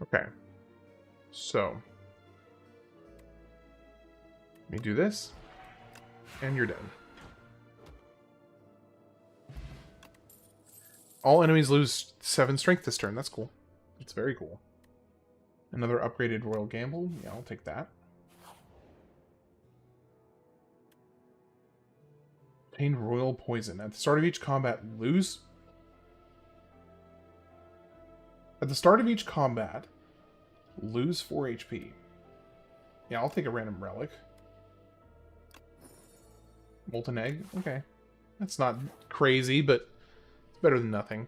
Okay. So. Let me do this. And you're dead. All enemies lose 7 strength this turn. That's cool. That's very cool. Another upgraded Royal Gamble. Yeah, I'll take that. Obtain Royal Poison. At the start of each combat, lose... At the start of each combat, lose 4 HP. Yeah, I'll take a random relic. Molten Egg? Okay. That's not crazy, but it's better than nothing.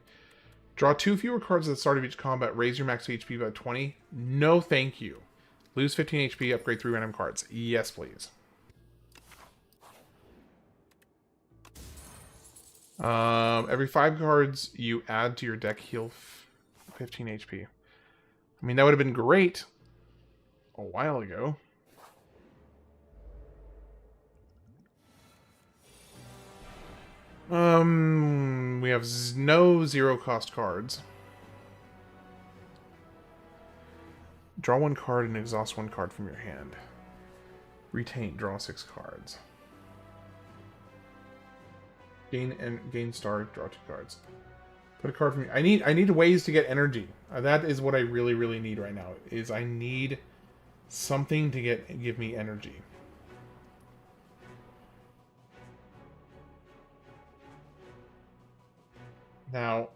Draw 2 fewer cards at the start of each combat. Raise your max HP by 20. No thank you. Lose 15 HP. Upgrade 3 random cards. Yes, please. Every 5 cards you add to your deck heal 15 HP. I mean, that would have been great a while ago. We have no 0-cost cards. Draw 1 card and exhaust 1 card from your hand. Retain. Draw 6 cards. Gain star. Draw 2 cards. Put a card from me. I need ways to get energy. That is what I really, really need right now. Is I need something to give me energy. Now,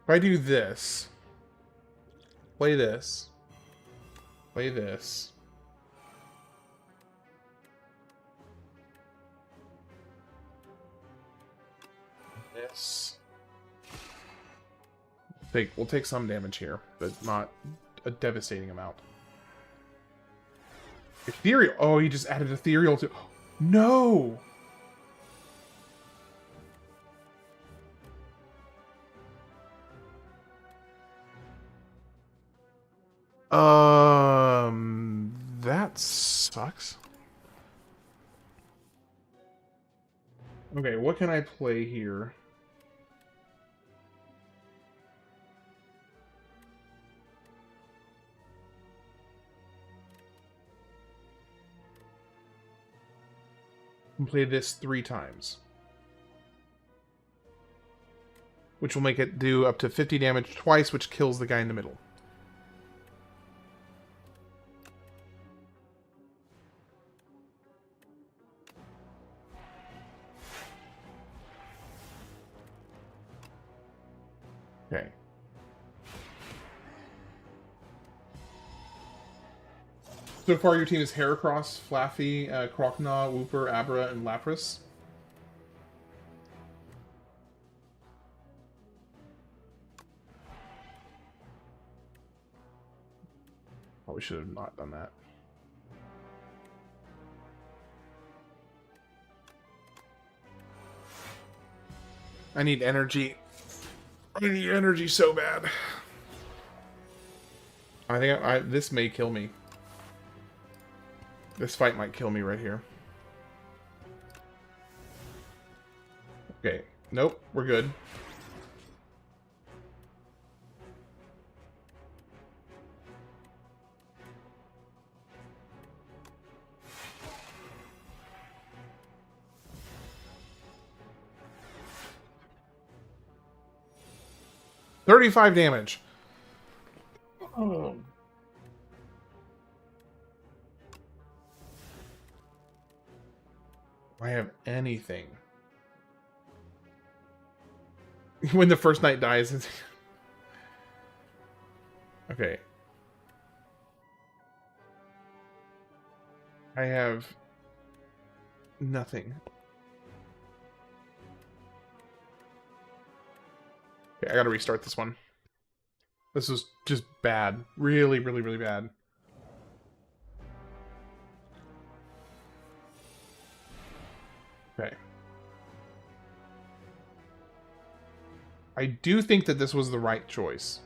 if I do this, play this, play this. This. We'll take some damage here, but not a devastating amount. Ethereal. Oh, he just added ethereal to. No. That sucks. Okay, what can I play here? I can play this 3 times. Which will make it do up to 50 damage twice, which kills the guy in the middle. Okay. So far, your team is Heracross, Flaffy, Crocnaw, Wooper, Abra, and Lapras. Probably should have not done that. I need energy. I need energy so bad. I think this may kill me. This fight might kill me right here. Okay. Nope. We're good. $35 damage. Oh. I have anything. When the first knight dies. Okay. I have nothing. Okay, I gotta restart this one. This was just bad. Really, really, really bad. Okay. I do think that this was the right choice.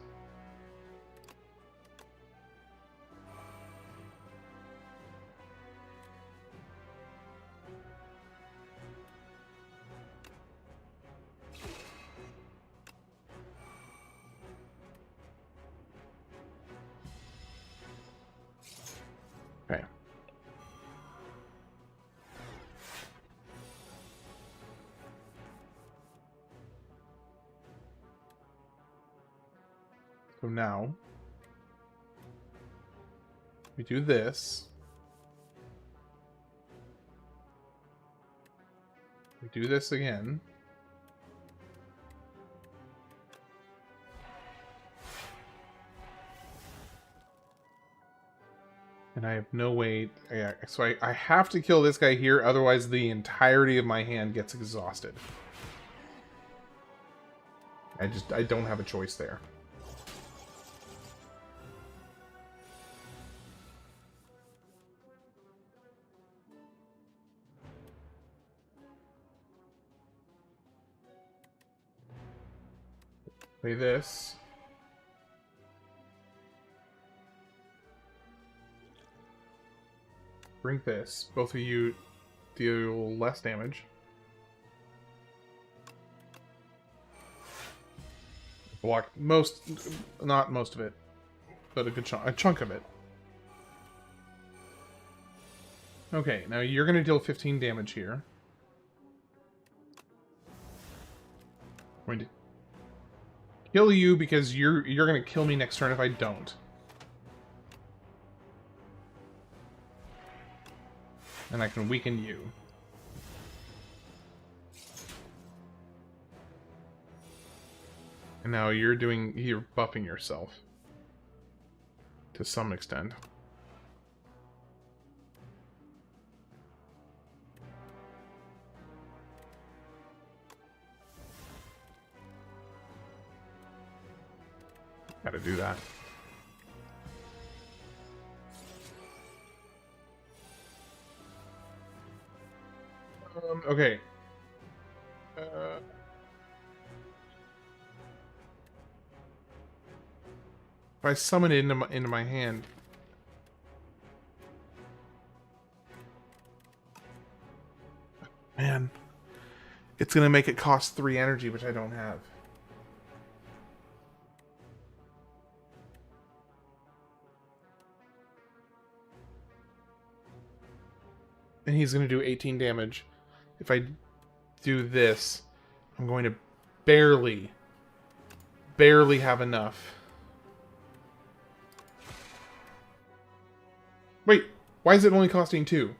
Okay. So now, we do this. We do this again. And I have no way... Yeah, so I have to kill this guy here, otherwise the entirety of my hand gets exhausted. I don't have a choice there. Play this. Bring this. Both of you deal less damage. Block most, not most of it, but a good chunk of it. Okay, now you're going to deal 15 damage here. I'm going to kill you because you're going to kill me next turn if I don't. And I can weaken you. And now you're buffing yourself. To some extent. Gotta do that. Okay. If I summon it into my hand... Man. It's gonna make it cost 3 energy, which I don't have. And he's gonna do 18 damage. If I do this, I'm going to barely have enough. Wait, why is it only costing 2?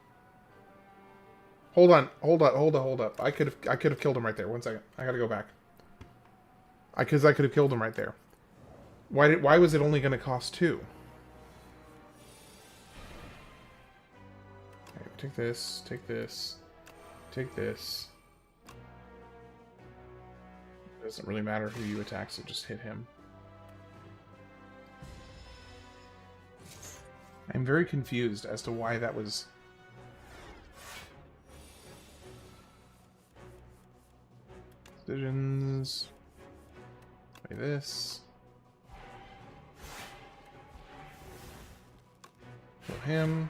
Hold up. I could have killed him right there. 1 second. I gotta go back. Because I could have killed him right there. Why was it only gonna cost 2? Okay, take this, take this, take this. It doesn't really matter who you attack, so just hit him. I'm very confused as to why that was... Decisions... Play this. Kill him.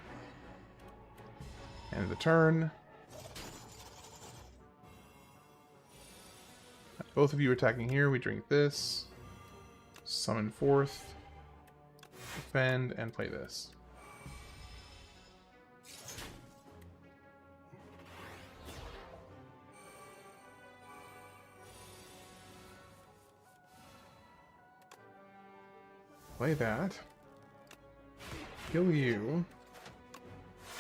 End of the turn. Both of you attacking here, we drink this. Summon forth. Defend, and play this. Play that. Kill you.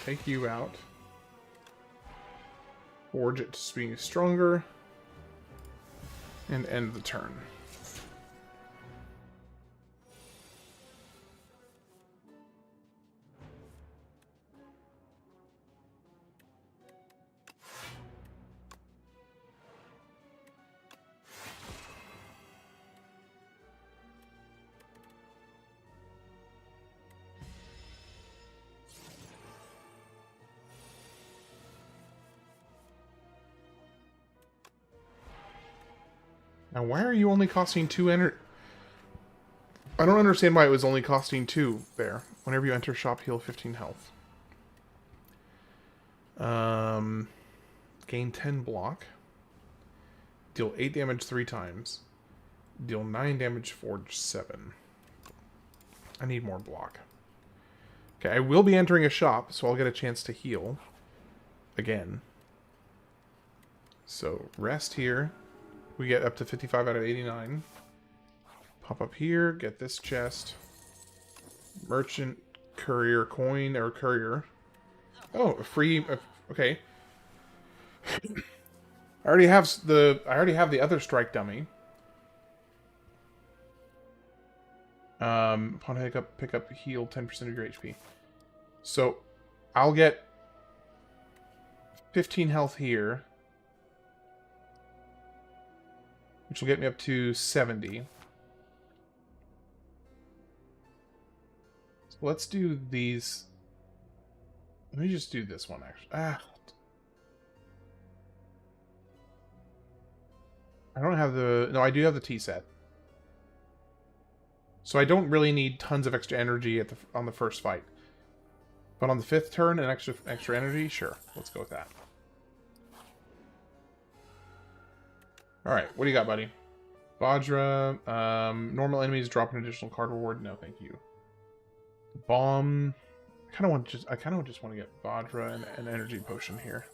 Take you out. Forge it to being stronger. And end the turn. Now, why are you only costing 2 energy? I don't understand why it was only costing 2 there. Whenever you enter shop, heal 15 health. Gain 10 block. Deal 8 damage 3 times. Deal 9 damage, forge 7. I need more block. Okay, I will be entering a shop, so I'll get a chance to heal. Again. So, rest here. We get up to 55 out of 89. Pop up here, get this chest. Merchant, courier, coin, or courier. Oh, a free... okay. I already have the other strike dummy. Upon pick up heal 10% of your HP. So, I'll get 15 health here. Which will get me up to 70. So let's do these. Let me just do this one, actually. I don't have the... No, I do have the tea set. So I don't really need tons of extra energy on the first fight. But on the 5th turn, an extra energy? Sure. Let's go with that. Alright, what do you got, buddy? Vajra. Normal enemies drop an additional card reward. No, thank you. Bomb. I kind of just want to get Vajra and an energy potion here.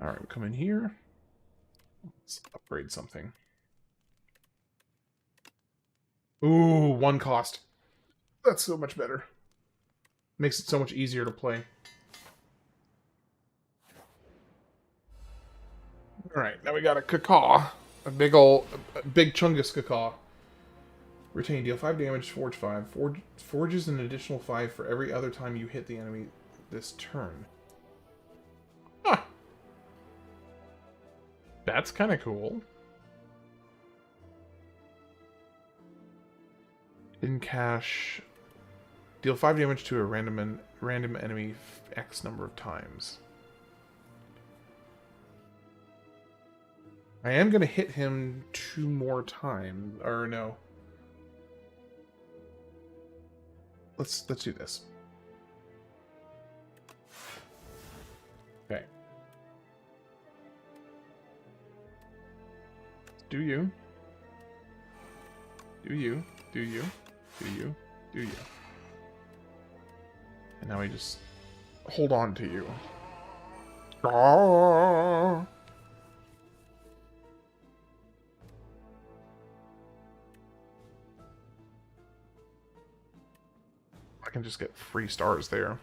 All right, we come in here. Let's upgrade something. Ooh, 1 cost. That's so much better. Makes it so much easier to play. Alright, now we got a Cacaw. A big Chungus Cacaw. Retain, deal 5 damage, forge 5. Forges an additional 5 for every other time you hit the enemy this turn. Huh. That's kind of cool. In cash, deal 5 damage to a random enemy X number of times. I am going to hit him 2 more times. Or no. Let's do this. Okay. Do you. Do you. Do you. Do you. Do you. And now we just hold on to you. Oh. I can just get free stars there.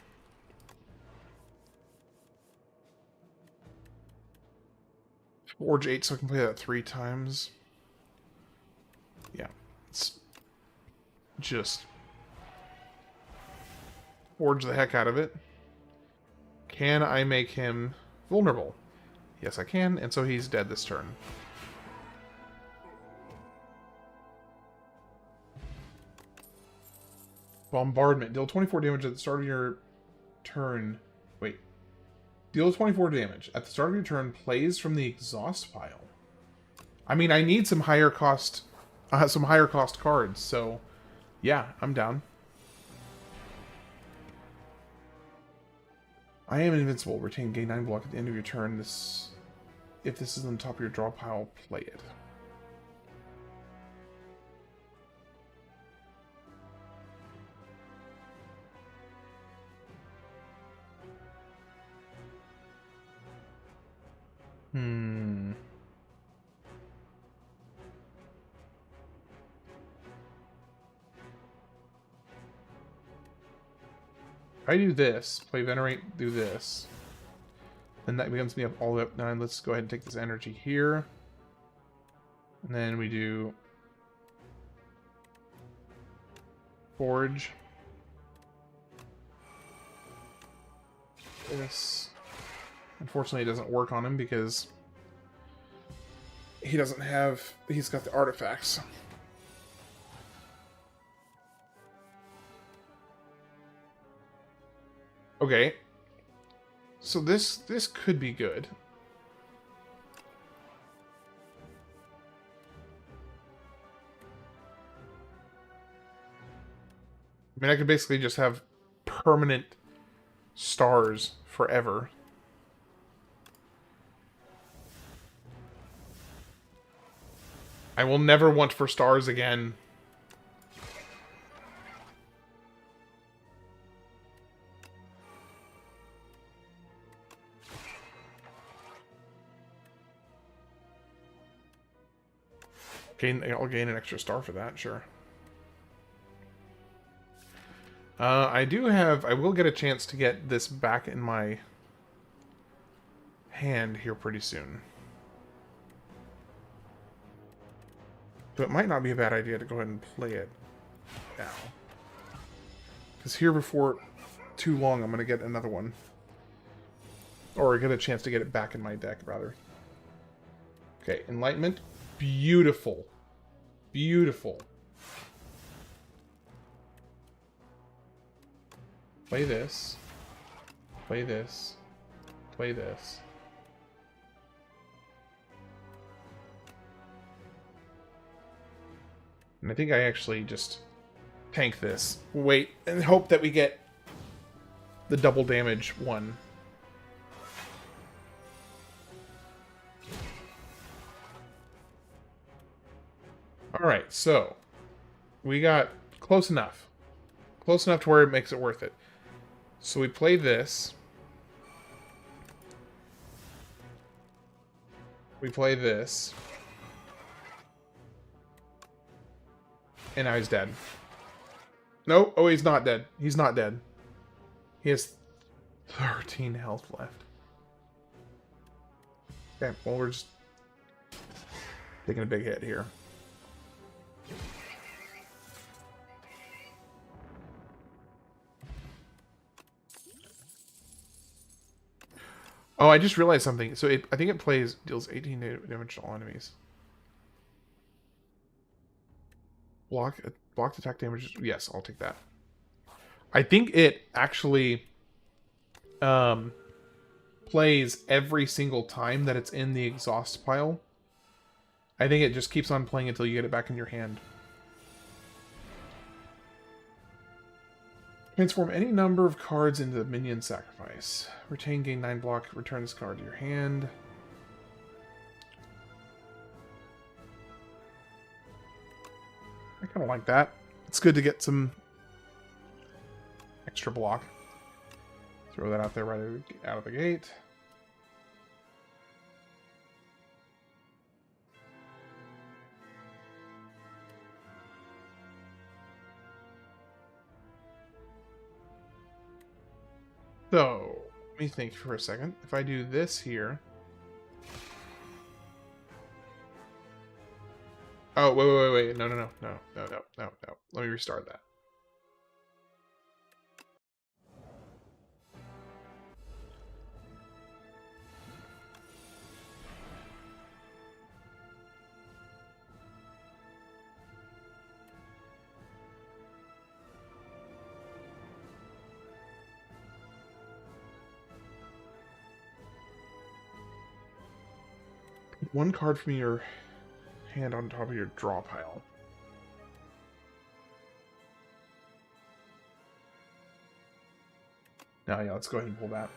Forge 8, so I can play that 3 times. Yeah, it's just forge the heck out of it. Can I make him vulnerable? Yes, I can, and so he's dead this turn. Bombardment. Deal 24 damage at the start of your turn. Wait. Deal 24 damage. At the start of your turn, plays from the exhaust pile. I mean, I need some higher cost cards, so yeah, I'm down. I am invincible. Retain, gain 9 block at the end of your turn. If this is on top of your draw pile, play it. If I do this, play Venerate, do this, then that becomes me up all the way up 9. Let's go ahead and take this energy here. And then we do Forge. This. Unfortunately, it doesn't work on him because he's got the artifacts. Okay. So this could be good. I mean, I could basically just have permanent stars forever. I will never want for stars again. I'll gain an extra star for that, sure. I will get a chance to get this back in my hand here pretty soon. So it might not be a bad idea to go ahead and play it now. Because here before too long, I'm going to get another one. Or get a chance to get it back in my deck, rather. Okay, Enlightenment. Beautiful. Beautiful. Play this. Play this. Play this. And I think I actually just tank this. Wait, and hope that we get the double damage one. Alright, so we got close enough. Close enough to where it makes it worth it. So we play this. We play this. And now he's dead. No, oh, he's not dead. He's not dead. He has 13 health left. Okay, well, we're just taking a big hit here. Oh, I just realized something. So I think it deals 18 damage to all enemies. Blocked attack damage. Yes, I'll take that. I think it actually plays every single time that it's in the exhaust pile. I think it just keeps on playing until you get it back in your hand. Transform any number of cards into the minion sacrifice. Retain, gain 9 block, return this card to your hand. I kind of like that. It's good to get some extra block. Throw that out there right out of the gate. So, let me think for a second. If I do this here... Oh, wait. No. Let me restart that. One card from your hand on top of your draw pile. Now, yeah, let's go ahead and pull that.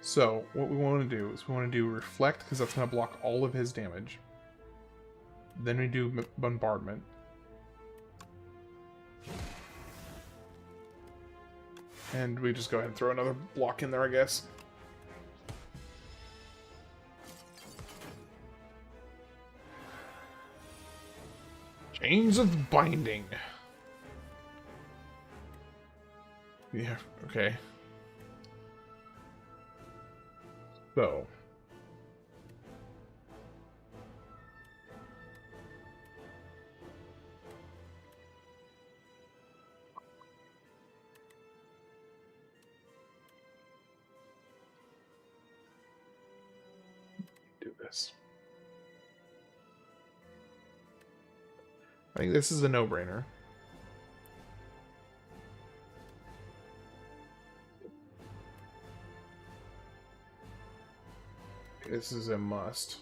So, what we want to do is we want to do Reflect, because that's going to block all of his damage. Then we do Bombardment. And we just go ahead and throw another block in there, I guess. Chains of Binding. Yeah, okay. So. Do this. I think this is a no-brainer. This is a must.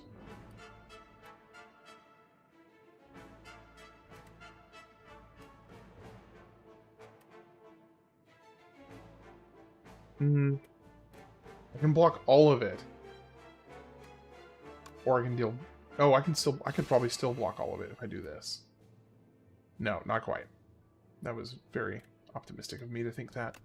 I can block all of it. Or I can deal... Oh, I could probably still block all of it if I do this. No, not quite. That was very optimistic of me to think that.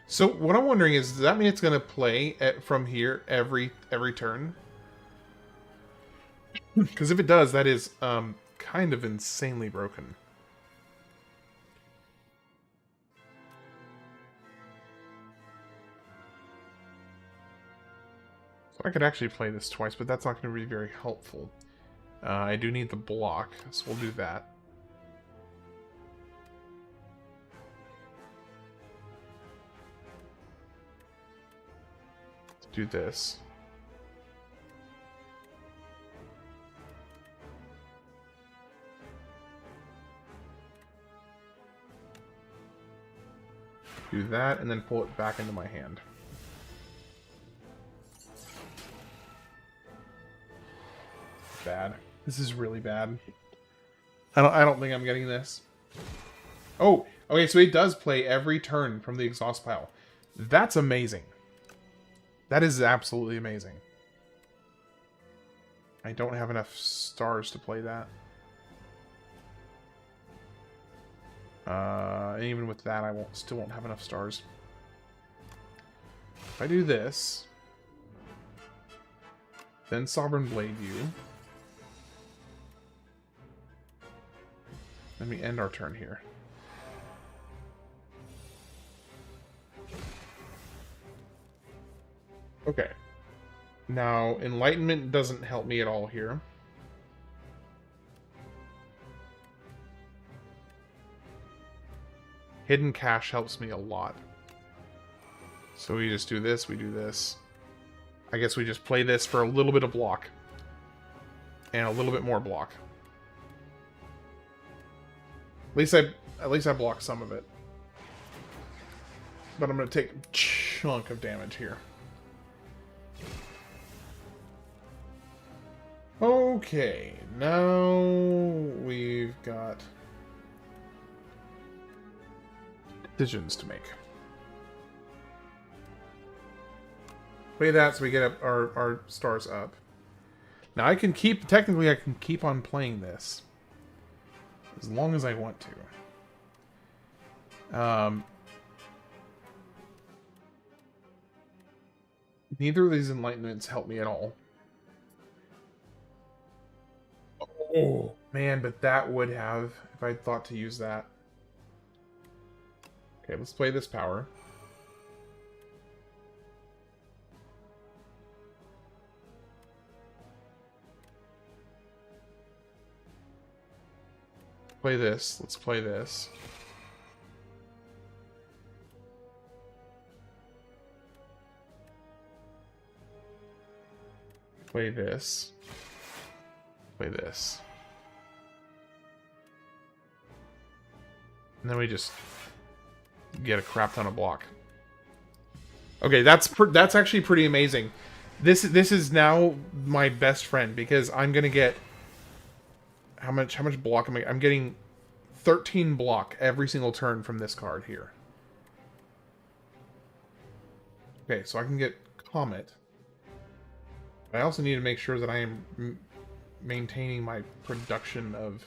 So what I'm wondering is, does that mean it's going to play from here every turn? Because if it does, that is kind of insanely broken. So I could actually play this twice, but that's not going to be very helpful. I do need the block, so we'll do that. Let's do this. Do that, and then pull it back into my hand. Bad. This is really bad. I don't think I'm getting this. Oh, okay, so he does play every turn from the exhaust pile. That's amazing. That is absolutely amazing. I don't have enough stars to play that. And even with that, I still won't have enough stars. If I do this, then Sovereign Blade you. Then we end our turn here. Okay. Now, Enlightenment doesn't help me at all here. Hidden Cache helps me a lot. So we just do this, we do this. I guess we just play this for a little bit of block. And a little bit more block. At least I block some of it. But I'm going to take a chunk of damage here. Okay, now we've got decisions to make. Play that so we get up our stars up. Now technically I can keep on playing this. As long as I want to. Neither of these enlightenments help me at all. Oh, man, but that would have, if I thought to use that. Okay, let's play this power. Play this. Let's play this. Play this. Play this. And then we just get a crap ton of block. Okay, that's actually pretty amazing. This is now my best friend because I'm gonna get how much block am I? I'm getting 13 block every single turn from this card here. Okay, so I can get Comet. I also need to make sure that I am maintaining my production of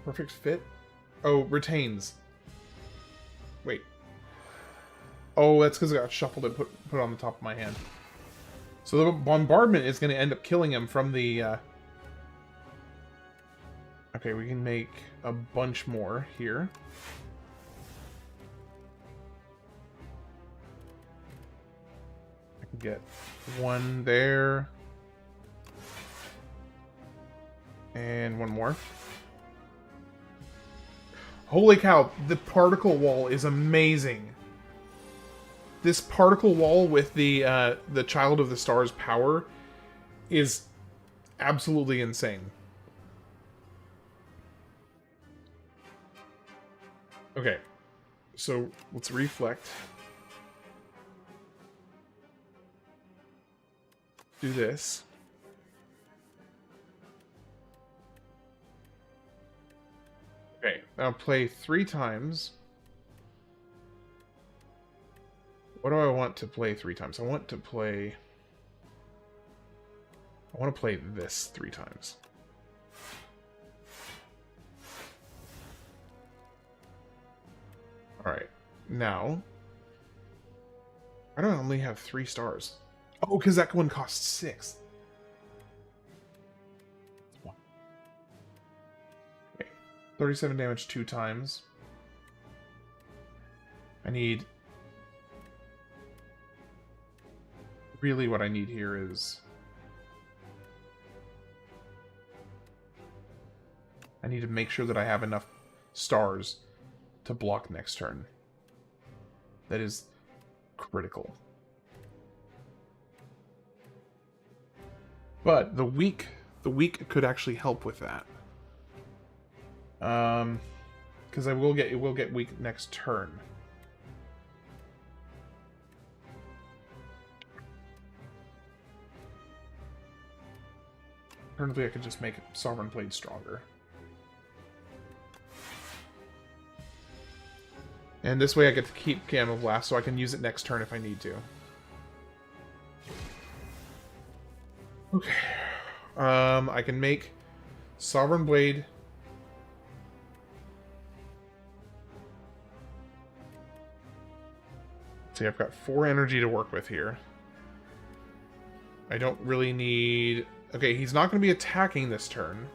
perfect fit. Oh, retains. Wait. Oh, that's because it got shuffled and put on the top of my hand. So the bombardment is going to end up killing him from the. Okay, we can make a bunch more here. Get one there. And one more. Holy cow, the particle wall is amazing. This particle wall with the Child of the Stars power is absolutely insane. Okay. So let's reflect. Do this. Okay, I'll play 3 times. What do I want to play 3 times? I want to play this 3 times. Alright, now, why do I only have 3 stars? Oh, because that one costs 6. Okay. 37 damage 2 times. I need... Really what I need here is... I need to make sure that I have enough stars to block next turn. That is critical. But the weak could actually help with that. Because it will get weak next turn. Alternatively, I could just make Sovereign Blade stronger. And this way I get to keep Gamma Blast, so I can use it next turn if I need to. Okay. I can make Sovereign Blade. See, I've got 4 energy to work with here. I don't really need... Okay, he's not going to be attacking this turn,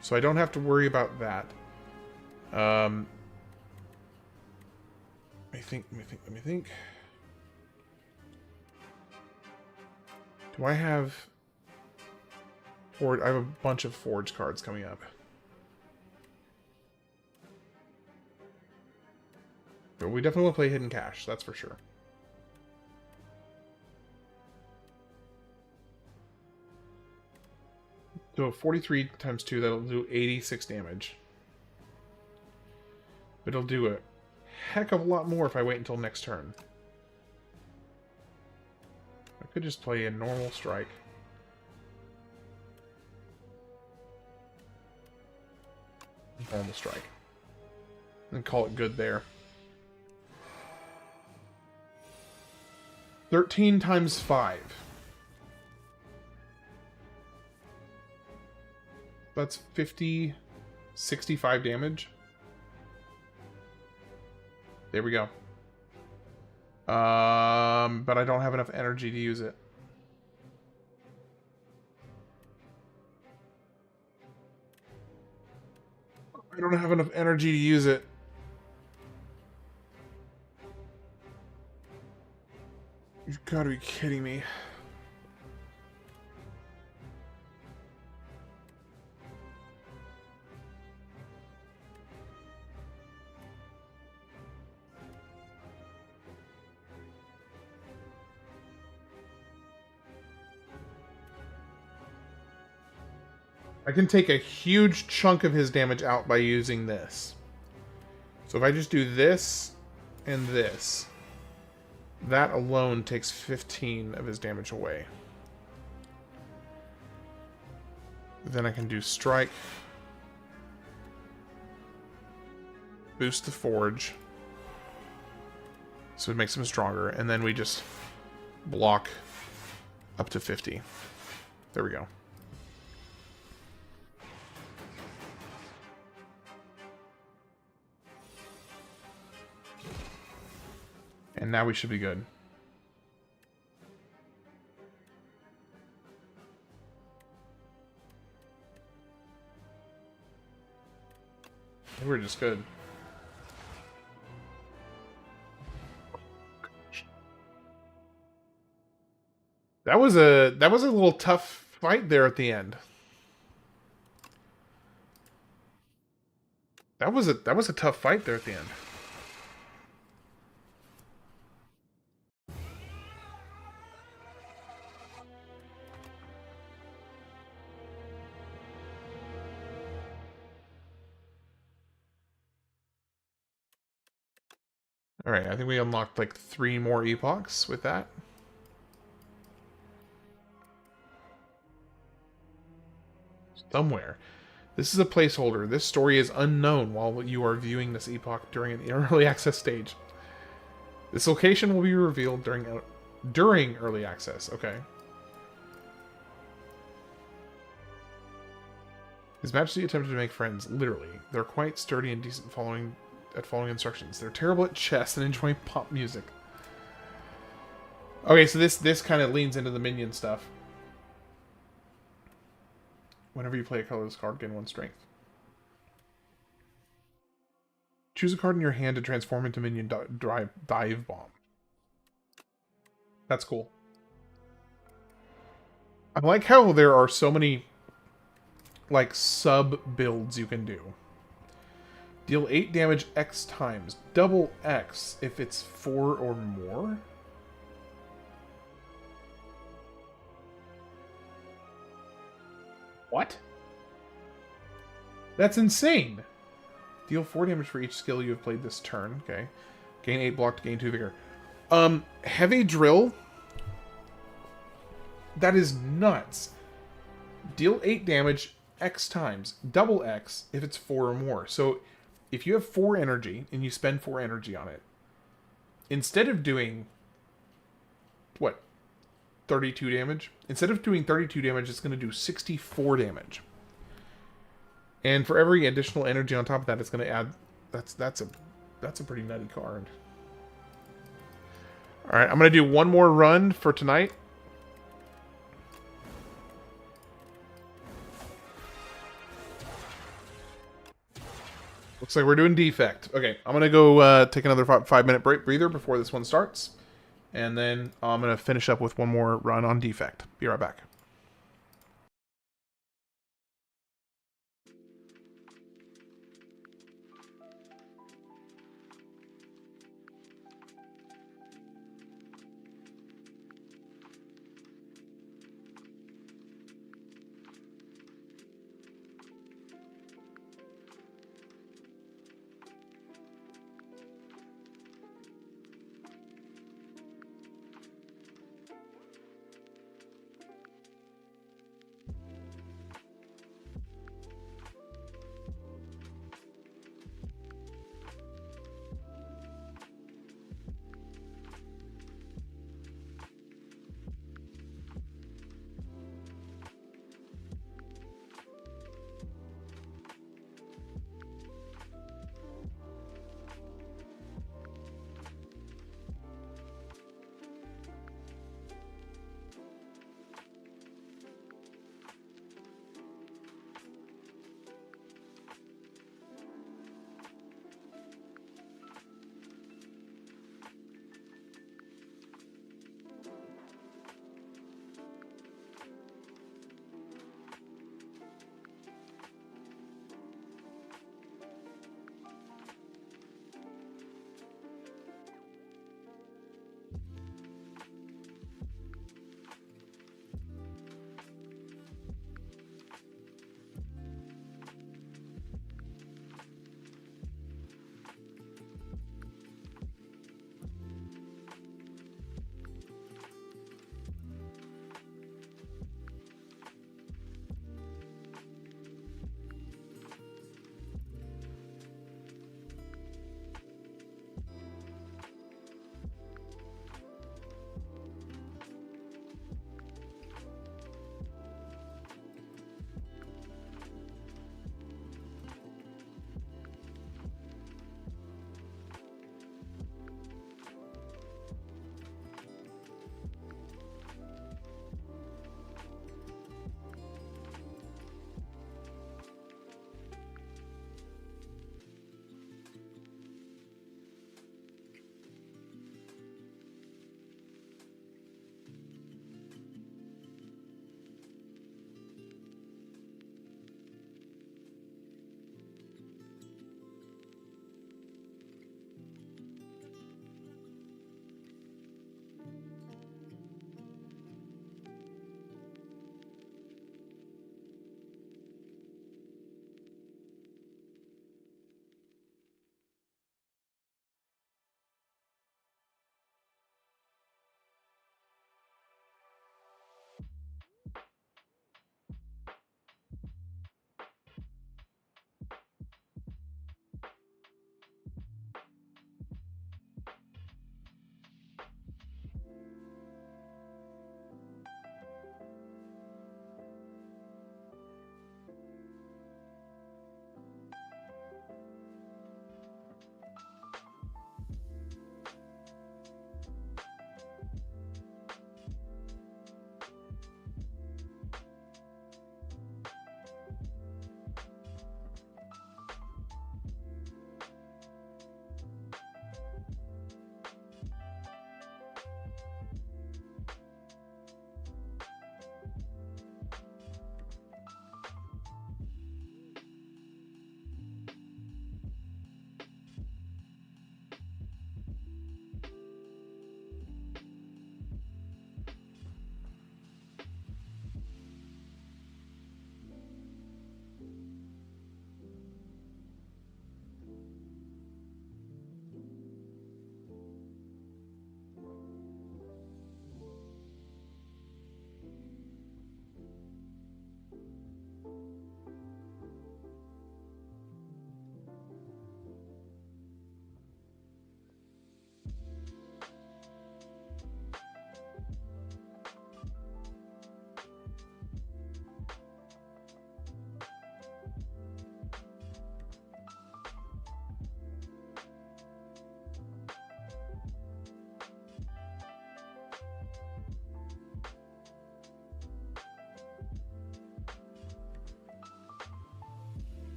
so I don't have to worry about that. Let me think. Do I have... I have a bunch of Forge cards coming up. But we definitely will play Hidden Cache, that's for sure. So 43 times 2, that'll do 86 damage. But it'll do a heck of a lot more if I wait until next turn. I could just play a normal strike. Normal strike. And call it good there. 13 times 5. That's 50, 65 damage. There we go. But I don't have enough energy to use it. I don't have enough energy to use it. You've got to be kidding me. I can take a huge chunk of his damage out by using this. So if I just do this and this, that alone takes 15 of his damage away. Then I can do strike, boost the forge, so it makes him stronger, and then we just block up to 50. There we go. And now we should be good. We're just good. That was a little tough fight there at the end. That was a tough fight there at the end. Alright, I think we unlocked like 3 more epochs with that. Somewhere. This is a placeholder. This story is unknown while you are viewing this epoch during an early access stage. This location will be revealed during early access. Okay. His Majesty attempted to make friends. Literally. They're quite sturdy and decent following instructions. They're terrible at chess and enjoy pop music. Okay, so this kind of leans into the minion stuff. Whenever you play a colorless card, gain 1 strength. Choose a card in your hand to transform into minion dive bomb. That's cool. I like how there are so many like sub builds you can do. Deal 8 damage X times. Double X if it's 4 or more. What? That's insane. Deal 4 damage for each skill you have played this turn. Okay. Gain 8 block to gain 2 vigor. Heavy drill. That is nuts. Deal 8 damage X times. Double X if it's 4 or more. So if you have 4 energy and you spend 4 energy on it, instead of doing, what, 32 damage? Instead of doing 32 damage, it's going to do 64 damage. And for every additional energy on top of that, it's going to add... That's a pretty nutty card. Alright, I'm going to do one more run for tonight. Looks like we're doing defect. Okay, I'm going to go take another 5-minute breather before this one starts. And then I'm going to finish up with one more run on defect. Be right back.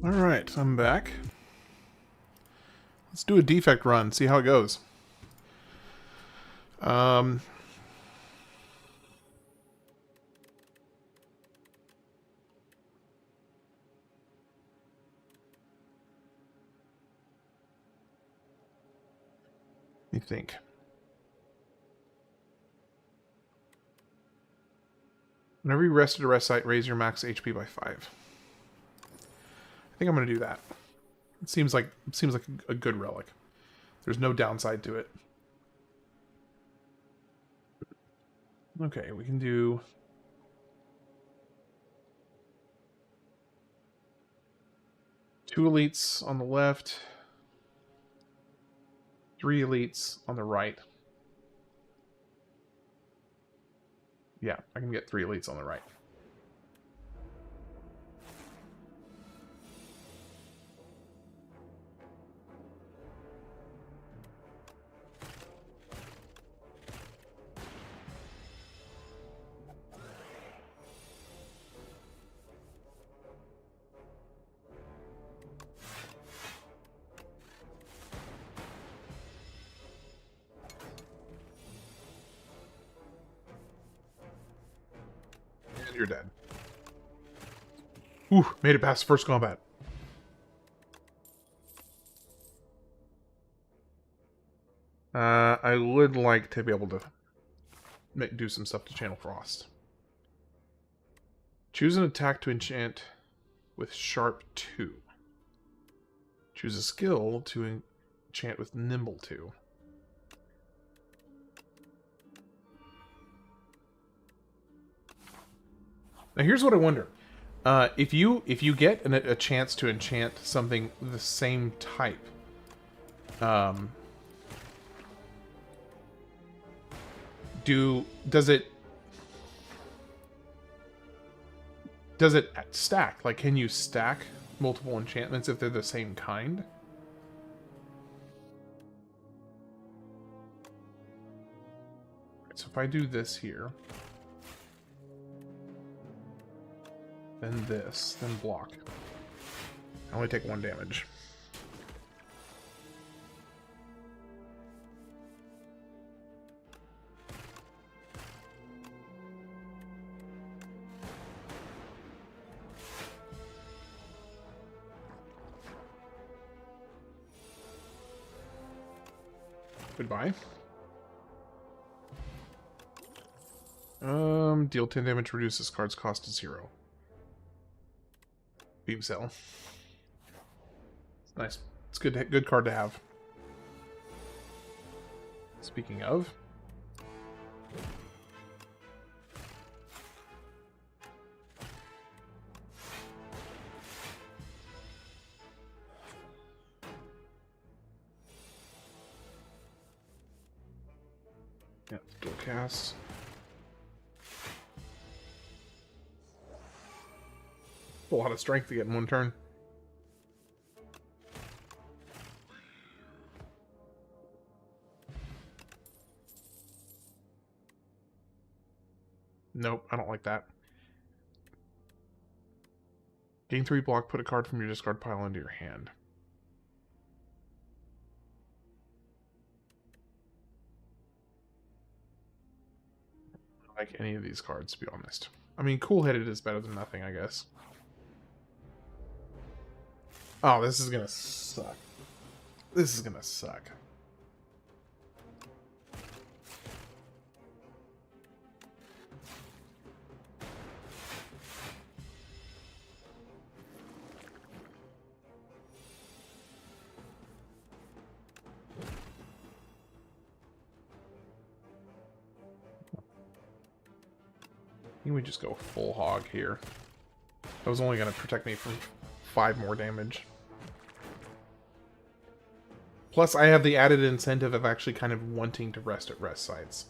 Alright, I'm back. Let's do a defect run, see how it goes. You think? Whenever you rest at a rest site, raise your max HP by 5. I think I'm going to do that. It seems like a good relic. There's no downside to it. Okay, we can do... two elites on the left. 3 elites on the right. Yeah, I can get 3 elites on the right. You're dead. Ooh, made it past first combat. I would like to be able to do some stuff to Channel Frost. Choose an attack to enchant with Sharp 2. Choose a skill to enchant with Nimble 2. Now here's what I wonder. If you get a chance to enchant something the same type, does it stack? Like, can you stack multiple enchantments if they're the same kind? So if I do this here, then this, then block, I only take 1 damage. Goodbye. Deal 10 damage, reduce this card's cost to 0. Beam Cell. It's nice. It's good card to have. Speaking of, yeah, dual cast. A lot of strength to get in 1 turn. Nope, I don't like that. Gain 3 block, put a card from your discard pile into your hand. I don't like any of these cards, to be honest. I mean, cool-headed is better than nothing, I guess. Oh, this is gonna suck. This is gonna suck. I think we just go full hog here. That was only going to protect me from 5 more damage. Plus, I have the added incentive of actually kind of wanting to rest at rest sites.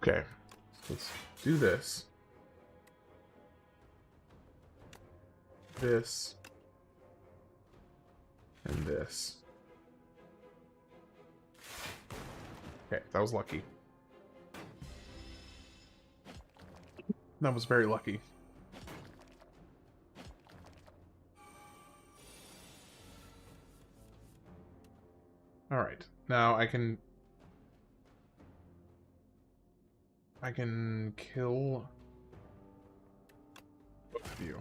Okay. Let's do this. This. And this. Okay, that was lucky. That was very lucky. Alright, now I can kill both of you.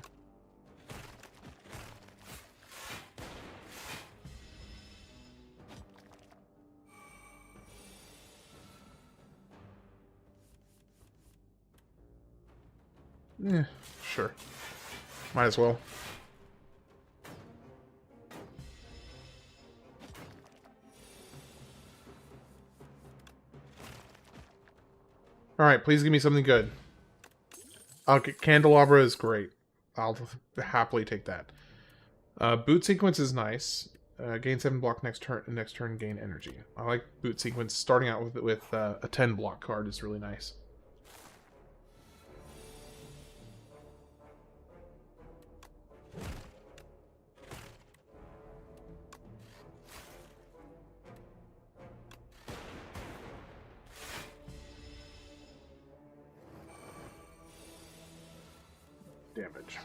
Yeah, sure. Might as well. Alright, please give me something good. Okay, Candelabra is great. I'll happily take that. Boot sequence is nice. Gain 7 block next turn, gain energy. I like boot sequence. Starting out with a 10 block card is really nice. Damage.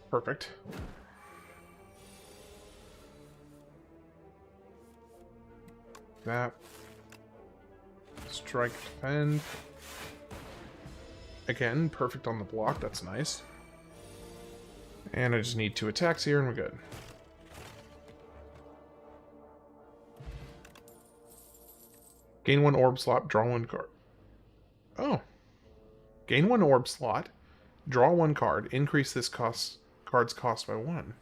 Perfect. That. Strike, defend. Again, perfect on the block. That's nice. And I just need 2 attacks here and we're good. Gain 1 orb slot, draw 1 card. Oh. Gain 1 orb slot, draw 1 card, increase this card's cost by 1.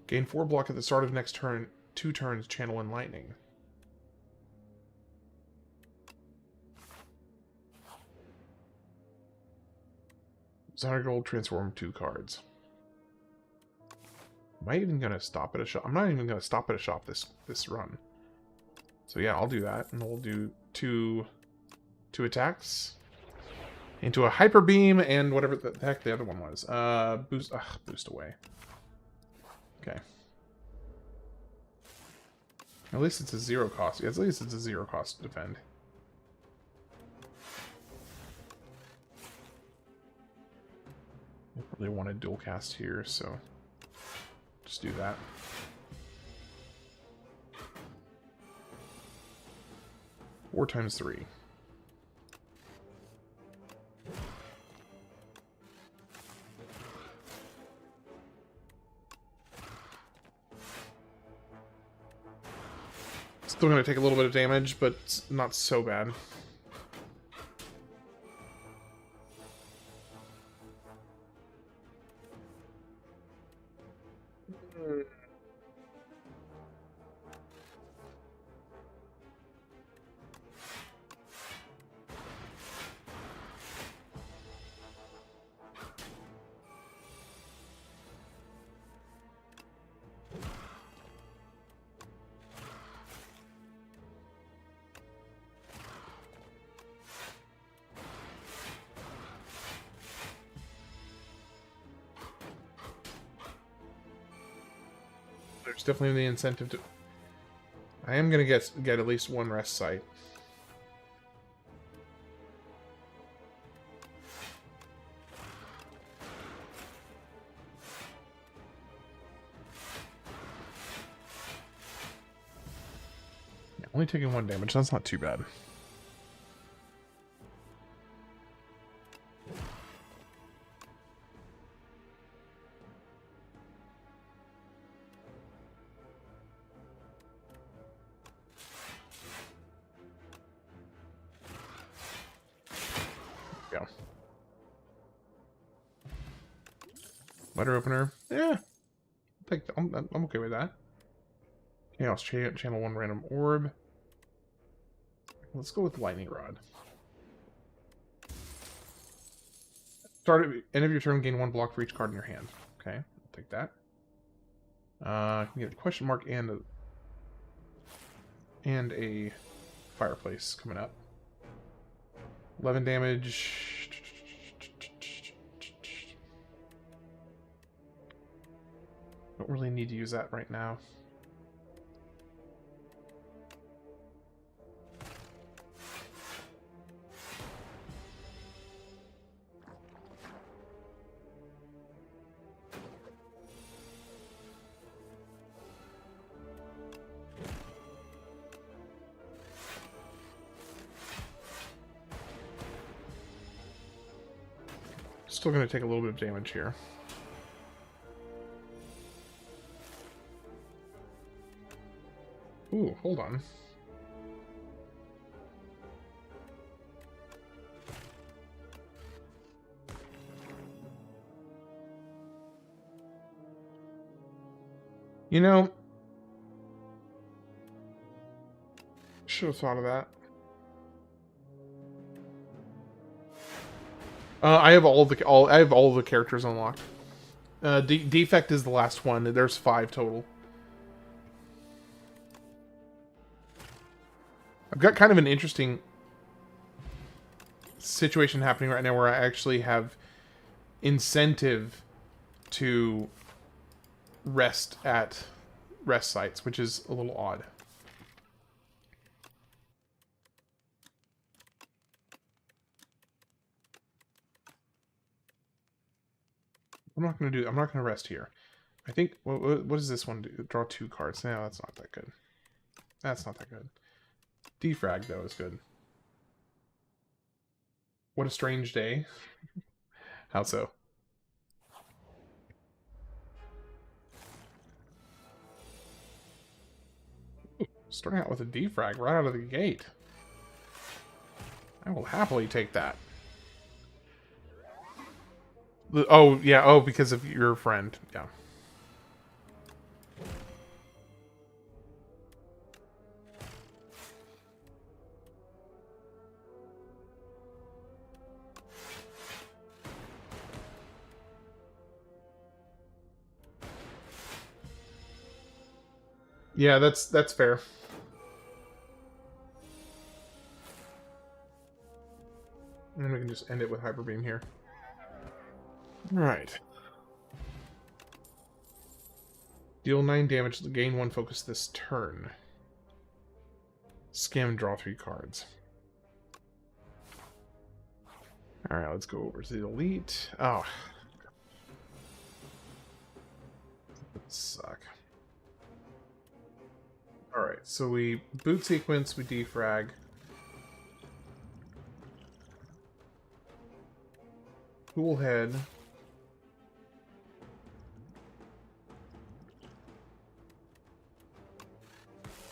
Gain 4 block at the start of next turn, 2 turns, channel and lightning. Zara Gold, transform 2 cards. Am I even gonna stop at a shop? I'm not even gonna stop at a shop this run. So yeah, I'll do that, and we'll do two attacks into a hyper beam and whatever the heck the other one was. Boost away. Okay. At least it's a 0 cost. Yeah, at least it's a 0 cost to defend. I really want to dual cast here, so just do that. Four times 3. Still going to take a little bit of damage, but it's not so bad. There's definitely the incentive to... I am going to get at least 1 rest site. Yeah, only taking 1 damage, that's not too bad. Go. Letter opener. Yeah. I'm okay with that. Chaos channel 1 random orb. Let's go with lightning rod. Start at end of your turn, gain 1 block for each card in your hand. Okay. take that. I can get a question mark and a fireplace coming up. 11 damage. Don't really need to use that right now. Still going to take a little bit of damage here. Ooh, hold on. You know, should have thought of that. I have all the characters unlocked. Defect is the last one. There's 5 total. I've got kind of an interesting situation happening right now where I actually have incentive to rest at rest sites, which is a little odd. I'm not going to rest here. I think, what does this one do? Draw 2 cards. No, that's not that good. That's not that good. Defrag, though, is good. What a strange day. How so? Ooh, starting out with a defrag right out of the gate. I will happily take that. Oh, yeah. Oh, because of your friend. Yeah. Yeah, that's fair. And we can just end it with Hyper Beam here. Alright. Deal 9 damage, gain 1 focus this turn. Skim, draw 3 cards. Alright, let's go over to the elite. Oh. That suck. Alright, so we boot sequence, we defrag. Cool head.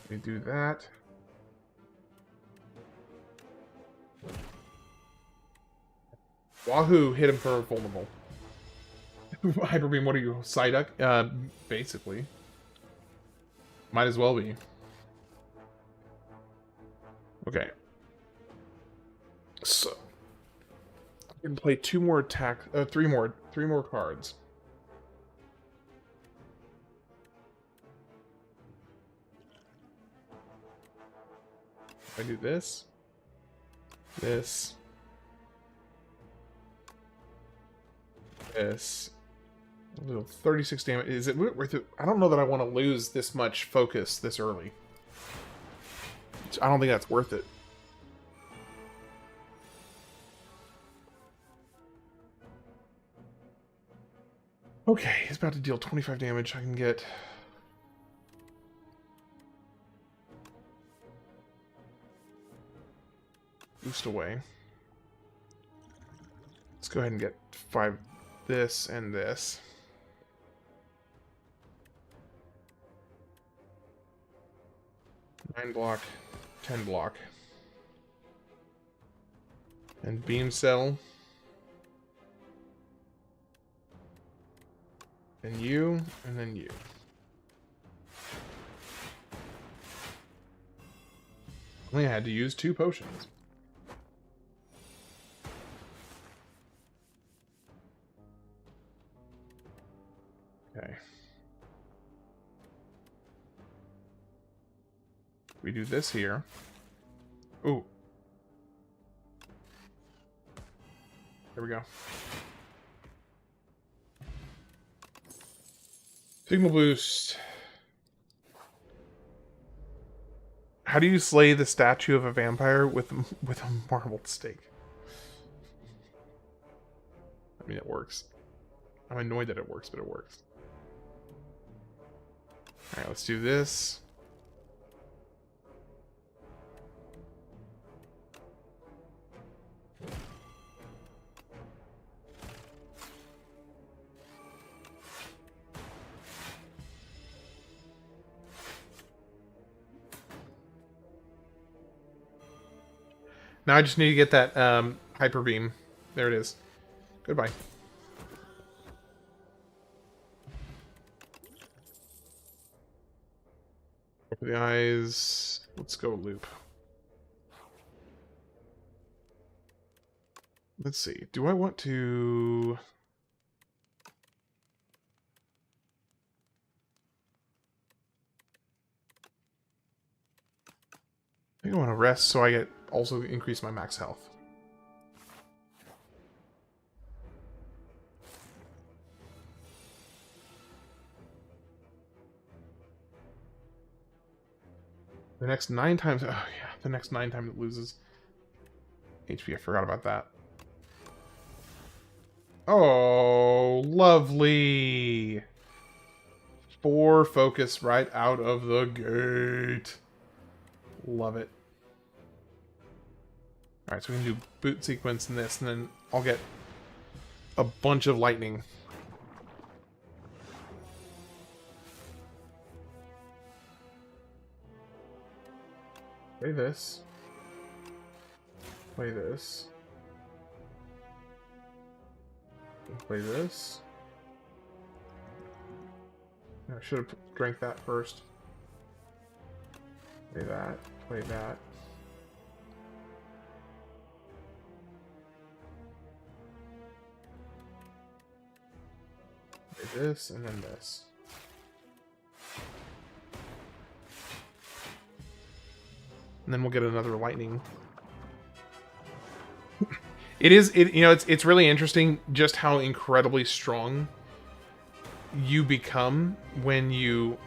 We do that. Wahoo! Hit him for vulnerable. Hyper Beam, what are you? Psyduck? Basically. Might as well be. Okay. So I can play 2 more attack, 3 more cards. If I do this, 36 damage. Is it worth it? I don't know that I want to lose this much focus this early. I don't think that's worth it. Okay, he's about to deal 25 damage. I can get... boost away. Let's go ahead and get 5 this and this. Nine block, 10 block. And beam cell. And you, and then you. Only had to use 2 potions. Okay. We do this here. Ooh. There we go. Signal boost. How do you slay the statue of a vampire with a marbled stake? I mean, it works. I'm annoyed that it works, but it works. Alright, let's do this. Now I just need to get that hyper beam. There it is. Goodbye. Open the eyes. Let's go loop. Let's see. Do I want to... I think I want to rest so I get also increase my max health. The next 9 times... Oh, yeah. The next 9 times it loses HP. I forgot about that. Oh, lovely. 4 focus right out of the gate. Love it. Alright, so we can do boot sequence and this, and then I'll get a bunch of lightning. Play this. Play this. Play this. I should have drank that first. Play that. Play that. Play this, and then this. And then we'll get another lightning. It's really interesting just how incredibly strong you become when you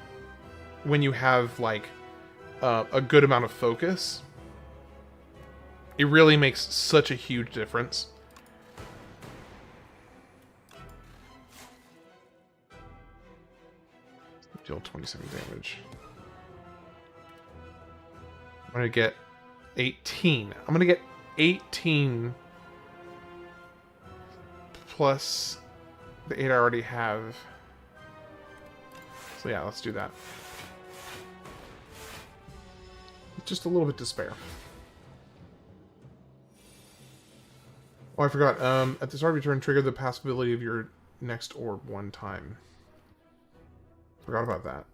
have like a good amount of focus. It really makes such a huge difference. Deal 27 damage. I'm gonna get 18. I'm gonna get 18 plus the 8 I already have. So yeah, let's do that. Just a little bit to spare. Oh, I forgot. At the start of your turn, trigger the possibility of your next orb 1 time. Forgot about that.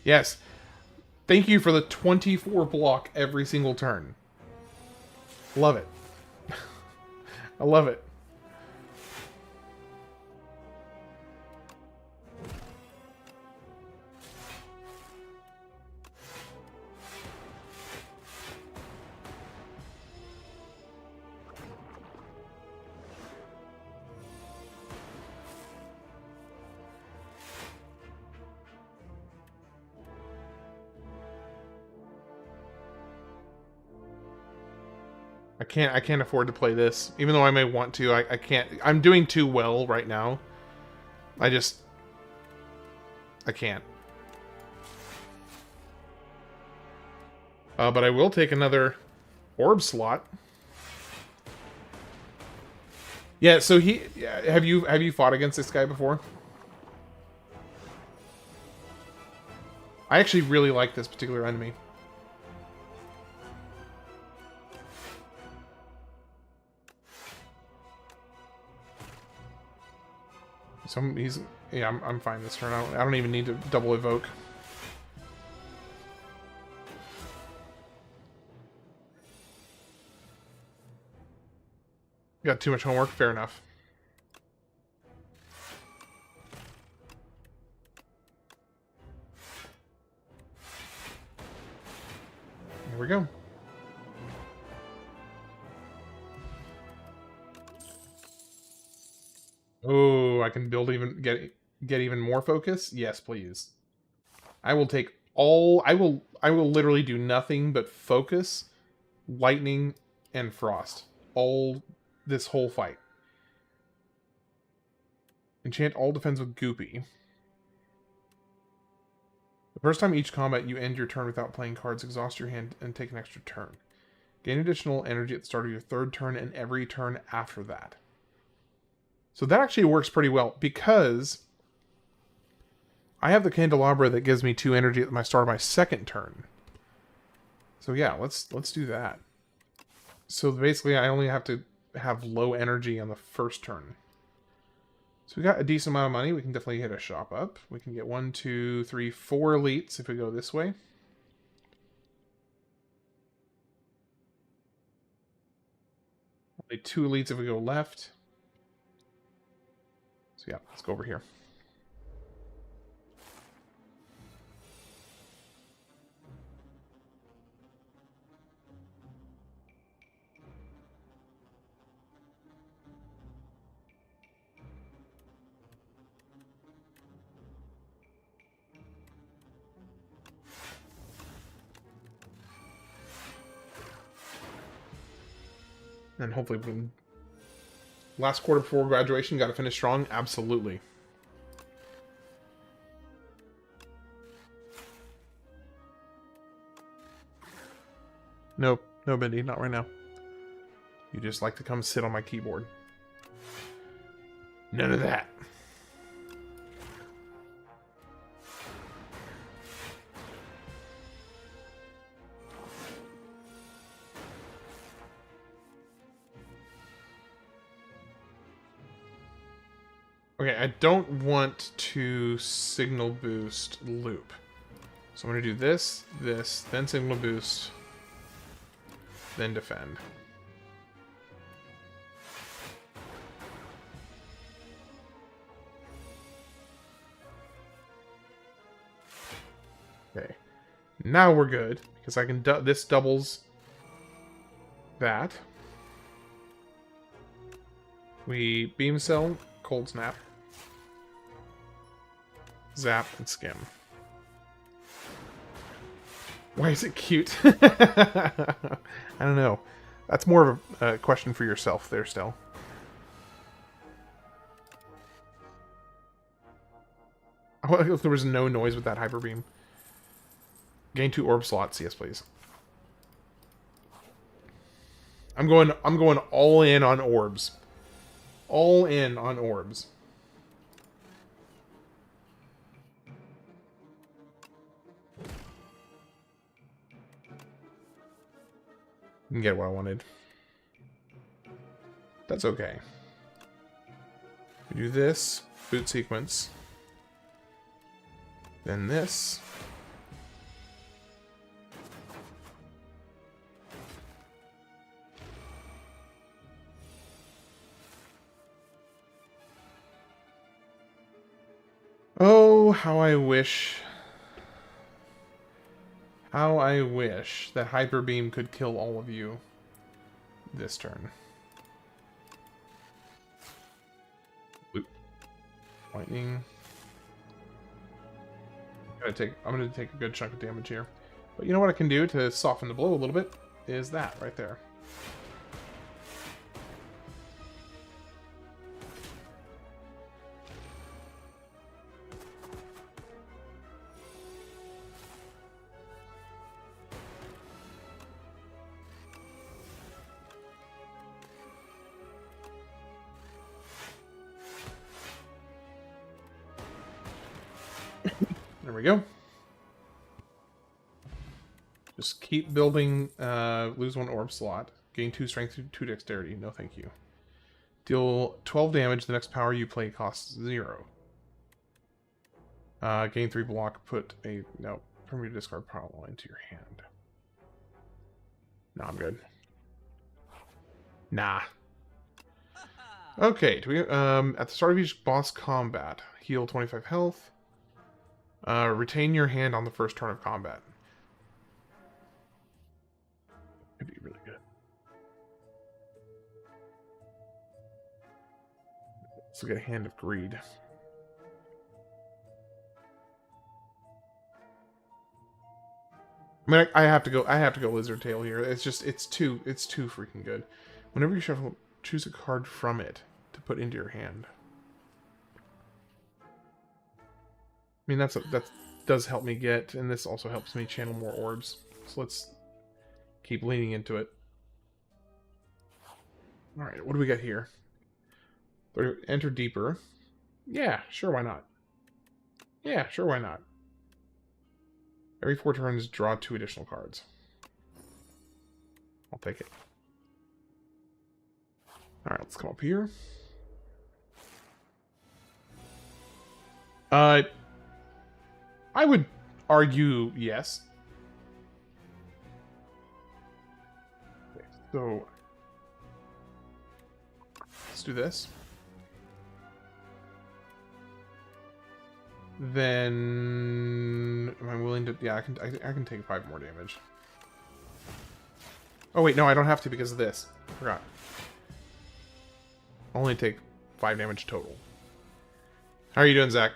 Yes. Thank you for the 24 block every single turn. Love it. I love it. I can't afford to play this. Even though I may want to, I can't. I'm doing too well right now. I can't. But I will take another orb slot. Yeah, so have you fought against this guy before? I actually really like this particular enemy. So yeah, I'm fine this turn. I don't even need to double evoke. Got too much homework? Fair enough. Here we go. Oh, I can build get even more focus? Yes, please. I will take all I will literally do nothing but focus, lightning, and frost. All this whole fight. Enchant all defense with Goopy. The first time each combat you end your turn without playing cards, exhaust your hand and take an extra turn. Gain additional energy at the start of your third turn and every turn after that. So that actually works pretty well because I have the Candelabra that gives me 2 energy at my start of my second turn. So yeah, let's do that. So basically I only have to have low energy on the first turn. So we got a decent amount of money. We can definitely hit a shop up. We can get 1, 2, 3, 4 elites if we go this way. Only 2 elites if we go left. So yeah, let's go over here. And hopefully we can... Last quarter before graduation, got to finish strong? Absolutely. Nope. No, Bendy, not right now. You just like to come sit on my keyboard. None of that. Okay, I don't want to signal boost loop. So I'm going to do this, this, then signal boost, then defend. Okay. Now we're good, because I can this doubles that. We beam cell, cold snap. Zap and skim. Why is it cute? I don't know. That's more of a question for yourself there still. I wonder if there was no noise with that hyper beam. Gain 2 orb slots, yes please. I'm going all in on orbs. All in on orbs. Didn't get what I wanted. That's okay. We do this, boot sequence. Then this. Oh, how I wish... How I wish that Hyper Beam could kill all of you this turn. Loop. Lightning. I'm gonna take a good chunk of damage here. But you know what I can do to soften the blow a little bit? Is that right there. There we go. Just keep building, lose 1 orb slot. Gain 2 strength, 2 dexterity. No thank you. Deal 12 damage. The next power you play costs 0. Gain 3 block. Put a... No. From your discard pile line to your hand. No, I'm good. Nah. Okay, do we, at the start of each boss combat, heal 25 health. Retain your hand on the first turn of combat. Could be really good. Let's look at Hand of Greed. I mean, I have to go Lizard Tail here. It's too freaking good. Whenever you shuffle, choose a card from it to put into your hand. I mean, that does help me get, and this also helps me channel more orbs. So let's keep leaning into it. All right, what do we got here? Enter deeper. Yeah, sure, why not? Yeah, sure, why not? Every 4 turns, draw 2 additional cards. I'll take it. Alright, let's come up here. I would argue yes. Okay, so let's do this. Then am I willing to? Yeah, I can take 5 more damage. Oh wait, no, I don't have to because of this. I forgot. I'll only take 5 damage total. How are you doing, Zach?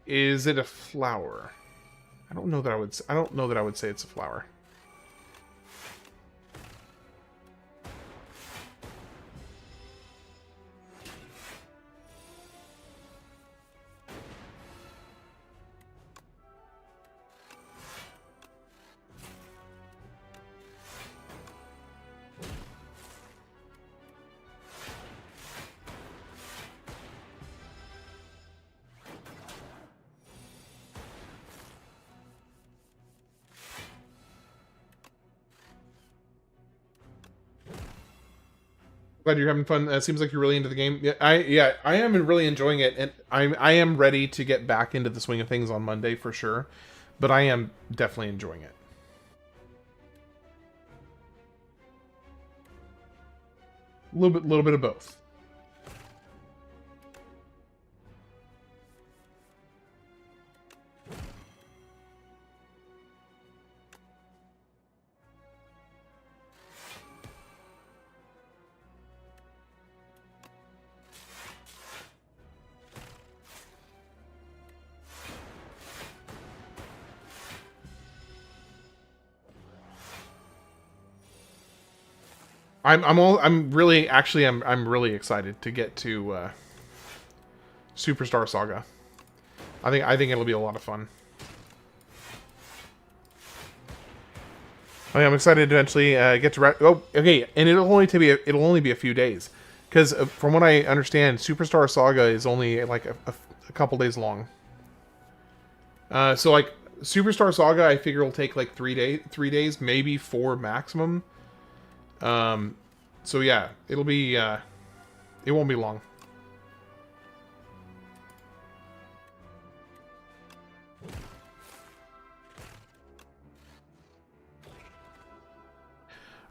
Is it a flower? I don't know that I would say it's a flower. Glad you're having fun. It seems like you're really into the game. Yeah, I am really enjoying it, and I am ready to get back into the swing of things on Monday for sure. But I am definitely enjoying it. A little bit of both. I'm really excited to get to Superstar Saga. I think it'll be a lot of fun. I'm excited to eventually get to. Oh, okay, and it'll only be a few days, because from what I understand, Superstar Saga is only like a couple days long. So like Superstar Saga, I figure will take like 3 days, maybe 4 maximum. So yeah, it'll be, it won't be long.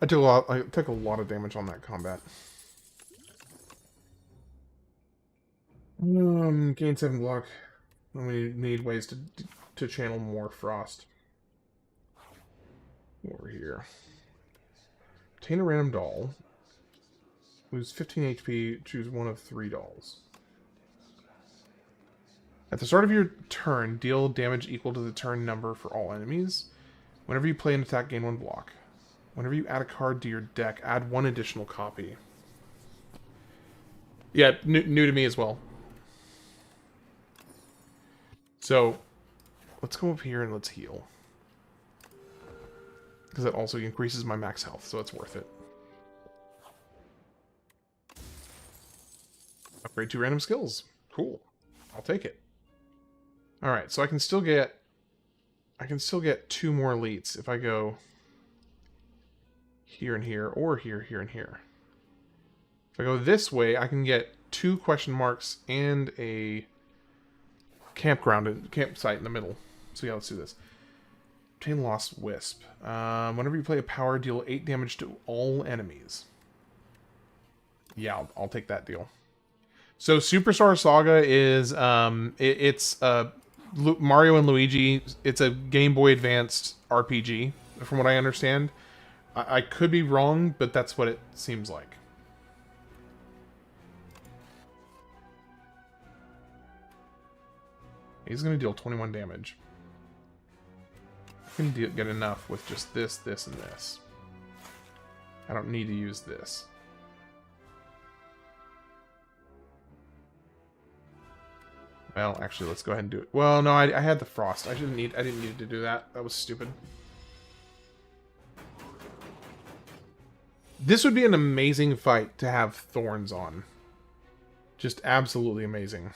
I took a lot of damage on that combat. Gain 7 block. And we need ways to channel more frost. Over here. Obtain a random doll. Lose 15 HP. Choose one of 3 dolls. At the start of your turn, deal damage equal to the turn number for all enemies. Whenever you play an attack, gain 1 block. Whenever you add a card to your deck, add 1 additional copy. Yeah, new to me as well. So, let's go up here and let's heal. Because that also increases my max health, so it's worth it. Upgrade 2 random skills. Cool. I'll take it. Alright, so I can still get I can still get 2 more elites if I go here and here, or here, here, and here. If I go this way, I can get 2 question marks and a campsite in the middle. So yeah, let's do this. Obtain Lost Wisp. Whenever you play a power, deal 8 damage to all enemies. Yeah, I'll take that deal. So Superstar Saga is it's Mario and Luigi. It's a Game Boy Advanced RPG, from what I understand. I could be wrong, but that's what it seems like. He's going to deal 21 damage. I can get enough with just this, this, and this. I don't need to use this. Well, actually, let's go ahead and do it. Well, no, I had the frost. I didn't need to do that. That was stupid. This would be an amazing fight to have thorns on. Just absolutely amazing.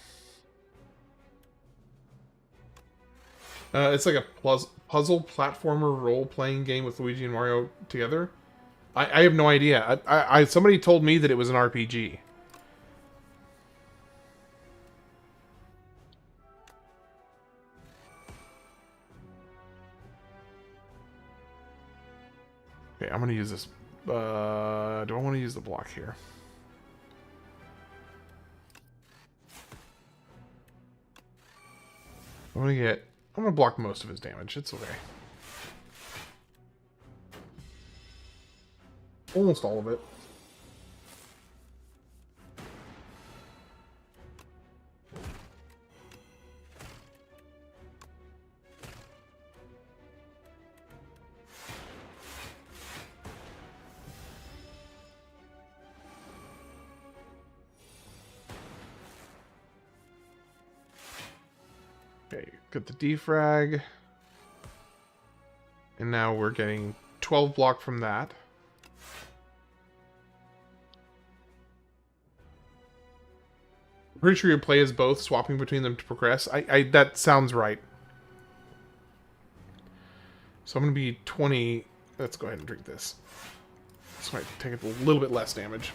It's like a puzzle platformer role-playing game with Luigi and Mario together. I have no idea. Somebody told me that it was an RPG. Okay, I'm gonna use this. Do I want to use the block here? I'm gonna block most of his damage. It's okay. Almost all of it. Okay, got the defrag. And now we're getting 12 block from that. Pretty sure you play as both, swapping between them to progress. That sounds right. So I'm going to be 20. Let's go ahead and drink this. This might take a little bit less damage.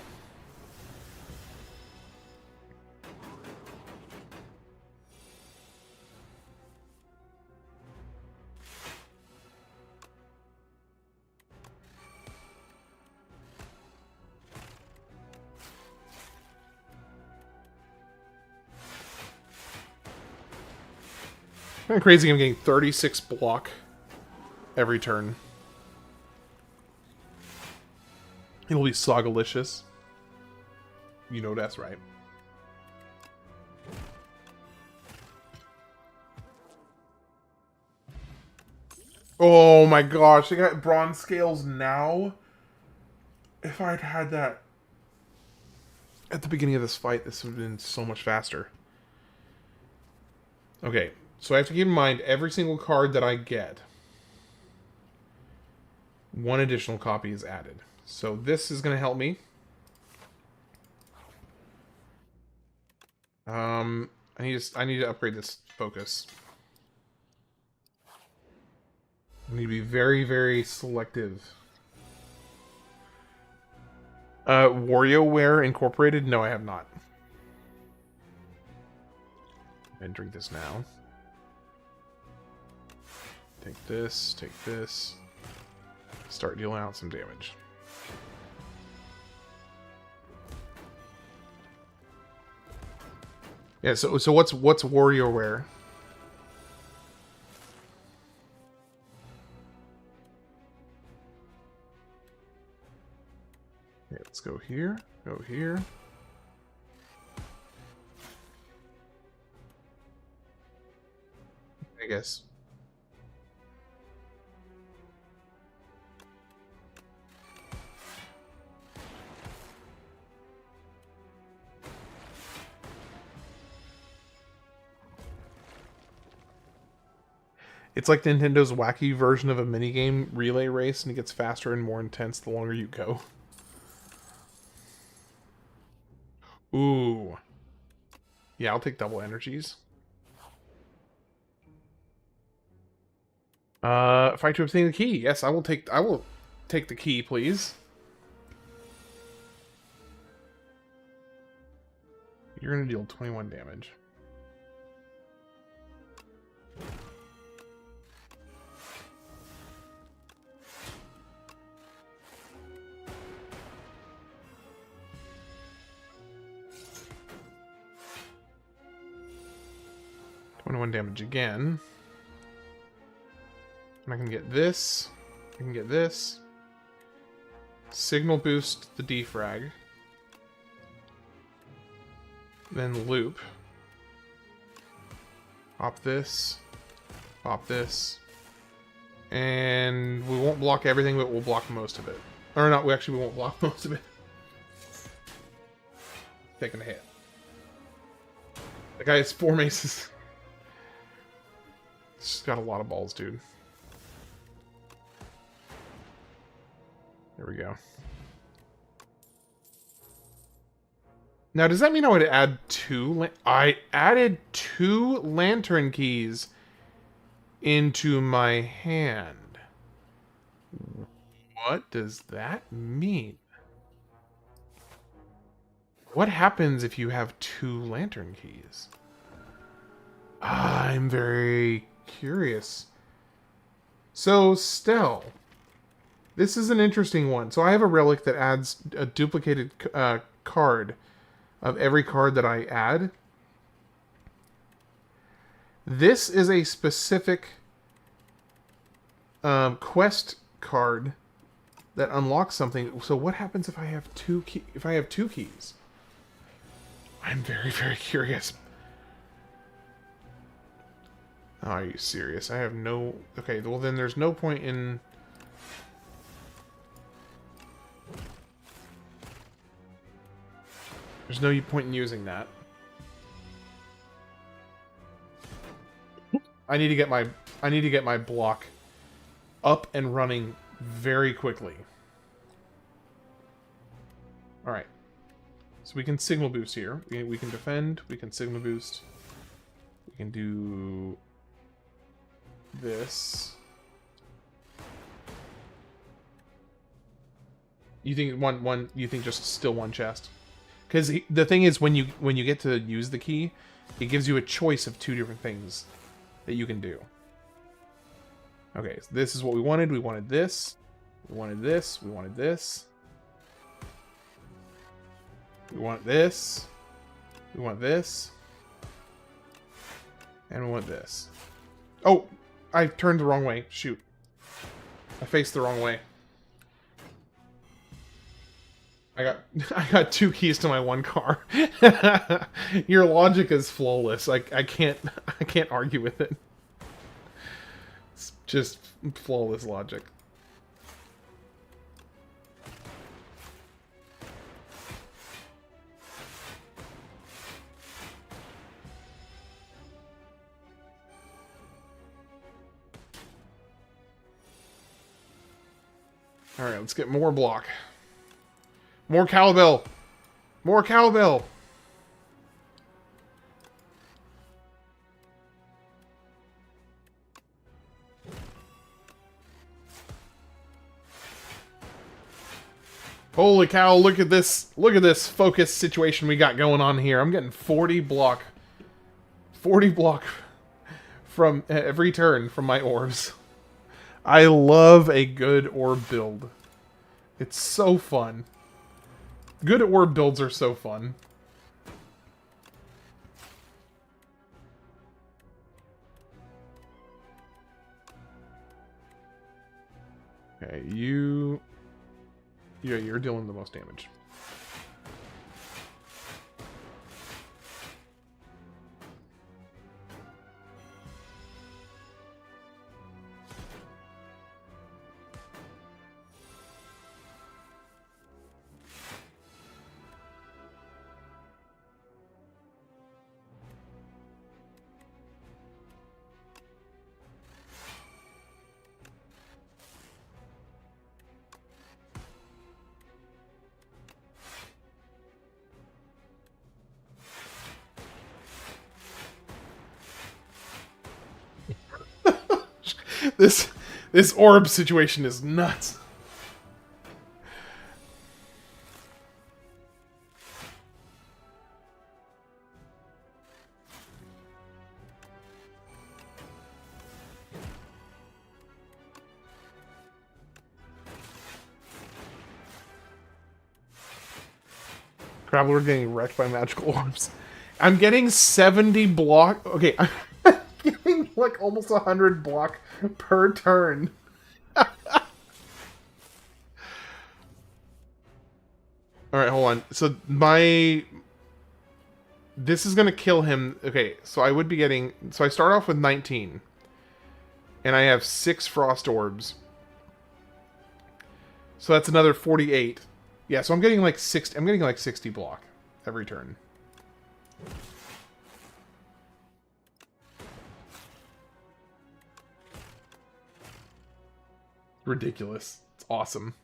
Kind of crazy I'm getting 36 block every turn. It'll be Sagalicious. You know that's right. Oh my gosh, I got bronze scales now. If I'd had that at the beginning of this fight, this would have been so much faster. Okay, so I have to keep in mind every single card that I get, 1 additional copy is added. So this is going to help me. I need to upgrade this focus. I need to be very, very selective. WarioWare Incorporated? No, I have not. And drink this now. Take this, take this. Start dealing out some damage. Yeah, so what's WarioWare? Okay, let's go here, go here. I guess. It's like Nintendo's wacky version of a minigame relay race, and it gets faster and more intense the longer you go. Ooh. Yeah, I'll take double energies. Fight to obtain the key. Yes, I will take the key, please. You're gonna deal 21 damage. One damage again. And I can get this. I can get this. Signal boost the defrag. Then loop. Pop this. Pop this. And we won't block everything, but we'll block most of it. Or not, we won't block most of it. Taking a hit. The guy has 4 maces. He's got a lot of balls, dude. There we go. Now, does that mean I would add 2? I added 2 lantern keys into my hand. What does that mean? What happens if you have 2 lantern keys? I'm very curious. So, Stell. This is an interesting one. So I have a relic that adds a duplicated card of every card that I add. This is a specific quest card that unlocks something. So what happens if I have 2 keys? I'm very, very curious. Oh, are you serious? I have no... Okay, well then there's no point in... There's no point in using that. I need to get my block up and running very quickly. All right. So we can signal boost here. We can defend. We can signal boost. We can do this. You think one? You think just still one chest? Because the thing is, when you get to use the key, it gives you a choice of 2 different things that you can do. Okay, so this is what we wanted. We wanted this. We wanted this. We wanted this. We want this. We want this. And we want this. Oh! I turned the wrong way. Shoot. I faced the wrong way. I got 2 keys to my 1 car. Your logic is flawless. I can't argue with it. It's just flawless logic. All right, let's get more block. More cowbell! More cowbell! Holy cow, look at this. Look at this focus situation we got going on here. I'm getting 40 block from every turn from my orbs. I love a good orb build. It's so fun. Good orb builds are so fun. Okay, yeah, you're dealing the most damage. This orb situation is nuts. Traveler getting wrecked by magical orbs. I'm getting 70 block. Okay, I'm getting like almost 100 block per turn. All right, hold on. So this is gonna kill him. Okay, so I would be getting. So I start off with 19, and I have 6 frost orbs. So that's another 48. Yeah, so I'm getting like 60. I'm getting like 60 block every turn. Ridiculous. It's awesome.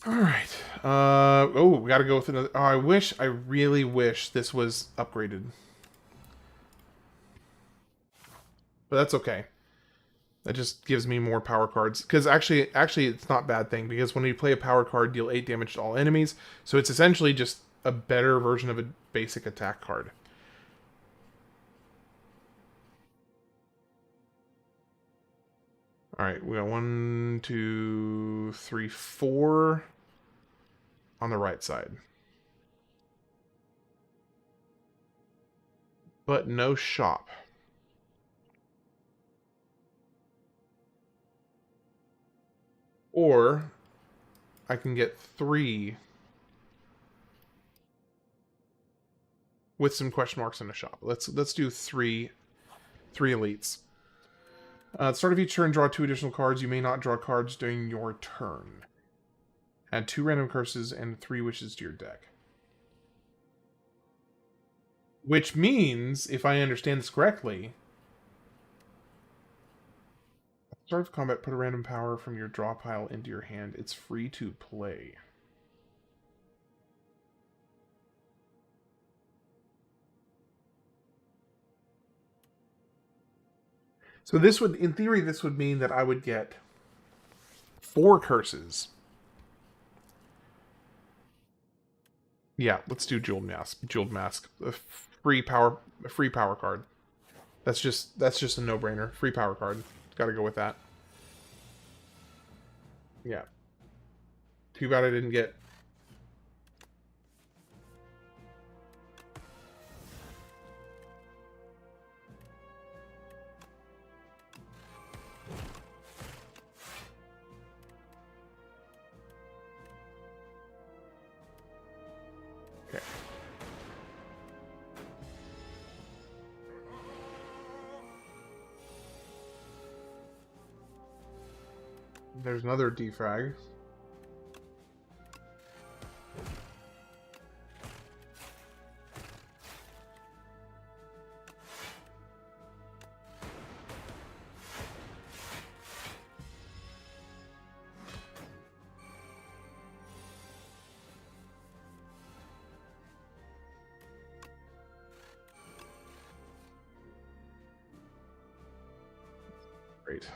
All right. Oh, we gotta go with another. Oh, I really wish this was upgraded. But that's okay. That just gives me more power cards. Because actually, it's not a bad thing. Because when you play a power card, deal 8 damage to all enemies. So it's essentially just a better version of a basic attack card. Alright, we got 1, 2, 3, 4 on the right side. But no shop. Or I can get 3 with some question marks in a shop. Let's do 3 elites. At the start of each turn, draw 2 additional cards. You may not draw cards during your turn. Add 2 random curses and 3 wishes to your deck. Which means, if I understand this correctly, at the start of combat, put a random power from your draw pile into your hand. It's free to play. So this would, in theory, this would mean that I would get 4 curses. Yeah, let's do Jeweled Mask. Jeweled Mask, a free power card. That's just a no-brainer. Free power card. Got to go with that. Yeah. Too bad I didn't get. Okay. There's another defrag. Great.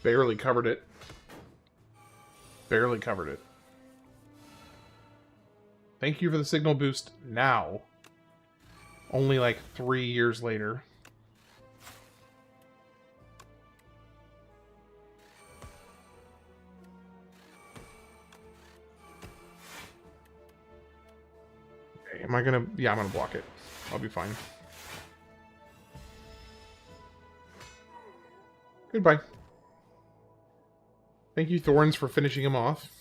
Barely covered it. Barely covered it. Thank you for the signal boost now. Only like 3 years later. Okay, am I gonna... Yeah, I'm gonna block it. I'll be fine. Goodbye. Thank you, Thorns, for finishing him off.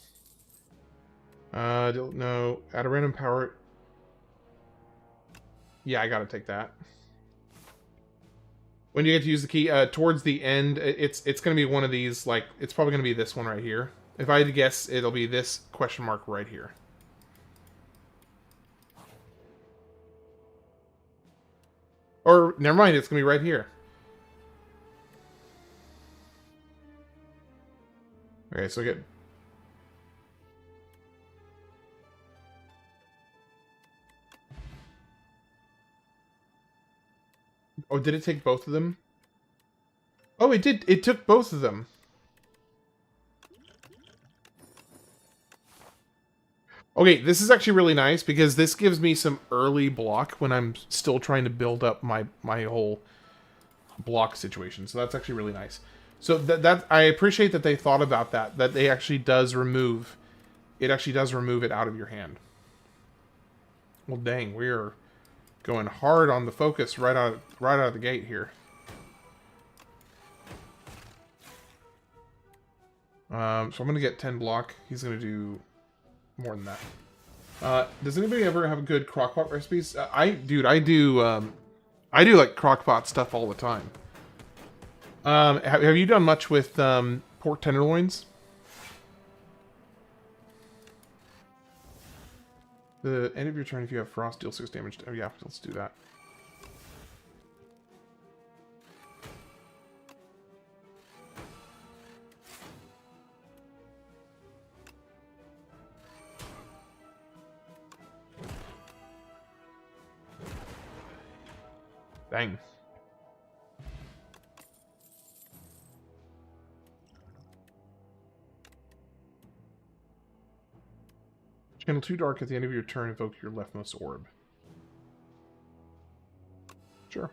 No. Add a random power. Yeah, I gotta take that. When do you get to use the key? Towards the end, it's gonna be one of these, like, it's probably gonna be this one right here. If I had to guess, it'll be this question mark right here. Or, never mind, it's gonna be right here. Okay, so I get... Oh, did it take both of them? Oh, it did. It took both of them. Okay, this is actually really nice because this gives me some early block when I'm still trying to build up my whole block situation. So that's actually really nice. So that I appreciate that they thought about that. That they actually does remove it. Actually does remove it out of your hand. Well, dang, we're going hard on the focus right out of the gate here. So I'm gonna get 10 block. He's gonna do more than that. Does anybody ever have good crockpot recipes? I do like crockpot stuff all the time. Have you done much with pork tenderloins? The end of your turn, if you have frost, deal 6 damage. Oh yeah, let's do that. Dang. Channel 2 dark at the end of your turn, evoke your leftmost orb. Sure.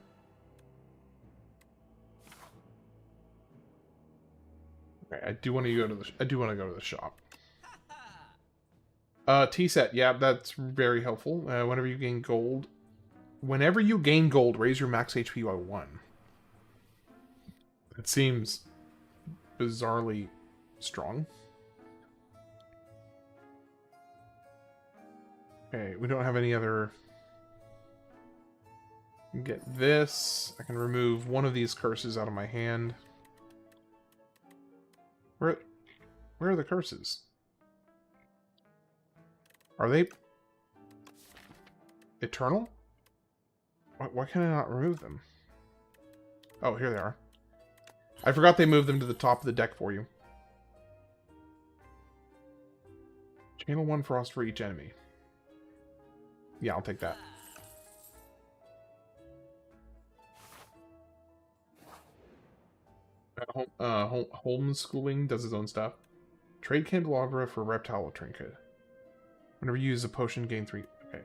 Okay, I do want to go to the shop. Tea set, yeah, that's very helpful. Whenever you gain gold, raise your max HP by 1. It seems bizarrely strong. Okay, we don't have any other... Get this. I can remove one of these curses out of my hand. Where are the curses? Are they... eternal? Why can I not remove them? Oh, here they are. I forgot they moved them to the top of the deck for you. Channel 1 frost for each enemy. Yeah, I'll take that. Homeschooling does his own stuff. Trade candelabra for reptile trinket. Whenever you use a potion, gain 3. Okay.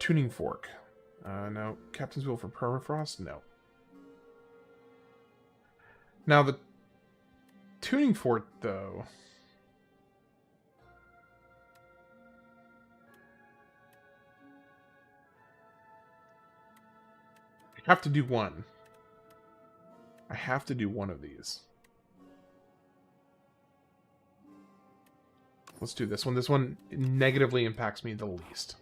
Tuning fork. No. Captain's wheel for permafrost? No. Now the tuning fork, though. I have to do one. I have to do one of these. Let's do this one. This one negatively impacts me the least.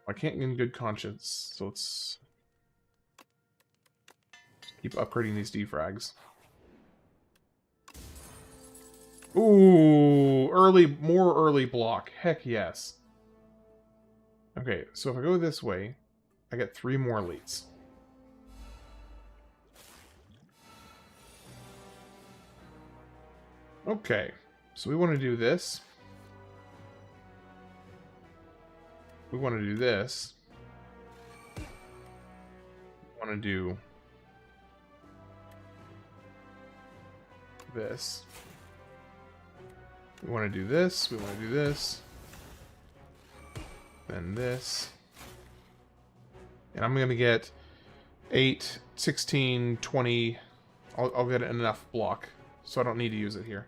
I can't in good conscience, so let's keep upgrading these defrags. Ooh, more early block. Heck yes. Okay, so if I go this way, I get 3 more elites. Okay, so we want to do this. We want to do this. We want to do this. We want to do this. We want to do this. Then this. And I'm going to get 8, 16, 20. I'll get enough block, so I don't need to use it here.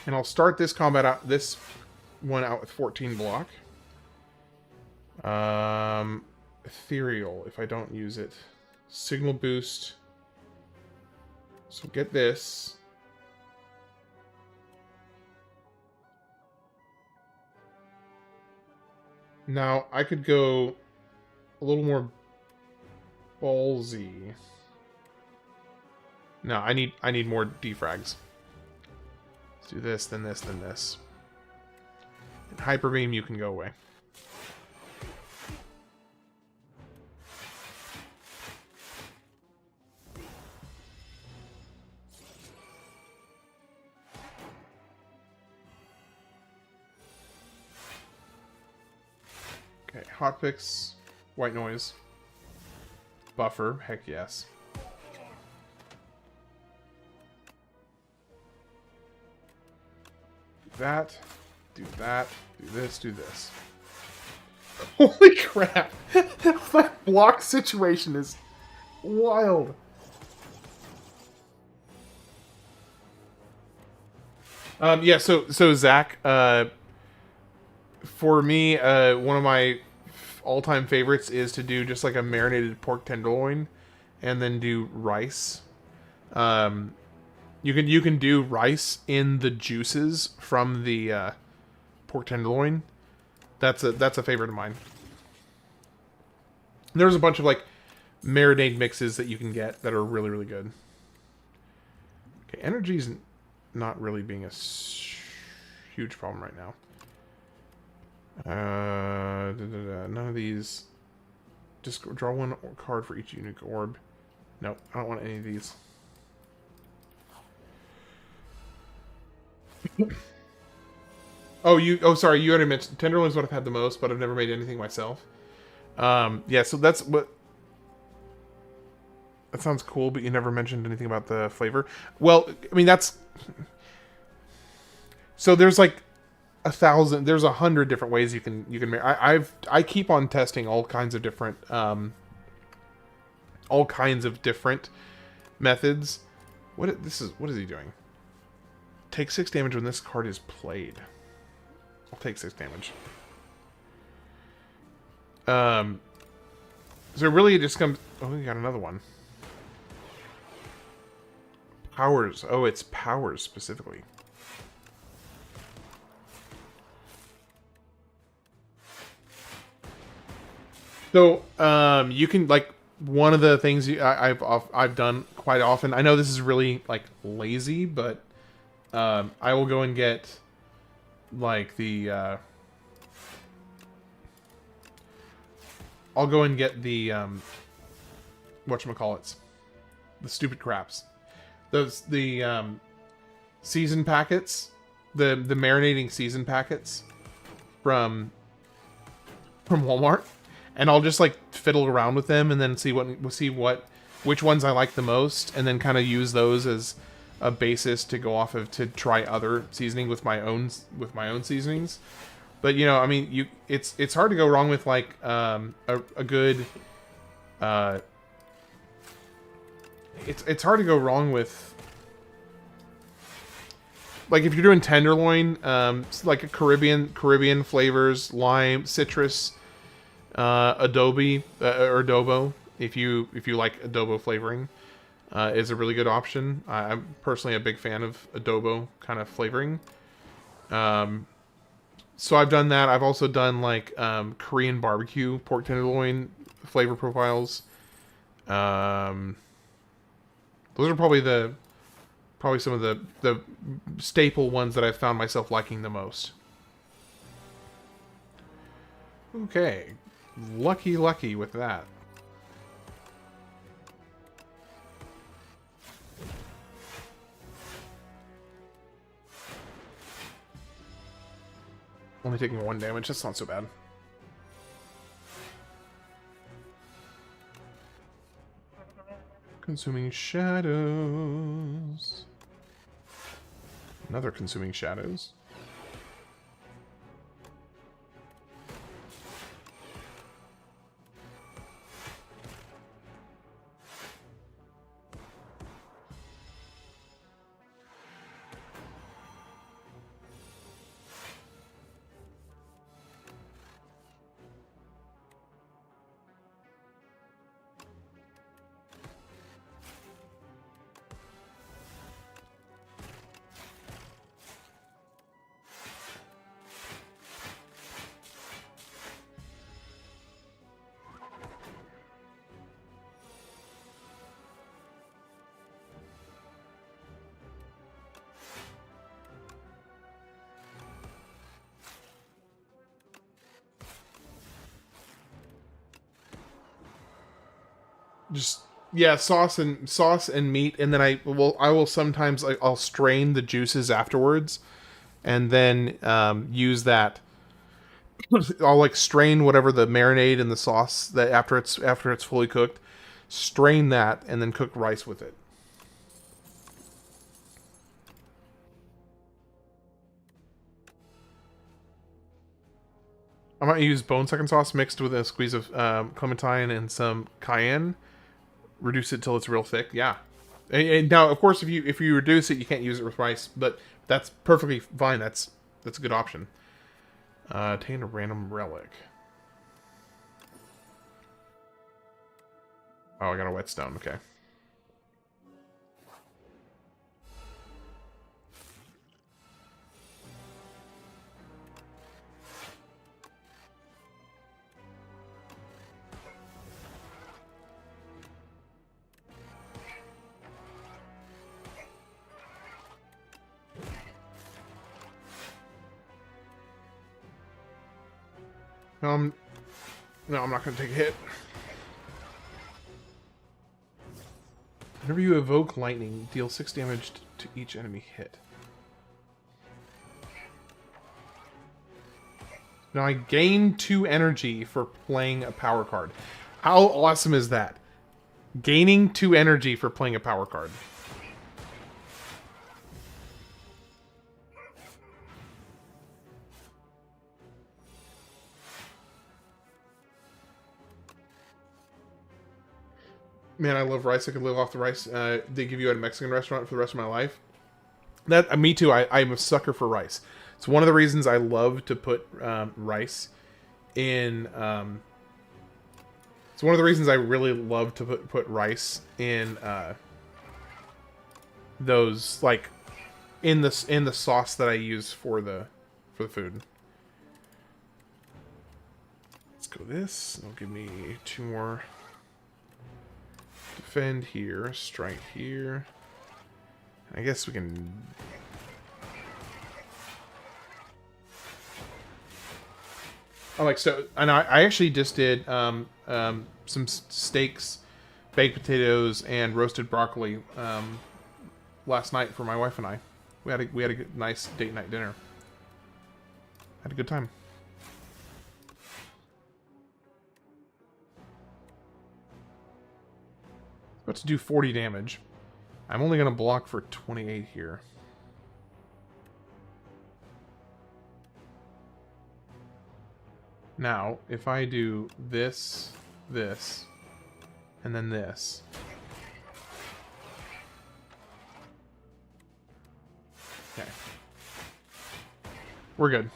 And I'll start this combat out, this one out with 14 block. Ethereal, if I don't use it. Signal boost. So get this. Now, I could go a little more ballsy. No, I need more defrags. Let's do this, then this, then this. And Hyper Beam, you can go away. hot picks, white noise, buffer, heck yes. That, do that, do this, do this. Holy crap! That block situation is wild. Yeah, so Zach, for me, one of my all-time favorites is to do just like a marinated pork tenderloin, and then do rice. You can do rice in the juices from the pork tenderloin. That's a favorite of mine. There's a bunch of like marinade mixes that you can get that are really, really good. Okay, energy's not really being a huge problem right now. None of these. Just draw one card for each unique orb. Nope, I don't want any of these. Sorry, you already mentioned tenderloin is what I've had the most, but I've never made anything myself. Yeah, so that's what. That sounds cool, but you never mentioned anything about the flavor. Well, I mean that's. So there's like 1,000. There's 100 different ways you can make. I keep on testing all kinds of different methods. What is he doing? Take 6 damage when this card is played. I'll take 6 damage. So really it just comes... Oh, we got another one. Powers. Oh, it's powers specifically. So, you can, like, one of the things I've done quite often... I know this is really, like, lazy, but... I will go and get, like, the, I'll go and get the, whatchamacallits. The stupid craps. The season packets. The marinating season packets from Walmart. And I'll just, like, fiddle around with them and then see which ones I like the most, and then kind of use those as a basis to go off of to try other seasoning with my own seasonings. But you know, I mean, it's hard to go wrong with like a good it's hard to go wrong with, like, if you're doing tenderloin, like a Caribbean flavors, lime, citrus, adobo, or adobo, if you like adobo flavoring. Is a really good option. I'm personally a big fan of adobo kind of flavoring. So I've done that. I've also done like Korean barbecue pork tenderloin flavor profiles. Those are probably some of the staple ones that I've found myself liking the most. Okay, lucky with that. Only taking 1 damage, that's not so bad. Consuming shadows. Another consuming shadows. Just, yeah, sauce and meat, and then I will sometimes, I'll strain the juices afterwards, and then use that I'll like strain whatever the marinade and the sauce that after it's fully cooked, strain that and then cook rice with it. I might use bone second sauce mixed with a squeeze of clementine and some cayenne. Reduce it till it's real thick. Yeah. And now, of course, if you reduce it, you can't use it with rice, but that's perfectly fine. That's a good option. Attain a random relic. Oh, I got a whetstone. Okay. No, I'm not going to take a hit. Whenever you evoke lightning, deal 6 damage to each enemy hit. Now I gain 2 energy for playing a power card. How awesome is that? Gaining 2 energy for playing a power card. Man, I love rice. I could live off the rice they give you at a Mexican restaurant for the rest of my life. That me too. I'm a sucker for rice. It's one of the reasons I love to put rice in. It's one of the reasons I really love to put rice in those like in the sauce that I use for the food. Let's go this. It'll give me 2 more. Defend here, strike here. I guess we can. Oh, like so, and I actually just did some steaks, baked potatoes, and roasted broccoli last night for my wife and I. We had a good, nice date night dinner. Had a good time. About to do 40 damage. I'm only going to block for 28 here. Now, if I do this, this, and then this. Okay. We're good.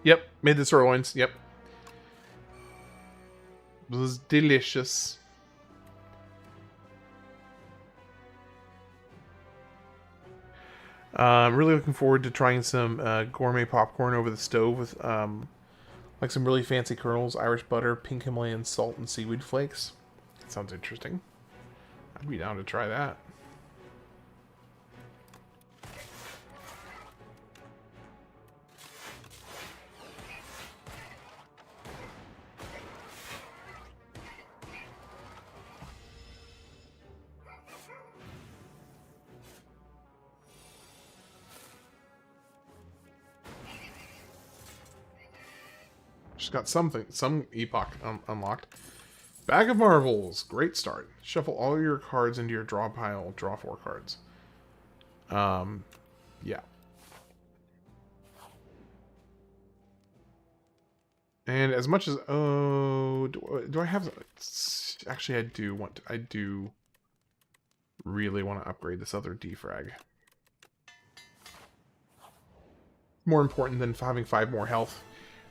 Yep, made the sirloins. Yep. It was delicious. I'm really looking forward to trying some gourmet popcorn over the stove with like some really fancy kernels, Irish butter, pink Himalayan salt, and seaweed flakes. That sounds interesting. I'd be down to try that. Just got some epoch unlocked. Bag of Marvels, great start. Shuffle all your cards into your draw pile. Draw 4 cards. Yeah. And as much as do I have? Actually, I do really want to upgrade this other defrag. More important than having 5 more health.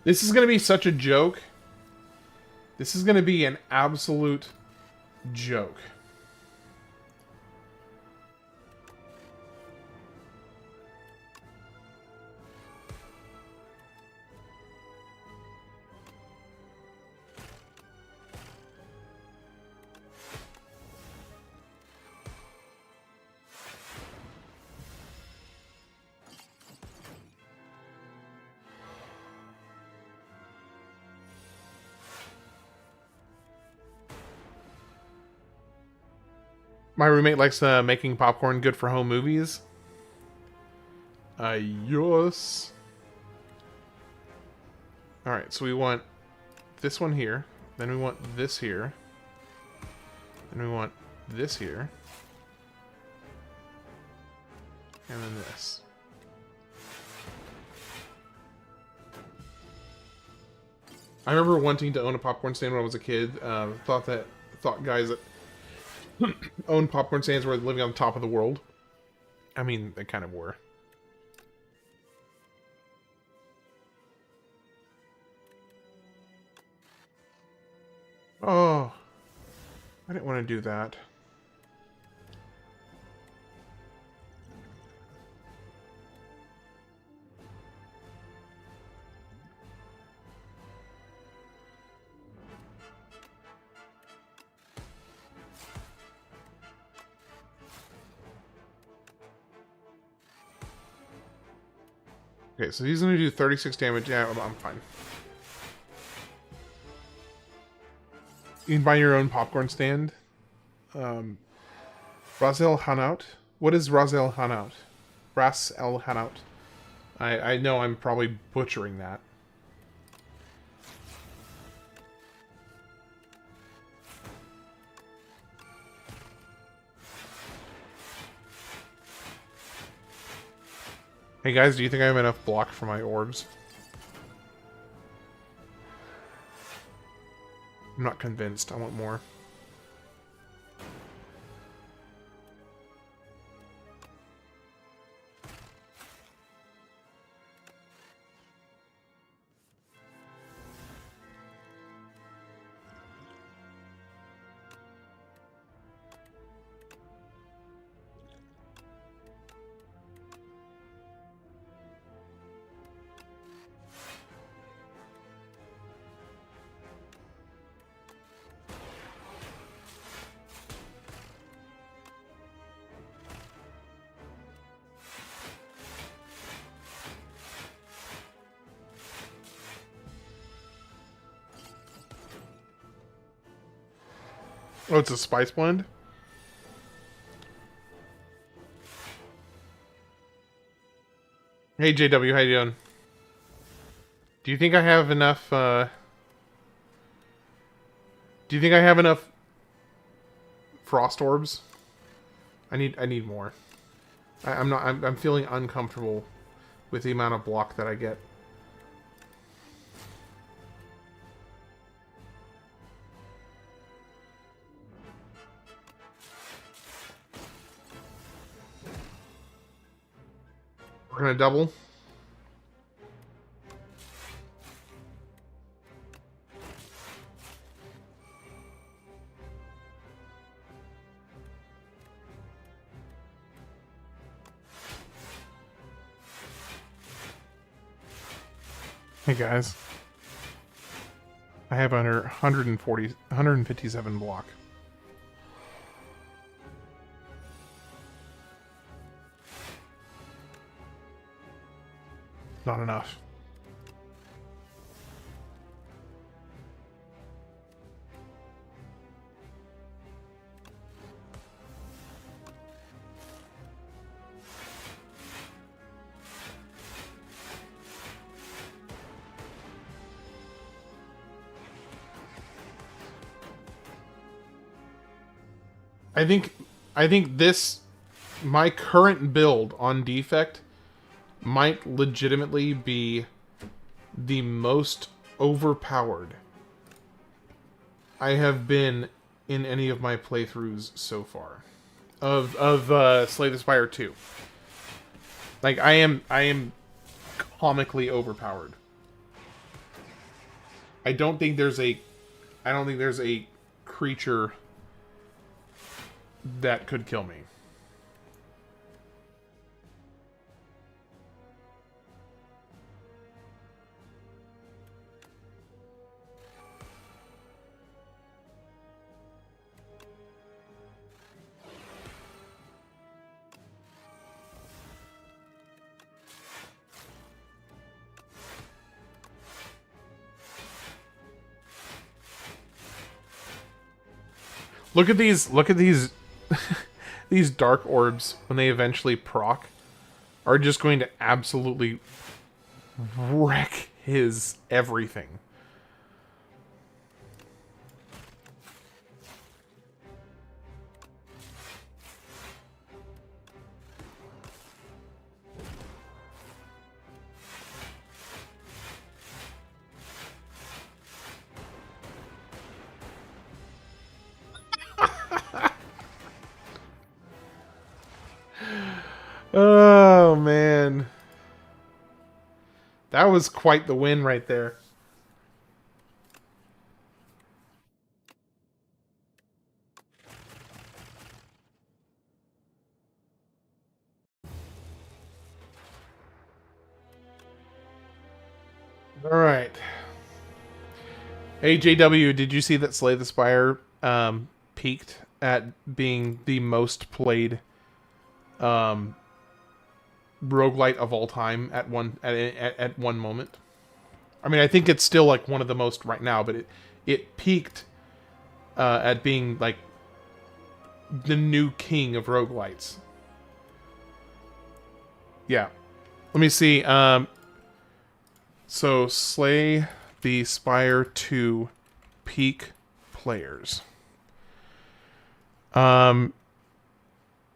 This is going to be such a joke. This is going to be an absolute joke. My roommate likes making popcorn good for home movies. Yes. Alright, so we want this one here. Then we want this here. Then we want this here. And then this. I remember wanting to own a popcorn stand when I was a kid. Thought guys that owned popcorn stands were living on the top of the world. I mean, they kind of were. Oh, I didn't want to do that. Okay, so he's going to do 36 damage. Yeah, I'm fine. You can buy your own popcorn stand. Ras El Hanout. What is Ras El Hanout? Ras El Hanout. I know I'm probably butchering that. Hey guys, do you think I have enough block for my orbs? I'm not convinced. I want more. Oh, it's a spice blend? Hey JW, how you doing? Do you think I have enough, do you think I have enough frost orbs? I need more. I'm feeling uncomfortable with the amount of block that I get. We're gonna double. Hey guys. I have under 157 block. Not enough. I think this, my current build on defect might legitimately be the most overpowered I have been in any of my playthroughs so far of Slay the Spire 2. Like I am comically overpowered. I don't think there's a creature that could kill me. Look at these these dark orbs, when they eventually proc, are just going to absolutely wreck his everything. Oh, man. That was quite the win right there. All right. Hey, JW, did you see that Slay the Spire peaked at being the most played roguelite of all time at one moment? I mean, I think it's still like one of the most right now, but it peaked at being like the new king of roguelites. Yeah. Let me see. So Slay the Spire 2 peak players.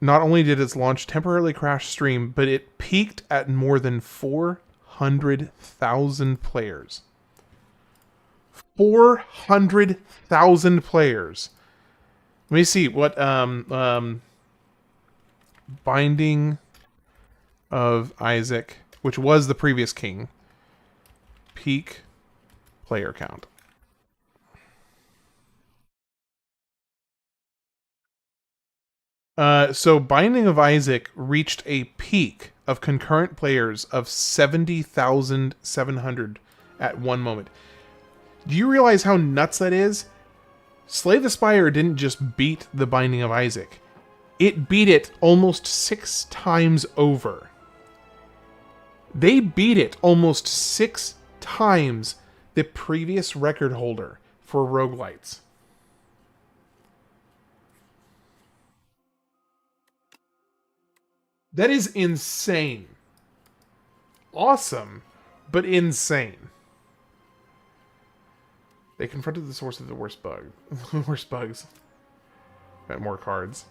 Not only did its launch temporarily crash stream, but it peaked at more than 400,000 players. 400,000 players. Let me see what Binding of Isaac, which was the previous king, peak player count. So Binding of Isaac reached a peak of concurrent players of 70,700 at one moment. Do you realize how nuts that is? Slay the Spire didn't just beat the Binding of Isaac. It beat it almost 6 times over. They beat it almost 6 times the previous record holder for roguelites. That is insane. Awesome, but insane. They confronted the source of the worst bugs. Got more cards.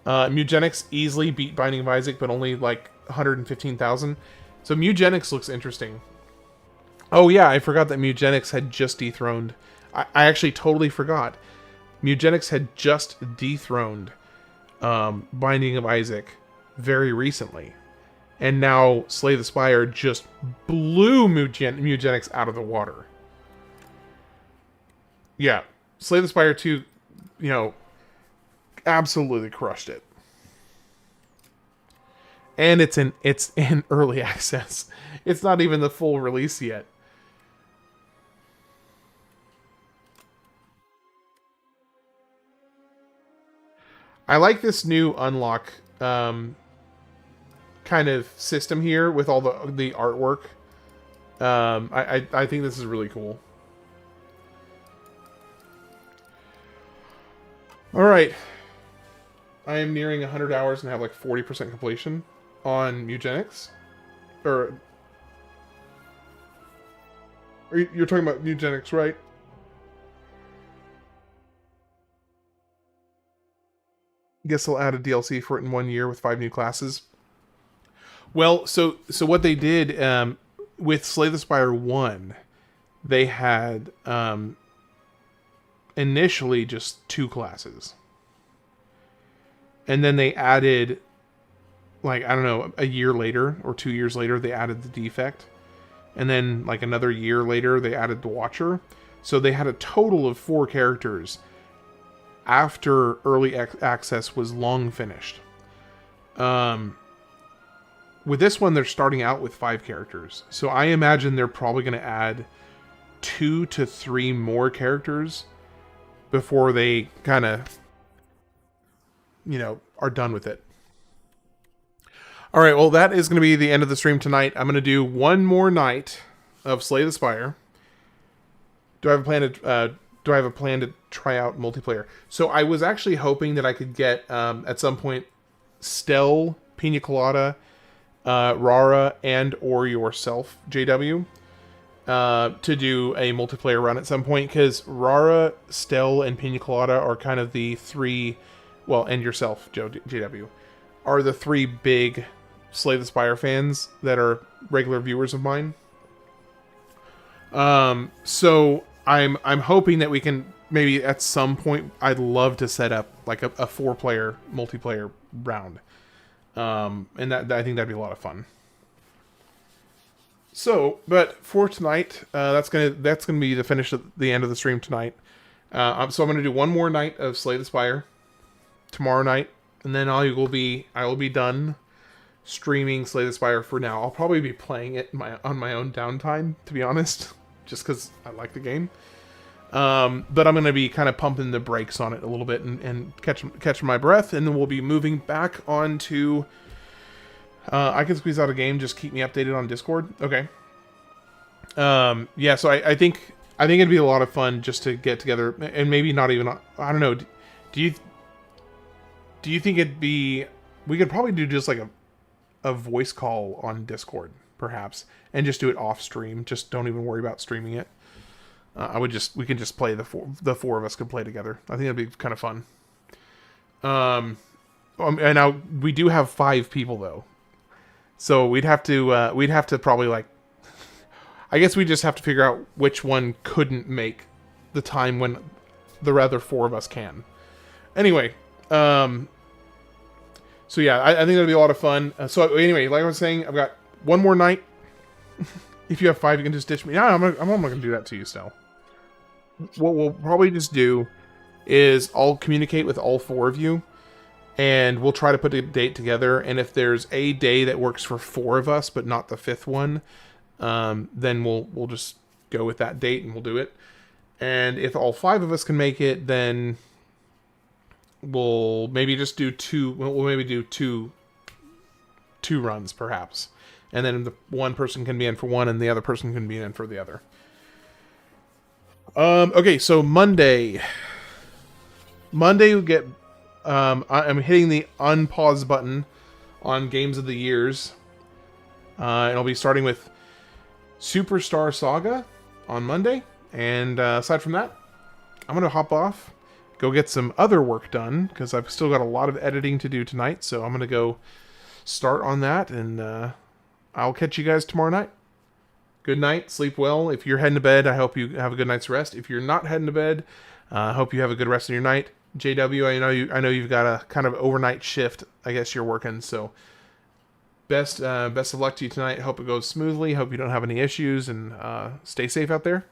Mugenics easily beat Binding of Isaac, but only like 115,000. So Mugenics looks interesting. Oh yeah, I forgot that Mugenics had just dethroned. I actually totally forgot. Mugenics had just dethroned Binding of Isaac very recently. And now Slay the Spire just blew Mugenics out of the water. Yeah, Slay the Spire 2, you know, absolutely crushed it. And it's in early access. It's not even the full release yet. I like this new unlock kind of system here with all the artwork. I think this is really cool. All right. I am nearing 100 hours and have like 40% completion on Mugenics. Or you're talking about Mugenics, right? Guess they'll add a DLC for it in 1 year with 5 new classes. Well, so what they did with Slay the Spire 1, they had initially just 2 classes. And then they added, like, I don't know, a year later or 2 years later, they added the Defect. And then, like, another year later, they added the Watcher. So they had a total of 4 characters after early access was long finished. With this one, they're starting out with 5 characters. So I imagine they're probably going to add 2 to 3 more characters before they kind of, you know, are done with it. All right, well, that is going to be the end of the stream tonight. I'm going to do one more night of Slay the Spire. Do I have a plan to do I have a plan to try out multiplayer? So I was actually hoping that I could get at some point Stell, Pina Colada, Rara, and or yourself, JW, to do a multiplayer run at some point, because Rara, Stell, and Pina Colada are kind of the three, well, and yourself, JW, are the three big Slay the Spire fans that are regular viewers of mine. So I'm hoping that we can maybe at some point. I'd love to set up like a 4-player multiplayer round, and that I think that'd be a lot of fun. So, but for tonight, that's gonna be the end of the stream tonight. So I'm gonna do one more night of Slay the Spire tomorrow night, and then I will be done streaming Slay the Spire for now. I'll probably be playing it on my own downtime, to be honest, just because I like the game. But I'm gonna be kind of pumping the brakes on it a little bit and catching my breath, and then we'll be moving back on to. I can squeeze out a game. Just keep me updated on Discord. Okay. Yeah. So I think it'd be a lot of fun just to get together, and maybe not even. I don't know. Do you think it'd be? We could probably do just like a voice call on Discord, perhaps, and just do it off stream. Just don't even worry about streaming it. We can just play the four of us could play together. I think that'd be kind of fun. And now we do have 5 people though. So we'd have to probably like, I guess we just have to figure out which one couldn't make the time when the other 4 of us can. Anyway, so yeah, I think that'll be a lot of fun. So anyway, like I was saying, I've got one more night. If you have 5, you can just ditch me. No, I'm not gonna do that to you, Stel. What we'll probably just do is I'll communicate with all 4 of you, and we'll try to put a date together. And if there's a day that works for 4 of us, but not the 5th one, then we'll just go with that date and we'll do it. And if all 5 of us can make it, then we'll maybe just do 2. We'll maybe do two runs, perhaps. And then the one person can be in for one, and the other person can be in for the other. Okay, so Monday we get. I'm hitting the unpause button on Games of the Years. And I'll be starting with Superstar Saga on Monday. And aside from that, I'm going to hop off, go get some other work done, because I've still got a lot of editing to do tonight. So I'm going to go start on that, and I'll catch you guys tomorrow night. Good night. Sleep well. If you're heading to bed, I hope you have a good night's rest. If you're not heading to bed, I hope you have a good rest of your night. JW, I know you've got a kind of overnight shift. I guess you're working, so best of luck to you tonight. Hope it goes smoothly. Hope you don't have any issues, and stay safe out there.